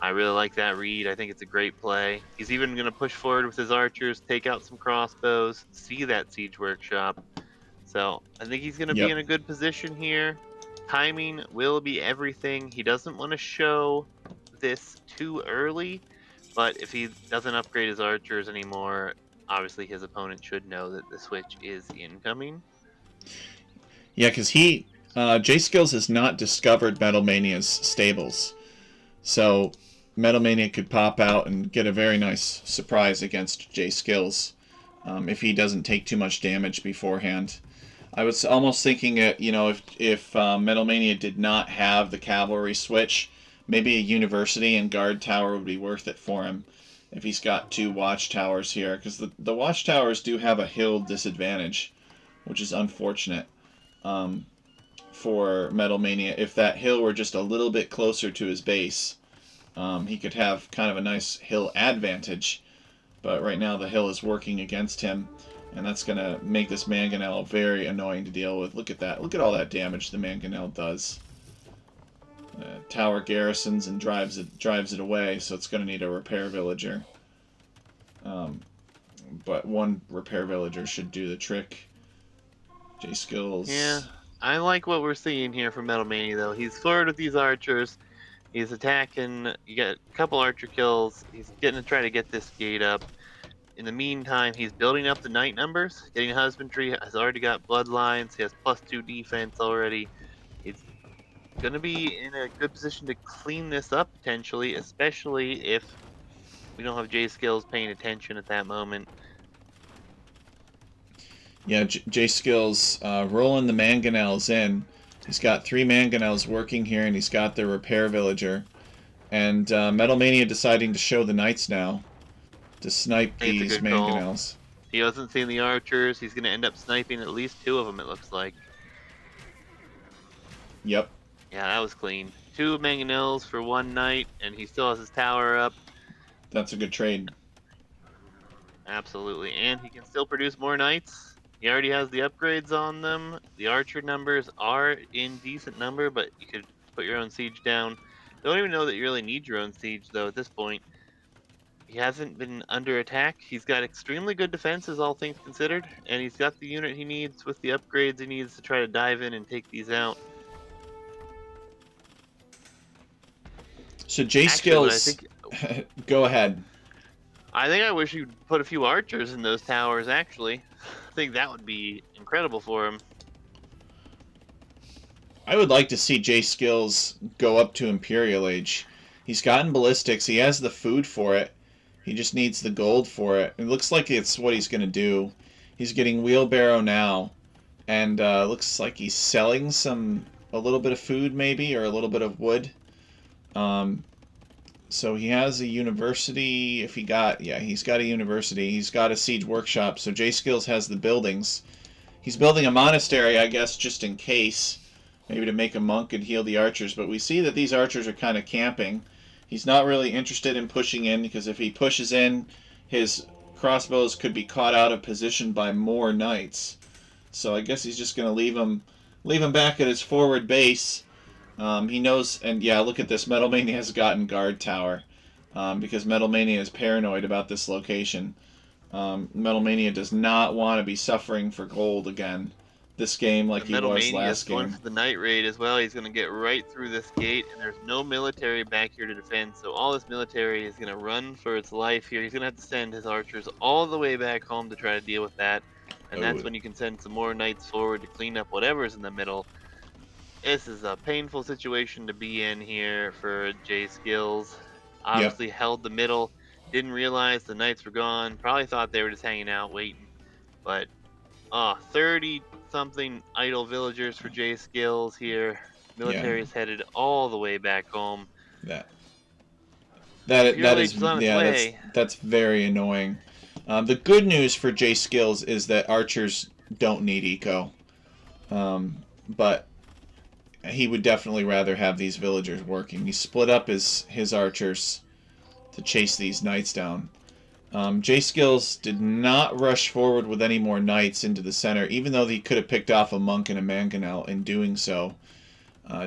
S2: I really like that read. I think it's a great play. He's even going to push forward with his archers, take out some crossbows, see that siege workshop. So I think he's going to be in a good position here. Timing will be everything. He doesn't want to show this too early, but if he doesn't upgrade his archers anymore, obviously his opponent should know that the switch is incoming.
S1: Yeah, because J Skills has not discovered Metal Mania's stables. So Metal Mania could pop out and get a very nice surprise against J Skills if he doesn't take too much damage beforehand. I was almost thinking that, if Metal Mania did not have the cavalry switch, maybe a university and guard tower would be worth it for him if he's got 2 watchtowers here, because the watchtowers do have a hill disadvantage, which is unfortunate for Metal Mania. If that hill were just a little bit closer to his base, he could have kind of a nice hill advantage, but right now the hill is working against him, and that's going to make this mangonel very annoying to deal with. Look at that. Look at all that damage the mangonel does. Tower garrisons and drives it away, so it's going to need a repair villager. But 1 repair villager should do the trick. J Skills.
S2: Yeah, I like what we're seeing here from Metal Mania, though. He's forward with these archers. He's attacking. You get a couple archer kills. He's getting to try to get this gate up. In the meantime, he's building up the knight numbers, getting husbandry. Has already got bloodlines. He has +2 defense already. He's going to be in a good position to clean this up potentially, especially if we don't have J Skills paying attention at that moment.
S1: Yeah, J Skills rolling the mangonels in. He's got 3 mangonels working here, and he's got the repair villager. And Metal Mania deciding to show the knights now to snipe these mangonels.
S2: He hasn't seen the archers. He's going to end up sniping at least 2 of them, it looks like.
S1: Yep.
S2: Yeah, that was clean. 2 mangonels for 1 knight, and he still has his tower up.
S1: That's a good trade.
S2: Absolutely. And he can still produce more knights. He already has the upgrades on them. The archer numbers are in decent number, but you could put your own siege down. Don't even know that you really need your own siege, though, at this point. He hasn't been under attack. He's got extremely good defenses, all things considered, and he's got the unit he needs with the upgrades he needs to try to dive in and take these out.
S1: So J Skills, go ahead.
S2: I think I wish you'd put a few archers in those towers, actually. I think that would be incredible for him.
S1: I would like to see J Skills go up to Imperial Age. He's gotten ballistics. He has the food for it. He just needs the gold for it. It looks like it's what he's going to do. He's getting wheelbarrow now. And looks like he's selling a little bit of food maybe, or a little bit of wood. So he has a university. He's got a university. He's got a siege workshop. So J Skills has the buildings. He's building a monastery, I guess, just in case. Maybe to make a monk and heal the archers. But we see that these archers are kind of camping. He's not really interested in pushing in, because if he pushes in, his crossbows could be caught out of position by more knights. So I guess he's just going to leave him back at his forward base. He knows, and yeah, look at this. Metal Mania has gotten guard tower because Metal Mania is paranoid about this location. Metal Mania does not want to be suffering for gold again. this game like
S2: the
S1: he
S2: Metal
S1: was
S2: Mania is
S1: last
S2: going
S1: game.
S2: for the night raid as well. He's going to get right through this gate, and there's no military back here to defend. So all this military is going to run for its life here. He's going to have to send his archers all the way back home to try to deal with that. And that's when you can send some more knights forward to clean up whatever's in the middle. This is a painful situation to be in here for J Skills. Obviously held the middle, didn't realize the knights were gone. Probably thought they were just hanging out waiting. But 30-something idle villagers for J Skills here. Military is headed all the way back home.
S1: That is
S2: on its way.
S1: that's very annoying. The good news for J Skills is that archers don't need eco, but he would definitely rather have these villagers working. He split up his archers to chase these knights down. J Skills did not rush forward with any more knights into the center, even though he could have picked off a monk and a mangonel in doing so.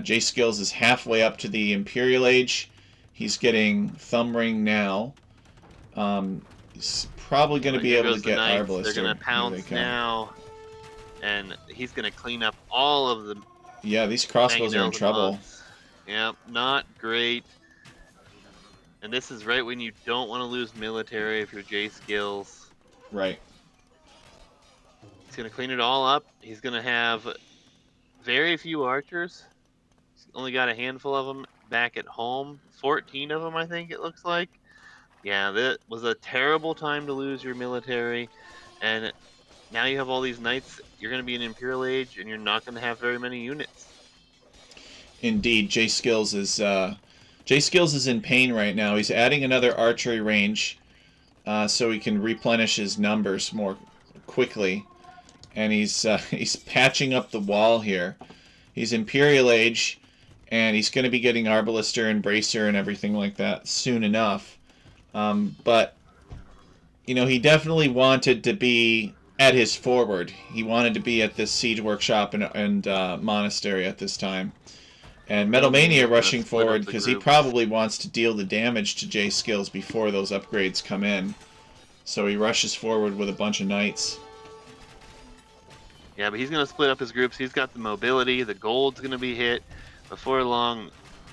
S1: J Skills is halfway up to the Imperial Age. He's getting Thumb Ring now. He's probably going to be able to get Arbalest.
S2: They're going to pounce now, and he's going to clean up all of them.
S1: Yeah, these crossbows are in trouble.
S2: Yep, not great. And this is right when you don't want to lose military if you're J Skills.
S1: Right.
S2: He's going to clean it all up. He's going to have very few archers. He's only got a handful of them back at home. 14 of them, I think it looks like. Yeah, that was a terrible time to lose your military. And now you have all these knights. You're going to be in Imperial Age, and you're not going to have very many units.
S1: Indeed, J Skills is in pain right now. He's adding another archery range so he can replenish his numbers more quickly. And he's patching up the wall here. He's Imperial Age, and he's going to be getting Arbalister and Bracer and everything like that soon enough. But, you know, he definitely wanted to be at his forward. He wanted to be at this siege workshop and monastery at this time. And Metal Mania rushing forward because he probably wants to deal the damage to J Skills before those upgrades come in. So he rushes forward with a bunch of knights.
S2: Yeah, but he's going to split up his groups. He's got the mobility. The gold's going to be hit. Before long,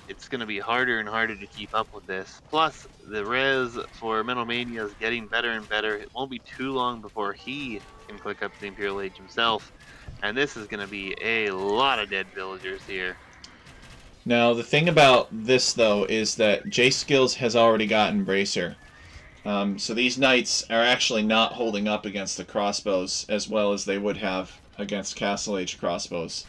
S2: it's going to be harder and harder to keep up with this. Plus, the res for Metal Mania is getting better and better. It won't be too long before he can click up the Imperial Age himself. And this is going to be a lot of dead villagers here.
S1: Now, the thing about this, though, is that J Skills has already gotten Bracer. So these knights are actually not holding up against the crossbows as well as they would have against Castle Age crossbows.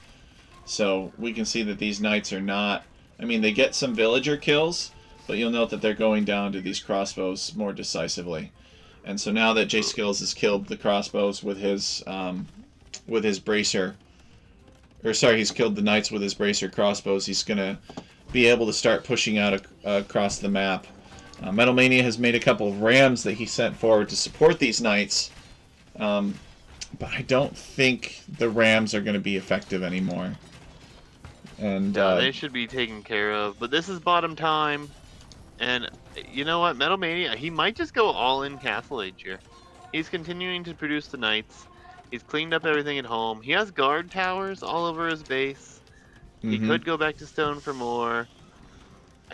S1: So we can see that these knights are not... I mean, they get some villager kills, but you'll note that they're going down to these crossbows more decisively. And so now that J Skills has killed the crossbows with his Bracer... Or sorry, he's killed the knights with his Bracer crossbows, he's going to be able to start pushing out across the map. Metal Mania has made a couple of rams that he sent forward to support these knights. But I don't think the rams are going to be effective anymore. And
S2: they should be taken care of. But this is bottom time. And you know what? Metal Mania, he might just go all in Castle Age here. He's continuing to produce the knights. He's cleaned up everything at home. He has guard towers all over his base. He could go back to stone for more.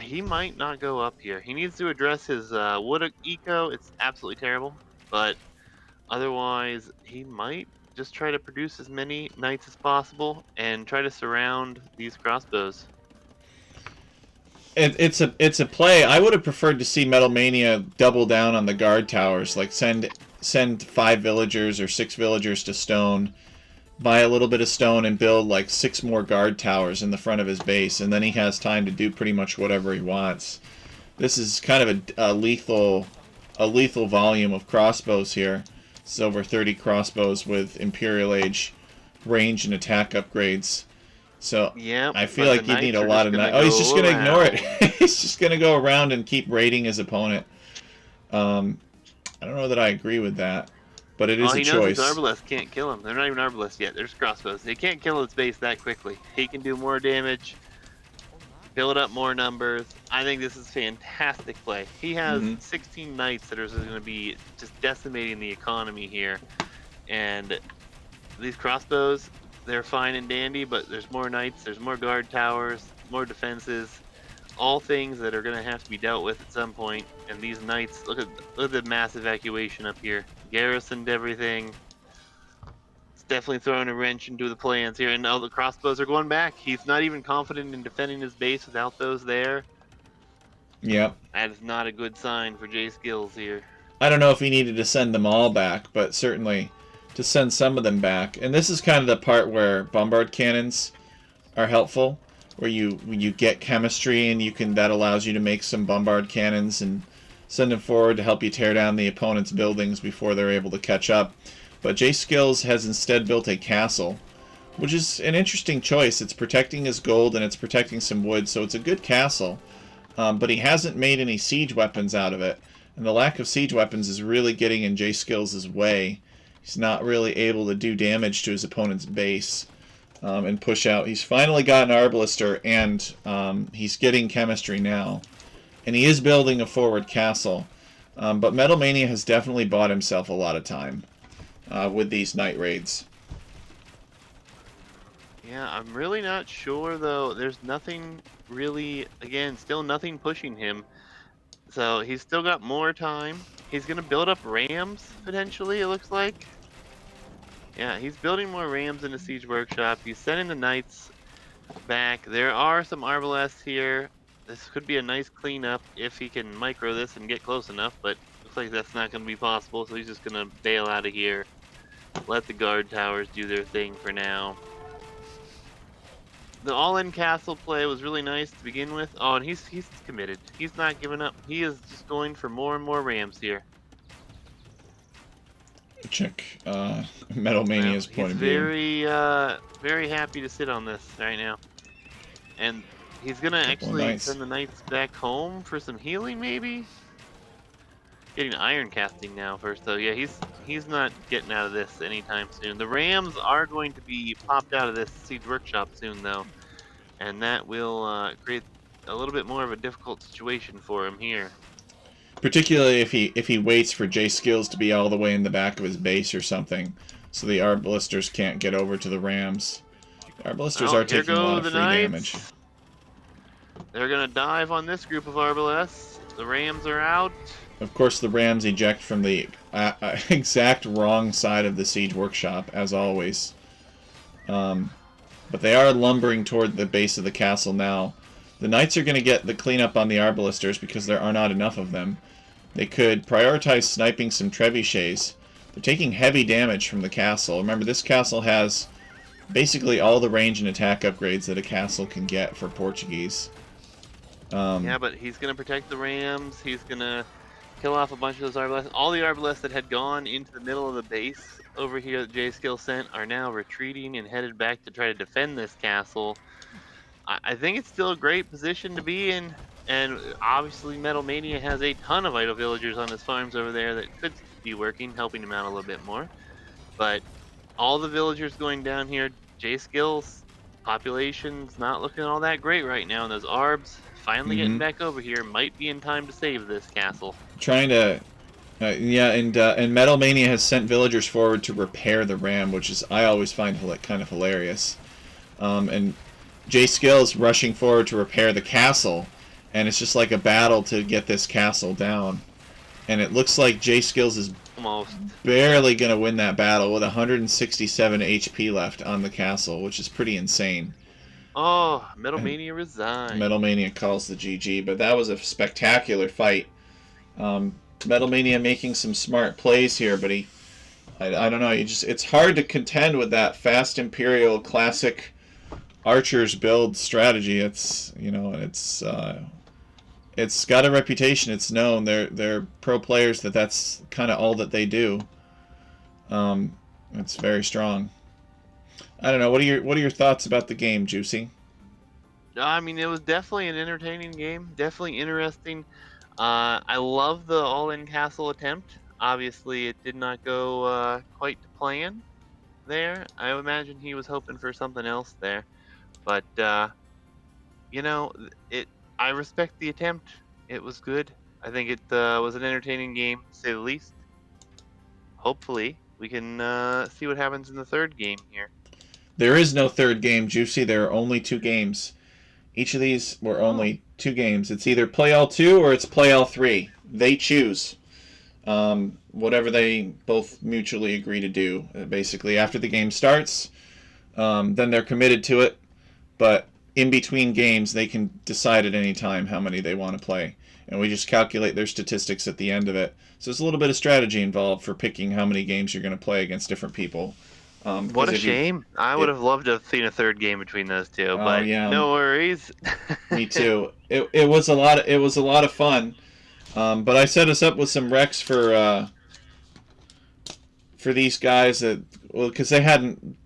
S2: He might not go up here. He needs to address his wood eco. It's absolutely terrible. But otherwise, he might just try to produce as many knights as possible and try to surround these crossbows.
S1: It's a play. I would have preferred to see Metal Mania double down on the guard towers, like send 5 villagers or 6 villagers to stone, buy a little bit of stone, and build like 6 more guard towers in the front of his base, and then he has time to do pretty much whatever he wants. This is kind of a lethal volume of crossbows here. It's over 30 crossbows with Imperial Age range and attack upgrades. So I feel like you need a lot of knights. Oh, he's just going to ignore it. He's just going to go around and keep raiding his opponent. I don't know that I agree with that, but it is a choice.
S2: He knows his Arbalest can't kill him. They're not even Arbalest yet. They're just crossbows. They can't kill his base that quickly. He can do more damage, build up more numbers. I think this is fantastic play. He has 16 knights that are going to be just decimating the economy here. And these crossbows, they're fine and dandy, but there's more knights, there's more guard towers, more defenses, all things that are going to have to be dealt with at some point. And these knights, look at the mass evacuation up here, garrisoned everything. It's definitely throwing a wrench into the plans here. And now the crossbows are going back. He's not even confident in defending his base without those there.
S1: Yep.
S2: That is not a good sign for Jay Skills here.
S1: I don't know if he needed to send them all back, but certainly to send some of them back. And this is kind of the part where bombard cannons are helpful, where you get chemistry and that allows you to make some bombard cannons and send them forward to help you tear down the opponent's buildings before they're able to catch up. But Jay Skills has instead built a castle, which is an interesting choice. It's protecting his gold and it's protecting some wood, so it's a good castle. But he hasn't made any siege weapons out of it. And the lack of siege weapons is really getting in Jay Skills' way. He's not really able to do damage to his opponent's base and push out. He's finally got an Arbalister, and he's getting chemistry now. And he is building a forward castle. But Metal Mania has definitely bought himself a lot of time with these night raids.
S2: Yeah, I'm really not sure, though. There's nothing really, again, still nothing pushing him. So he's still got more time. He's going to build up rams, potentially, it looks like. Yeah, he's building more rams in the Siege Workshop. He's sending the knights back. There are some arbalests here. This could be a nice cleanup if he can micro this and get close enough, but looks like that's not going to be possible, so he's just going to bail out of here. Let the guard towers do their thing for now. The all-in castle play was really nice to begin with. Oh, and he's committed. He's not giving up. He is just going for more and more rams here.
S1: Check Metal Mania's point of view.
S2: He's very happy to sit on this right now. And he's going to actually send the knights back home for some healing, maybe? Getting iron casting now first, though. Yeah, he's not getting out of this anytime soon. The rams are going to be popped out of this siege workshop soon, though, and that will create a little bit more of a difficult situation for him here.
S1: Particularly if he waits for Jay Skills to be all the way in the back of his base or something, so the Arbalisters can't get over to the rams. The Arbalisters are taking a lot of free damage.
S2: They're gonna dive on this group of Arbalests. The rams are out.
S1: Of course, the rams eject from the exact wrong side of the siege workshop, as always. But they are lumbering toward the base of the castle now. The knights are going to get the cleanup on the Arbalisters because there are not enough of them. They could prioritize sniping some trebuchets. They're taking heavy damage from the castle. Remember, this castle has basically all the range and attack upgrades that a castle can get for Portuguese.
S2: Yeah, but he's going to protect the rams. He's going to kill off a bunch of those Arbalests. All the Arbalests that had gone into the middle of the base over here that Jay Skill sent are now retreating and headed back to try to defend this castle. I think it's still a great position to be in, and obviously Metal Mania has a ton of idle villagers on his farms over there that could be working, helping him out a little bit more. But all the villagers going down here, Jay Skill's population's not looking all that great right now, and those Arbs finally getting back over here might be in time to save this castle.
S1: Trying to, and Metal Mania has sent villagers forward to repair the ram, which is I always find kind of hilarious. And Jay Skill's rushing forward to repair the castle, and it's just like a battle to get this castle down. And it looks like Jay Skills is
S2: almost
S1: barely going to win that battle with 167 HP left on the castle, which is pretty insane.
S2: Oh, Metal Mania resigned.
S1: Metal Mania calls the GG, but that was a spectacular fight. Metal Mania making some smart plays here, but I don't know, it's hard to contend with that fast Imperial classic Archers build strategy. It's it's got a reputation. It's known. They're pro players that's kind of all that they do. It's very strong. I don't know. What are your thoughts about the game, Juicy?
S2: I mean, it was definitely an entertaining game. Definitely interesting. I love the all-in castle attempt. Obviously, it did not go quite to plan there. I imagine he was hoping for something else there. But, I respect the attempt. It was good. I think it was an entertaining game, to say the least. Hopefully, we can see what happens in the third game here.
S1: There is no third game, Juicy. There are only 2 games. Each of these were only 2 games. It's either play all 2 or it's play all 3. They choose. Whatever they both mutually agree to do. Basically, after the game starts, then they're committed to it. But in between games, they can decide at any time how many they want to play. And we just calculate their statistics at the end of it. So there's a little bit of strategy involved for picking how many games you're going to play against different people.
S2: What a shame. I would have loved to have seen a third game between those two, but yeah, no worries.
S1: Me too. It was a lot of fun. But I set us up with some recs for these guys that, well, because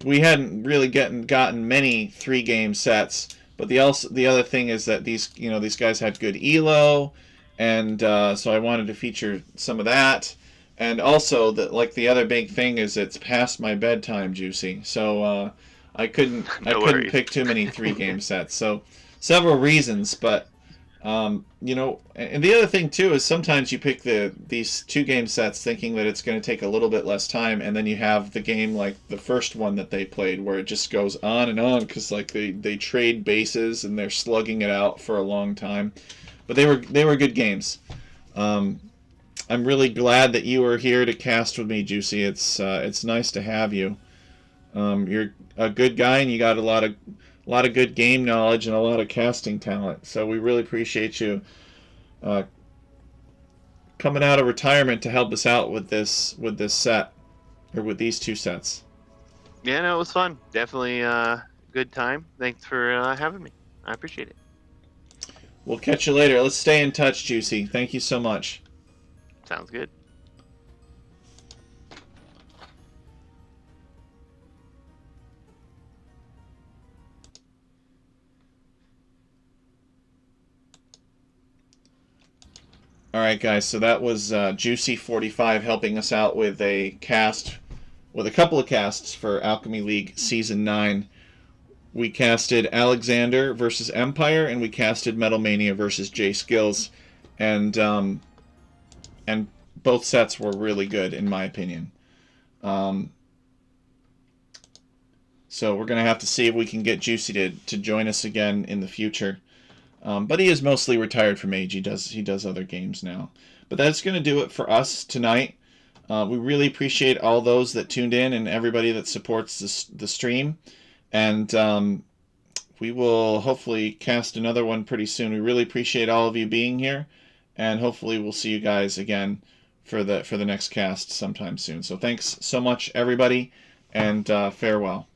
S1: we hadn't really gotten many 3-game sets. But the other thing is that these guys had good elo, and so I wanted to feature some of that. And also, the other big thing is it's past my bedtime, Juicy. So I couldn't pick too many 3-game sets. So several reasons, but and the other thing too is sometimes you pick these 2-game sets thinking that it's going to take a little bit less time, and then you have the game like the first one that they played where it just goes on and on because like they trade bases and they're slugging it out for a long time. But they were good games. I'm really glad that you were here to cast with me, Juicy. It's nice to have you. You're a good guy, and you got a lot of good game knowledge and a lot of casting talent. So we really appreciate you coming out of retirement to help us out with this set, or with these 2 sets.
S2: Yeah, no, it was fun. Definitely a good time. Thanks for having me. I appreciate it.
S1: We'll catch you later. Let's stay in touch, Juicy. Thank you so much.
S2: Sounds good.
S1: Alright guys, so that was Juicy45 helping us out with a couple of casts for Alchemy League Season 9. We casted Alexander versus Empire, and we casted Metal Mania versus J Skills, and both sets were really good in my opinion. So we're going to have to see if we can get Juicy to join us again in the future. But he is mostly retired from Age. He does other games now. But that's going to do it for us tonight. We really appreciate all those that tuned in and everybody that supports the stream. And we will hopefully cast another one pretty soon. We really appreciate all of you being here. And hopefully we'll see you guys again for the next cast sometime soon. So thanks so much, everybody, and farewell.